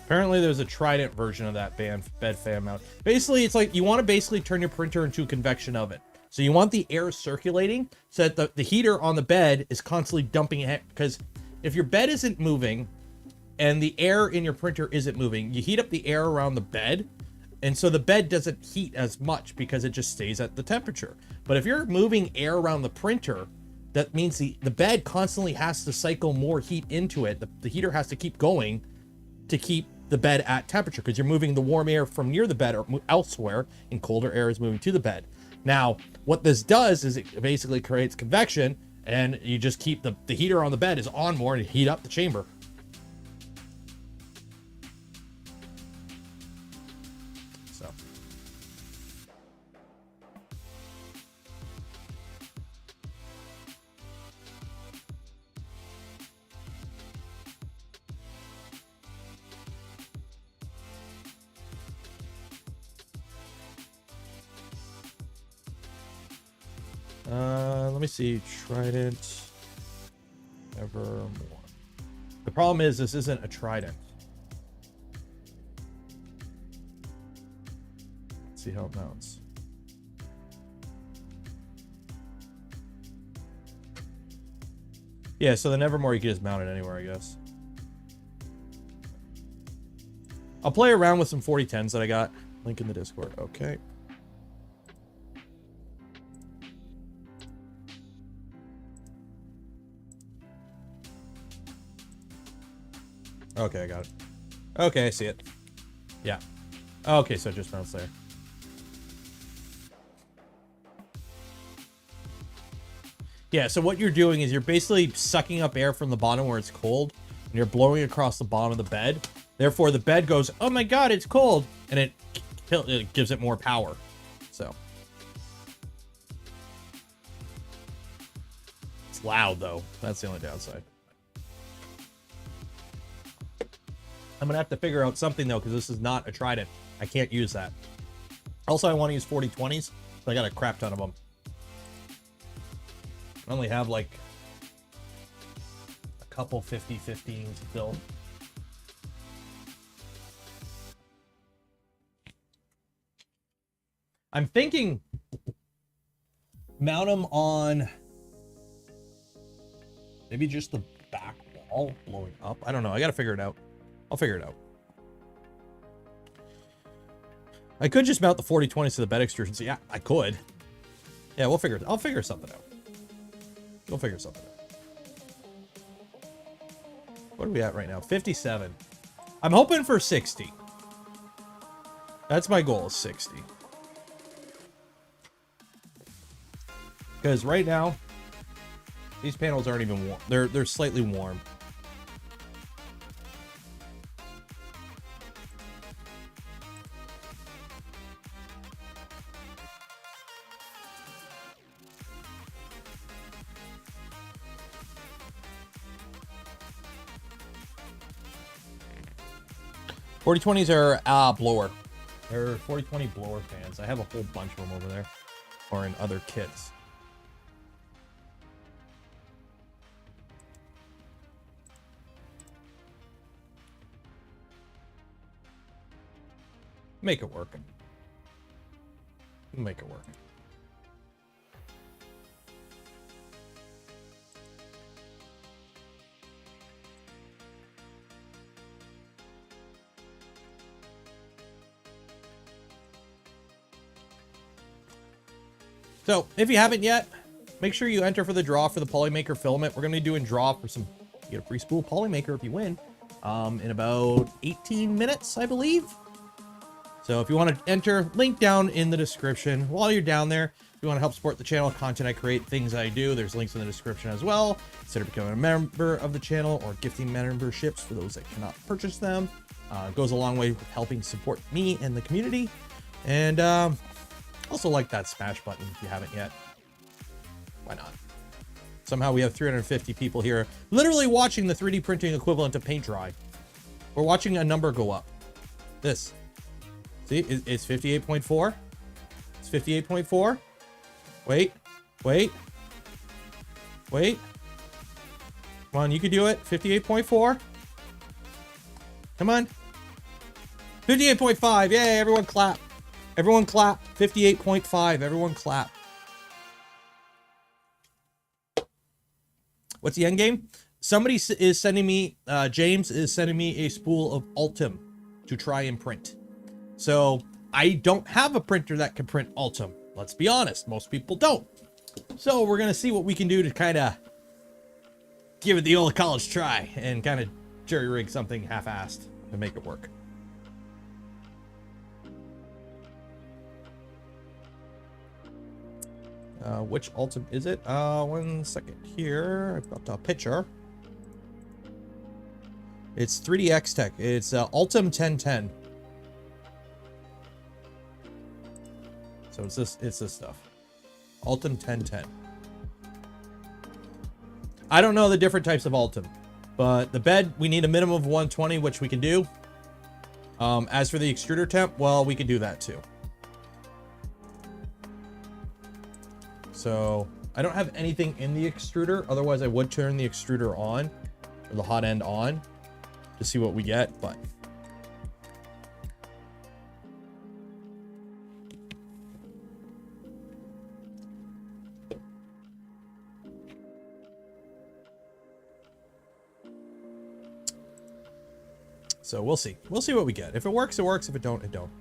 S1: Apparently there's a Trident version of that bed fan mount. Basically, it's like you want to basically turn your printer into a convection oven. So you want the air circulating so that the heater on the bed is constantly dumping it. Because if your bed isn't moving and the air in your printer isn't moving, you heat up the air around the bed. And so the bed doesn't heat as much because it just stays at the temperature. But if you're moving air around the printer, that means the bed constantly has to cycle more heat into it. The heater has to keep going to keep the bed at temperature because you're moving the warm air from near the bed or elsewhere, and colder air is moving to the bed. Now, what this does is it basically creates convection, and you just keep the heater on the bed is on more and heat up the chamber. So. Let me see. Trident. Evermore. The problem is this isn't a trident. Let's see how it mounts. Yeah, so the Nevermore you can just mount it anywhere, I guess. I'll play around with some 4010s that I got. Link in the Discord. Okay. Okay, I got it. Okay, I see it. Yeah. Okay, so it just mounts there. Yeah, so what you're doing is you're basically sucking up air from the bottom where it's cold, and you're blowing across the bottom of the bed. Therefore, the bed goes, oh my god, it's cold, and it gives it more power. So. It's loud, though. That's the only downside. I'm going to have to figure out something, though, because this is not a trident. I can't use that. Also, I want to use 4020s, so I got a crap ton of them. I only have, like, a couple 50-15s still. I'm thinking mount them on maybe just the back wall blowing up. I don't know. I got to figure it out. I'll figure it out. I could just mount the 4020s to the bed extrusion. So yeah, I could. Yeah, I'll figure something out. We'll figure something out. What are we at right now? 57. I'm hoping for 60. That's my goal, is 60. Because right now, these panels aren't even warm. They're slightly warm. .4020s are blower. They're 4020 blower fans. I have a whole bunch of them over there, or in other kits. Make it work. Make it work. So, if you haven't yet, make sure you enter for the draw for the Polymaker Filament. We're going to be doing draw for some, you get a free spool Polymaker if you win, in about 18 minutes, I believe. So if you want to enter, link down in the description. While you're down there, if you want to help support the channel, content I create, things I do, there's links in the description as well. Consider becoming a member of the channel or gifting memberships for those that cannot purchase them. It goes a long way with helping support me and the community. And also like that smash button if you haven't yet. Why not? Somehow we have 350 people here literally watching the 3D printing equivalent of paint dry. We're watching a number go up. This. See, it's 58.4. It's 58.4. Wait. Wait. Wait. Come on, you can do it. 58.4. Come on. 58.5. Yay, everyone clap. Everyone clap. 58.5. Everyone clap. What's the end game? Somebody is sending me, James is sending me a spool of Ultim to try and print. So I don't have a printer that can print Ultim. Let's be honest, most people don't. So we're gonna see what we can do to kind of give it the old college try and kind of jerry rig something half-assed to make it work. Which Ultim is it? 1 second here. I've got a picture. It's 3DX Tech. It's Ultim 1010. So it's this stuff. Ultim 1010. I don't know the different types of Ultim, but the bed, we need a minimum of 120, which we can do. As for the extruder temp, well, we can do that too. So I don't have anything in the extruder. Otherwise I would turn the extruder on, or the hot end on, to see what we get, but so we'll see. We'll see what we get. If it works, it works. If it don't, it don't.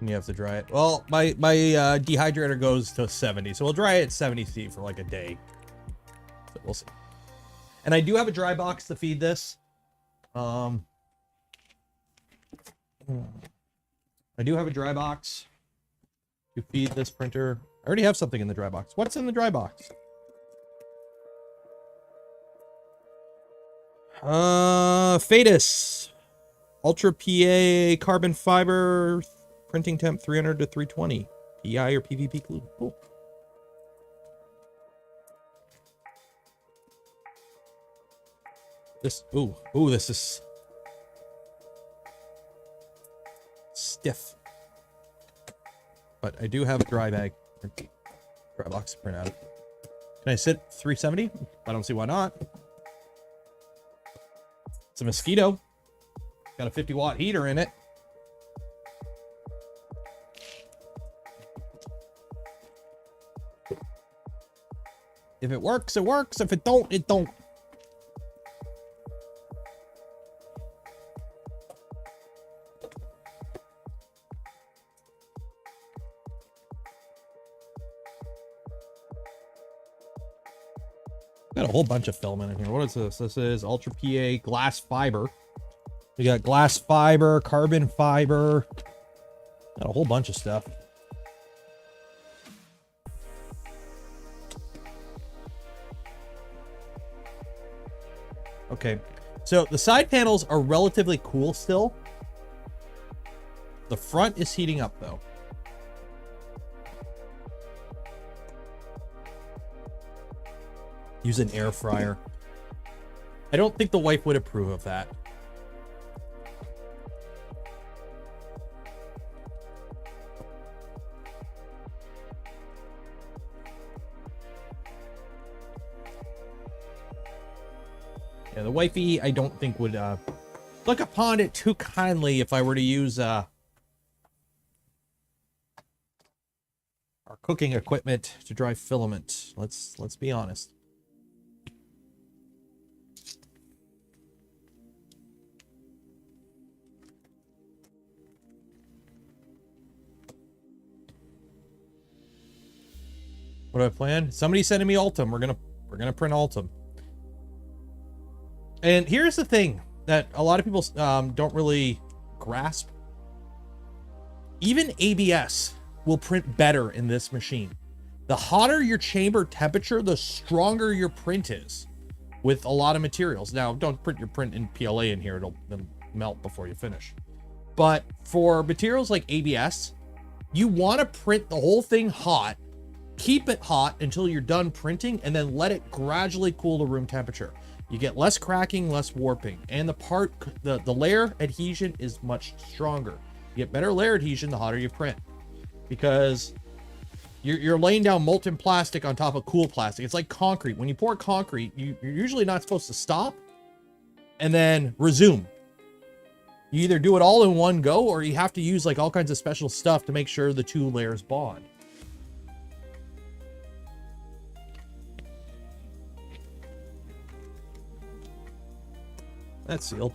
S1: You have to dry it. Well, my dehydrator goes to 70, so we'll dry it at 70C for like a day. So we'll see. And I do have a dry box to feed this. I do have a dry box to feed this printer. I already have something in the dry box. What's in the dry box? Fadus Ultra PA carbon fiber. Printing temp 300 to 320. PI or PVP glue. Cool. This, ooh, this is stiff. But I do have a dry bag, dry box to print out. Can I sit 370? I don't see why not. It's a mosquito. Got a 50-watt heater in it. If it works, it works. If it don't, it don't. Got a whole bunch of filament in here. What is this? This is Ultra PA glass fiber. We got glass fiber, carbon fiber. Got a whole bunch of stuff. Okay, so the side panels are relatively cool still. The front is heating up though. Use an air fryer. I don't think the wife would approve of that. Yeah, the wifey, I don't think would look upon it too kindly if I were to use our cooking equipment to dry filament. Let's be honest. What do I plan? Somebody's sending me Ultim. We're gonna print Ultim. And here's the thing that a lot of people don't really grasp. Even ABS will print better in this machine. The hotter your chamber temperature, the stronger your print is with a lot of materials. Now, don't print your print in PLA in here. It'll melt before you finish. But for materials like ABS, you want to print the whole thing hot, keep it hot until you're done printing, and then let it gradually cool to room temperature. You get less cracking, less warping, and the layer adhesion is much stronger. You get better layer adhesion the hotter you print, because you're laying down molten plastic on top of cool plastic. It's like concrete. When you pour concrete, you're usually not supposed to stop and then resume. You either do it all in one go, or you have to use like all kinds of special stuff to make sure the two layers bond. That's sealed.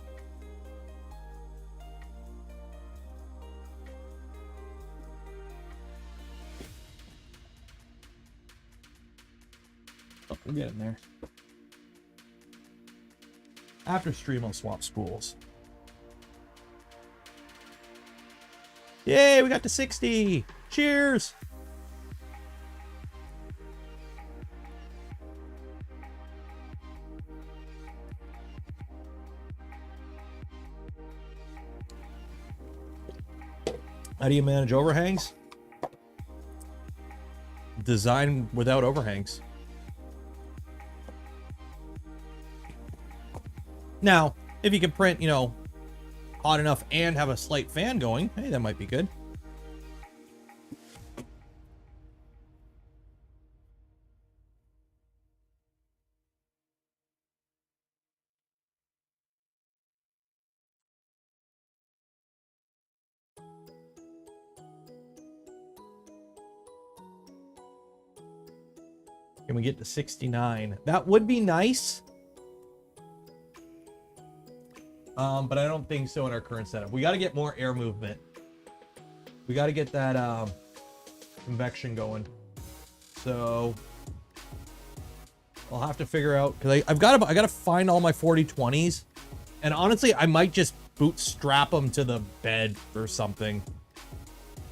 S1: Oh, we'll get in there. After stream, I'll swap spools. Yay, we got to 60. Cheers. How do you manage overhangs? Design without overhangs. Now, if you can print, you know, hot enough and have a slight fan going, hey, that might be good. Can we get to 69? That would be nice. But I don't think so in our current setup. We got to get more air movement. We got to get that convection going. So I'll have to figure out, because I got to find all my 4020s, and honestly, I might just bootstrap them to the bed or something.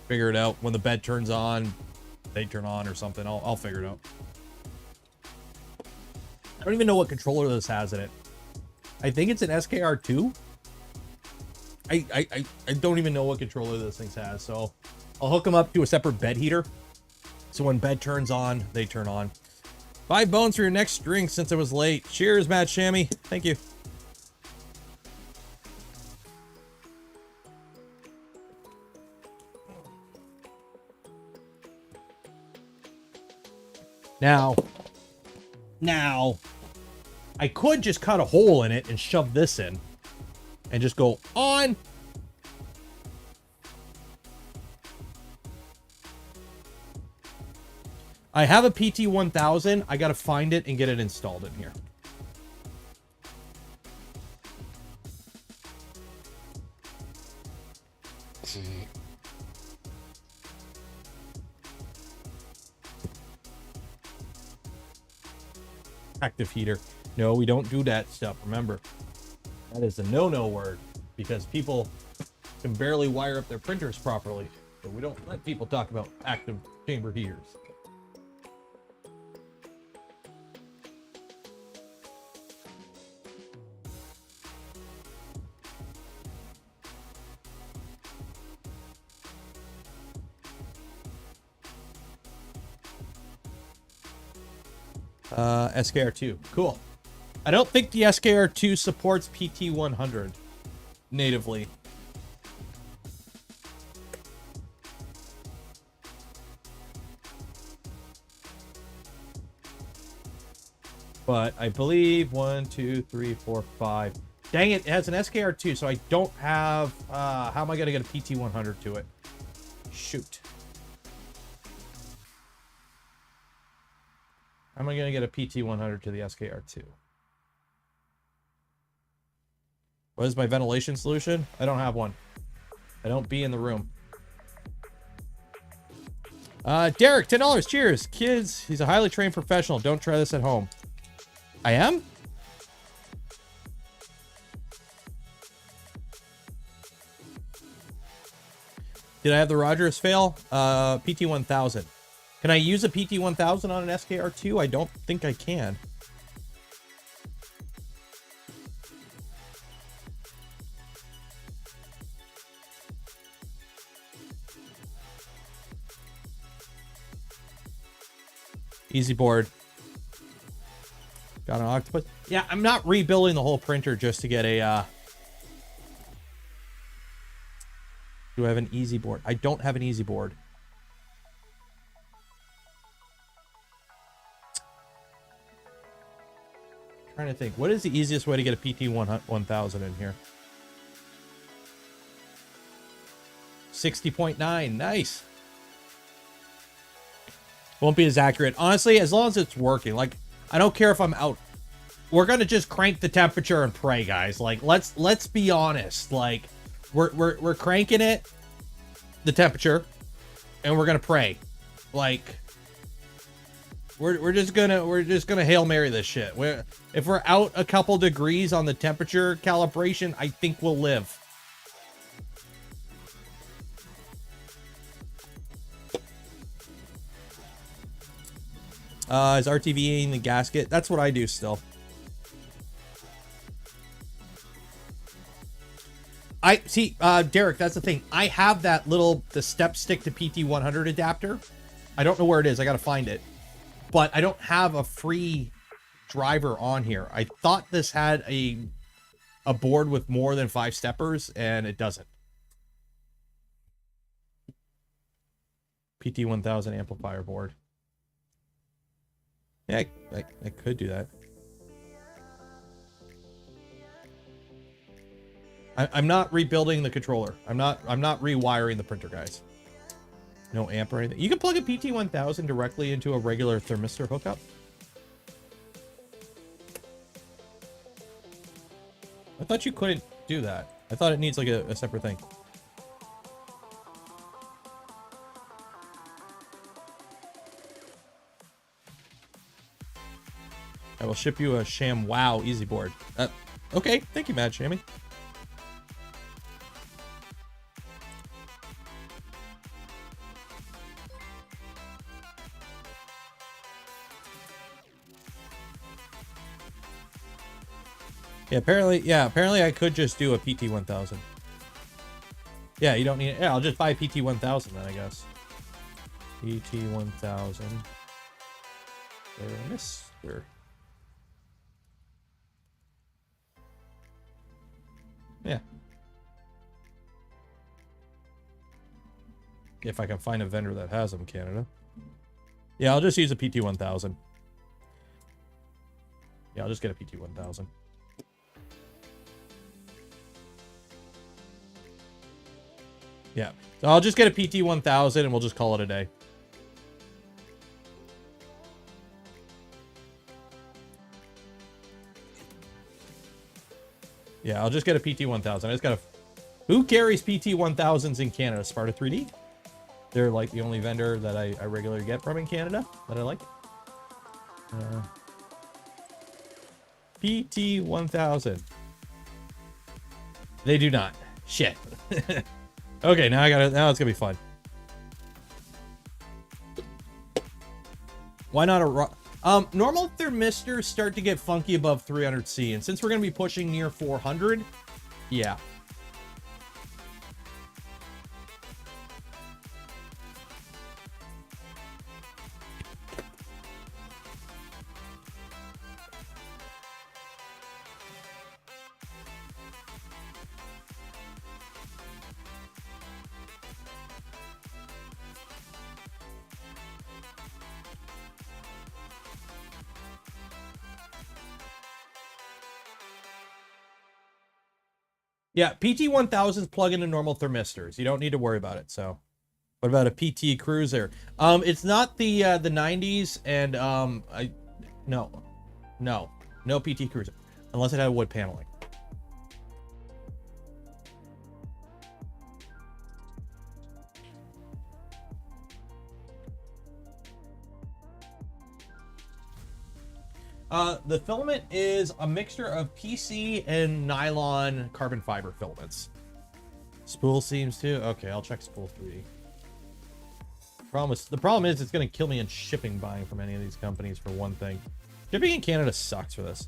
S1: Figure it out. When the bed turns on, they turn on or something. I'll figure it out. I don't even know what controller this has in it. I think it's an SKR2. I don't even know what controller this thing has, so I'll hook them up to a separate bed heater. So when bed turns on, they turn on. 5 bones for your next drink since I was late. Cheers, Matt Shammy. Thank you. Now, I could just cut a hole in it and shove this in and just go on. I have a PT1000. I got to find it and get it installed in here. Active heater. No, we don't do that stuff. Remember, that is a no-no word, because people can barely wire up their printers properly. So we don't let people talk about active chamber heaters. SKR2. Cool. I don't think the SKR2 supports PT100 natively. But I believe 1, 2, 3, 4, 5. Dang it, it has an SKR2, so I don't have... how am I going to get a PT100 to it? Shoot. How am I going to get a PT100 to the SKR2? What is my ventilation solution? I don't have one. I don't be in the room. Derek, $10. Cheers. Kids, he's a highly trained professional. Don't try this at home. I am? Did I have the Rogers fail? PT1000. Can I use a PT1000 on an SKR2? I don't think I can. Easy board. Got an octopus. Yeah, I'm not rebuilding the whole printer just to get a, do I have an easy board? I don't have an easy board. Trying to think. What is the easiest way to get a PT 1000 in here? 60.9. Nice. Won't be as accurate. Honestly, as long as it's working. Like, I don't care if I'm out. We're going to just crank the temperature and pray, guys. Like, let's be honest. Like, we're cranking it, the temperature, and we're going to pray. Like, we're just gonna Hail Mary this shit. If we're out a couple degrees on the temperature calibration, I think we'll live. Is RTV in the gasket? That's what I do still. I see, Derek, that's the thing. I have that the step stick to PT100 adapter. I don't know where it is. I gotta find it. But I don't have a free driver on here. I thought this had a board with more than 5 steppers, and it doesn't. PT1000 amplifier board. Yeah, I could do that. I'm not rebuilding the controller. I'm not rewiring the printer, guys. No amp or anything. You can plug a PT1000 directly into a regular thermistor hookup. I thought you couldn't do that. I thought it needs like a separate thing. I will ship you a Sham Wow Easy Board. Okay, thank you, Mad Shammy. Yeah, apparently I could just do a PT1000. Yeah, you don't need it. Yeah, I'll just buy a PT1000 then, I guess. PT1000. Thermistor. Yeah. If I can find a vendor that has them in Canada. Yeah, I'll just use a PT1000. Yeah, I'll just get a PT1000. Yeah, so I'll just get a PT1000 and we'll just call it a day. Yeah, I'll just get a PT1000. I just gotta... Who carries PT1000s in Canada? Sparta 3D? They're like the only vendor that I regularly get from in Canada that I like. PT1000. They do not. Shit. Okay, now now it's gonna be fun. Why not a normal thermistors start to get funky above 300C, and since we're gonna be pushing near 400, yeah. Yeah, PT1000s plug into normal thermistors. You don't need to worry about it. So, what about a PT Cruiser? It's not the 90s, and no PT Cruiser unless it had wood paneling. The filament is a mixture of PC and nylon carbon fiber filaments. Spool seems to. Okay, I'll check Spool 3D. The problem is it's going to kill me in shipping buying from any of these companies for one thing. Shipping in Canada sucks for this.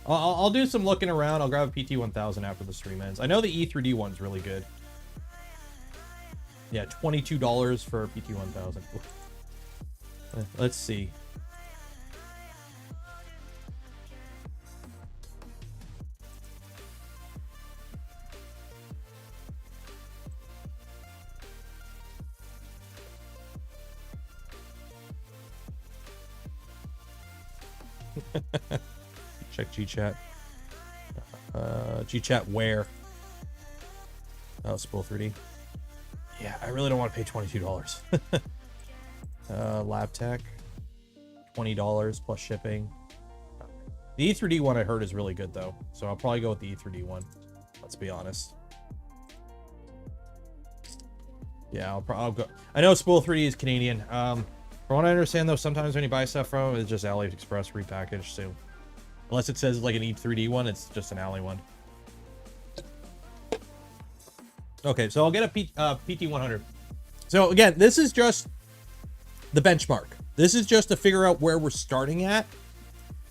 S1: I'll do some looking around. I'll grab a PT1000 after the stream ends. I know the E3D one's really good. Yeah, $22 for PT1000. Let's see. Check GChat. GChat where? Oh, Spool 3D. Yeah, I really don't want to pay $22. Lab Tech, $20 plus shipping. The E3D one I heard is really good though, so I'll probably go with the E3D one. Let's be honest. Yeah, I'll go. I know Spool 3D is Canadian. From what I understand though, sometimes when you buy stuff from them, it's just AliExpress repackaged. So unless it says like an E3D one, it's just an Ali one. Okay, so I'll get a PT100. So again, this is just the benchmark. This is just to figure out where we're starting at.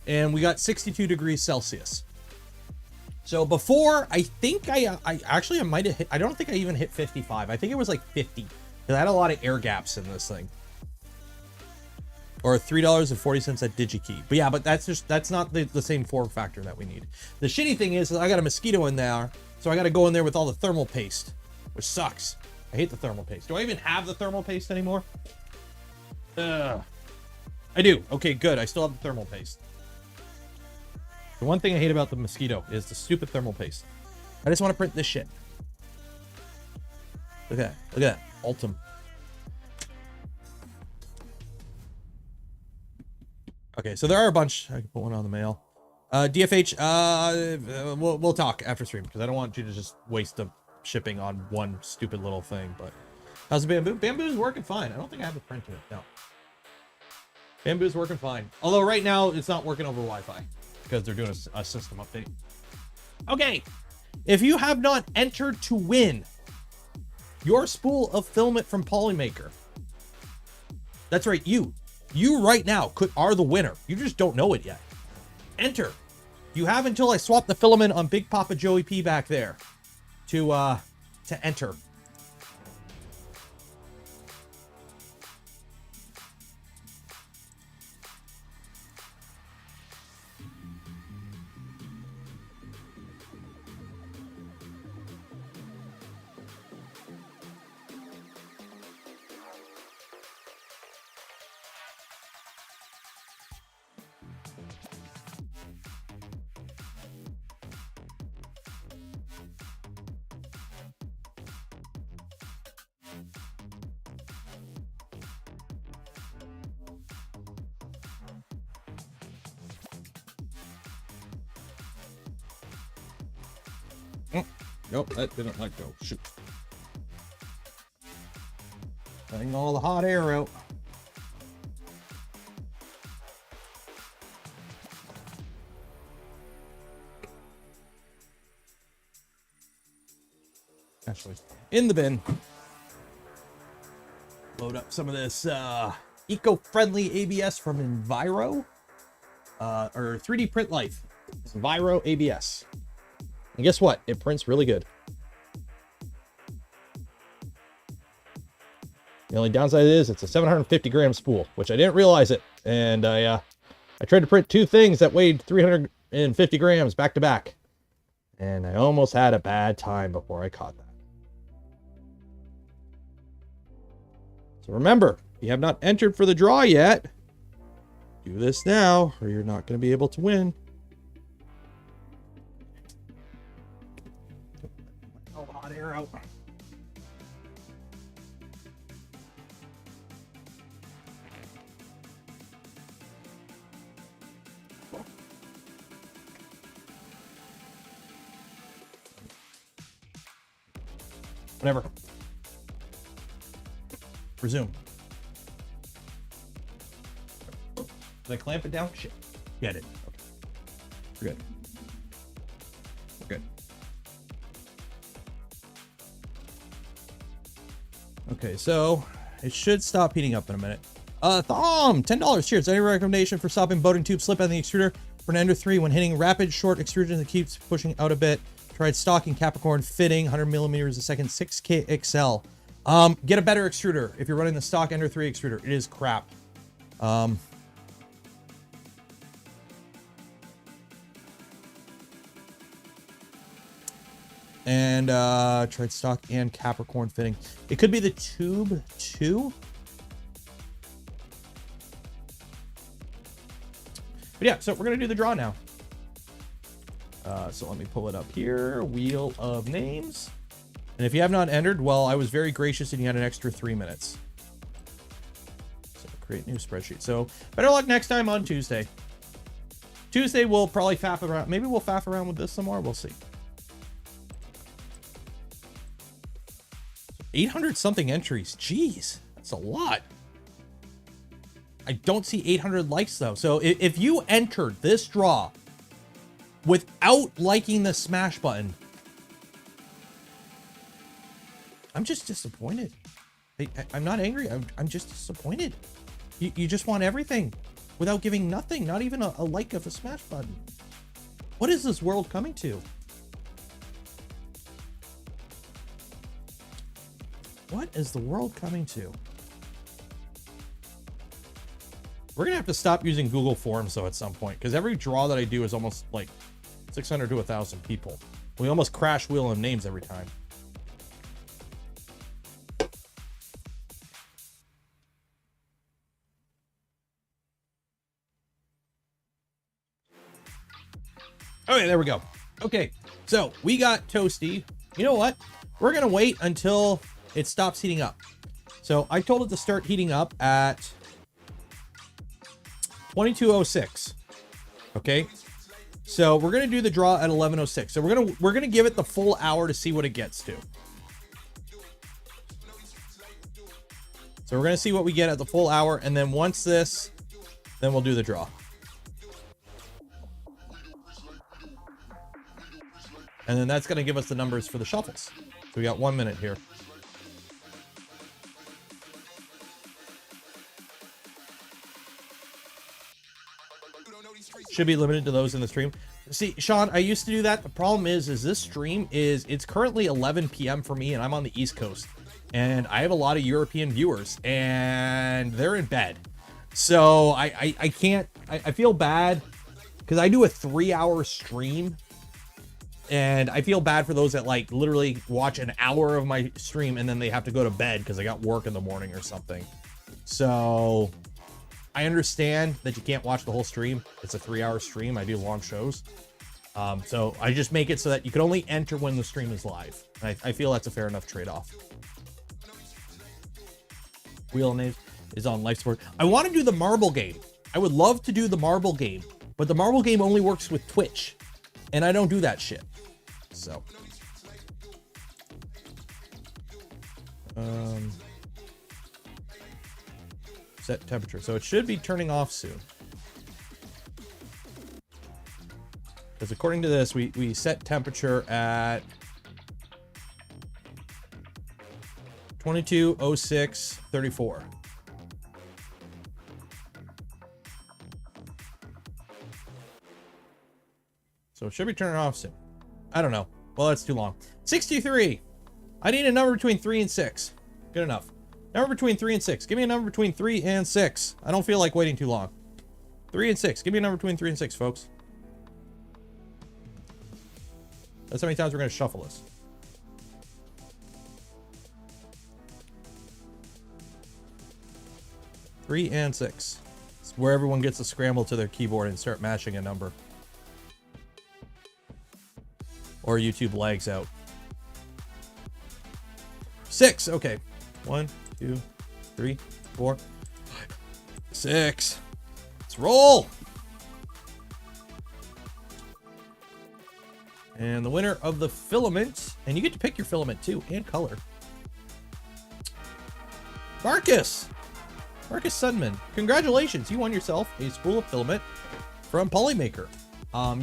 S1: And we got 62 degrees Celsius. So before, I think I might have hit, I don't think I even hit 55. I think it was like 50. Because I had a lot of air gaps in this thing. Or $3.40 at DigiKey. But yeah, but that's not the same form factor that we need. The shitty thing is I got a mosquito in there. So I got to go in there with all the thermal paste, which sucks. I hate the thermal paste. Do I even have the thermal paste anymore? I do. Okay, good. I still have the thermal paste. The one thing I hate about the mosquito is the stupid thermal paste. I just want to print this shit. Look at that. Look at that. Ultim. Okay, so there are a bunch. I can put one on the mail. DFH, we'll talk after stream because I don't want you to just waste the shipping on one stupid little thing. But how's the Bamboo? Bamboo's working fine. I don't think I have a printer. No. Bamboo's working fine. Although right now it's not working over Wi-Fi because they're doing a system update. Okay, if you have not entered to win your spool of filament from Polymaker, that's right, you right now are the winner. You just don't know it yet. Enter. You have until I swap the filament on Big Papa Joey P back there to enter. Nope, that didn't let go. Shoot. Letting all the hot air out. Actually, in the bin. Load up some of this eco-friendly ABS from Enviro. Or 3D Print Life. Enviro ABS. And guess what? It prints really good. The only downside is it's a 750 gram spool, which I didn't realize it. And I tried to print two things that weighed 350 grams back to back. And I almost had a bad time before I caught that. So remember, if you have not entered for the draw yet, do this now or you're not going to be able to win. Hot air out. Whatever. Resume. Did I clamp it down? Shit. Yeah, I did. Okay. We're good. We're good. Okay, so it should stop heating up in a minute. Thom, $10. Cheers. Any recommendation for stopping boating tube slip on the extruder for an Ender 3 when hitting rapid short extrusion that keeps pushing out a bit? Tried stocking Capricorn fitting, 100 millimeters a second, 6K XL. Get a better extruder. If you're running the stock Ender 3 extruder, it is crap. And tried stock and Capricorn fitting. It could be the tube 2. But yeah, so we're gonna do the draw now. So let me pull it up here. Wheel of names. And if you have not entered, well, I was very gracious and you had an extra 3 minutes. So create new spreadsheet. So better luck next time on Tuesday. Tuesday we'll probably faff around. Maybe we'll faff around with this some more. We'll see. 800 something entries. Jeez, that's a lot. I don't see 800 likes though. So if you entered this draw without liking the smash button, I'm just disappointed. I'm not angry. I'm just disappointed. You just want everything without giving nothing, not even a like of a smash button. What is this world coming to? What is the world coming to? We're gonna have to stop using Google Forms though at some point, because every draw that I do is almost like 600 to 1,000 people. We almost crash wheel of names every time. Okay, there we go. Okay, so we got Toasty. You know what? We're gonna wait until it stops heating up. So I told it to start heating up at 2206. Okay, so we're gonna do the draw at 1106. So we're gonna give it the full hour to see what it gets to. So we're gonna see what we get at the full hour, and then once this, then we'll do the draw. And then that's gonna give us the numbers for the shuffles. So we got 1 minute here. Should be limited to those in the stream. See, Sean, I used to do that. The problem is this stream it's currently 11 p.m. for me, and I'm on the East Coast. And I have a lot of European viewers, and they're in bed. So I can't, I feel bad, because I do a 3-hour stream. And I feel bad for those that like literally watch an hour of my stream and then they have to go to bed because they got work in the morning or something. So I understand that you can't watch the whole stream. It's a 3-hour stream. I do long shows. So I just make it so that you can only enter when the stream is live. And I feel that's a fair enough trade-off. Wheel names is on life support. I want to do the marble game. I would love to do the marble game, but the marble game only works with Twitch. And I don't do that shit. So. Set temperature. So it should be turning off soon. Because according to this, we set temperature at 2206.34. So it should be turning off soon. I don't know. Well, that's too long. 63. I need a number between 3 and 6. Good enough. Number between 3 and 6. Give me a number between 3 and 6. I don't feel like waiting too long. 3 and 6. Give me a number between 3 and 6, folks. That's how many times we're going to shuffle this. Three and 6. It's where everyone gets to scramble to their keyboard and start mashing a number. Or YouTube lags out. 6. Okay. 1, 2, 3, 4, 5, 6. Let's roll. And the winner of the filament, and you get to pick your filament too, and color. Marcus Sundman, congratulations. You won yourself a spool of filament from Polymaker.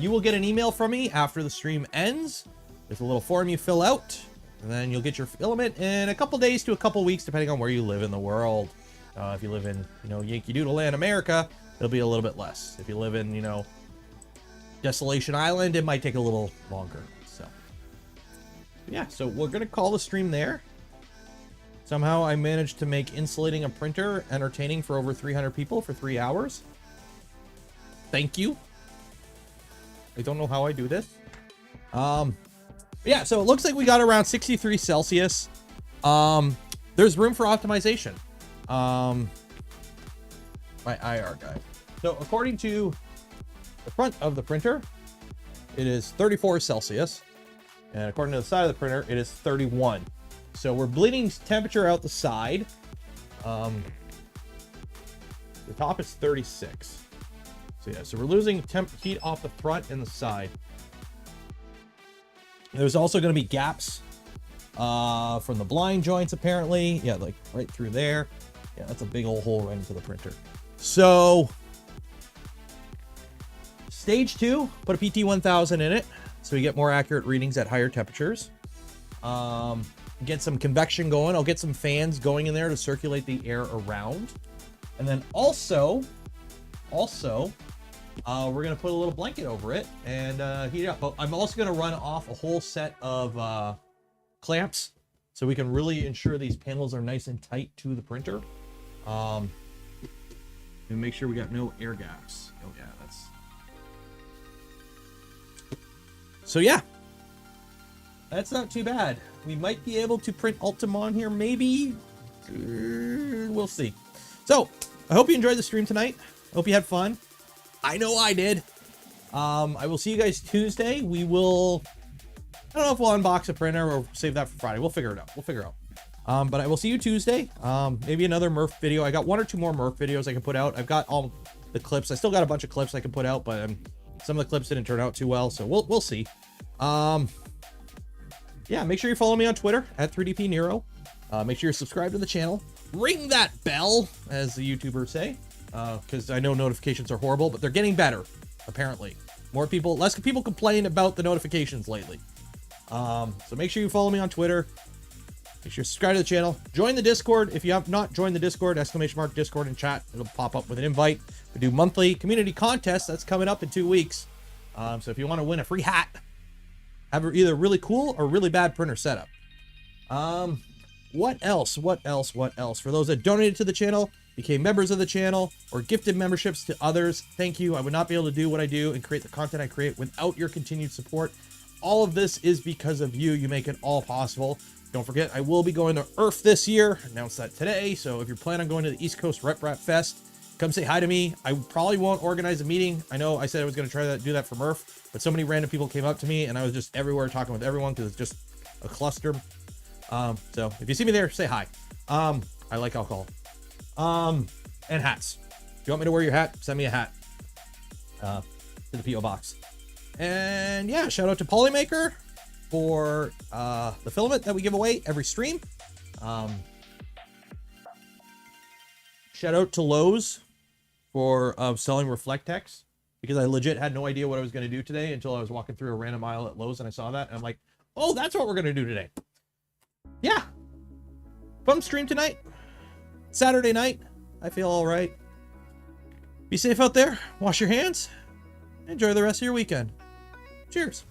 S1: You will get an email from me after the stream ends. There's a little form you fill out, and then you'll get your filament in a couple days to a couple weeks, depending on where you live in the world. If you live in, Yankee Doodle Land, America, it'll be a little bit less. If you live in, Desolation Island, it might take a little longer. So, yeah, so we're going to call the stream there. Somehow I managed to make insulating a printer entertaining for over 300 people for 3 hours. Thank you. I don't know how I do this. Yeah, so it looks like we got around 63 Celsius. There's room for optimization. My IR guy. So according to the front of the printer, it is 34 Celsius. And according to the side of the printer, it is 31. So we're bleeding temperature out the side. The top is 36. So yeah, so we're losing heat off the front and the side. There's also going to be gaps from the blind joints, apparently. Yeah, like right through there. Yeah, that's a big old hole right into the printer. So stage 2, put a PT1000 in it so we get more accurate readings at higher temperatures. Get some convection going. I'll get some fans going in there to circulate the air around. And then also, we're going to put a little blanket over it and heat it up. But I'm also going to run off a whole set of clamps so we can really ensure these panels are nice and tight to the printer. And make sure we got no air gaps. Oh yeah, that's... So yeah, that's not too bad. We might be able to print Ultimon here, maybe. We'll see. So I hope you enjoyed the stream tonight. Hope you had fun. I know I did. I will see you guys Tuesday. We will... I don't know if we'll unbox a printer or save that for Friday. We'll figure it out. We'll figure it out. But I will see you Tuesday. Maybe another Murph video. I got 1 or 2 more Murph videos I can put out. I've got all the clips. I still got a bunch of clips I can put out, but some of the clips didn't turn out too well, so we'll see. Yeah, make sure you follow me on Twitter at 3DP Nero. Make sure you're subscribed to the channel. Ring that bell, as the YouTubers say, because I know notifications are horrible, but they're getting better, apparently. Less people complain about the notifications lately. So make sure you follow me on Twitter. Make sure you subscribe to the channel. Join the Discord. If you have not joined the Discord, !Discord in chat. It'll pop up with an invite. We do monthly community contests. That's coming up in 2 weeks. So if you want to win a free hat, have either really cool or really bad printer setup. What else? For those that donated to the channel, became members of the channel, or gifted memberships to others, thank you. I would not be able to do what I do and create the content I create without your continued support. All of this is because of you. You make it all possible. Don't forget, I will be going to Earth this year. Announced that today. So if you're planning on going to the East Coast Rep Rap Fest, come say hi to me. I probably won't organize a meeting. I know I said I was going to try to do that for Murph, but so many random people came up to me and I was just everywhere talking with everyone because it's just a cluster. So if you see me there, say hi. I like alcohol. And hats. If you want me to wear your hat, send me a hat to the P.O. box. And yeah, shout out to Polymaker for the filament that we give away every stream. Shout out to Lowe's for selling Reflectex, because I legit had no idea what I was going to do today until I was walking through a random aisle at Lowe's and I saw that and I'm like, oh, that's what we're going to do today. Yeah. Fun stream tonight. Saturday night. I feel all right. Be safe out there. Wash your hands. Enjoy the rest of your weekend. Cheers.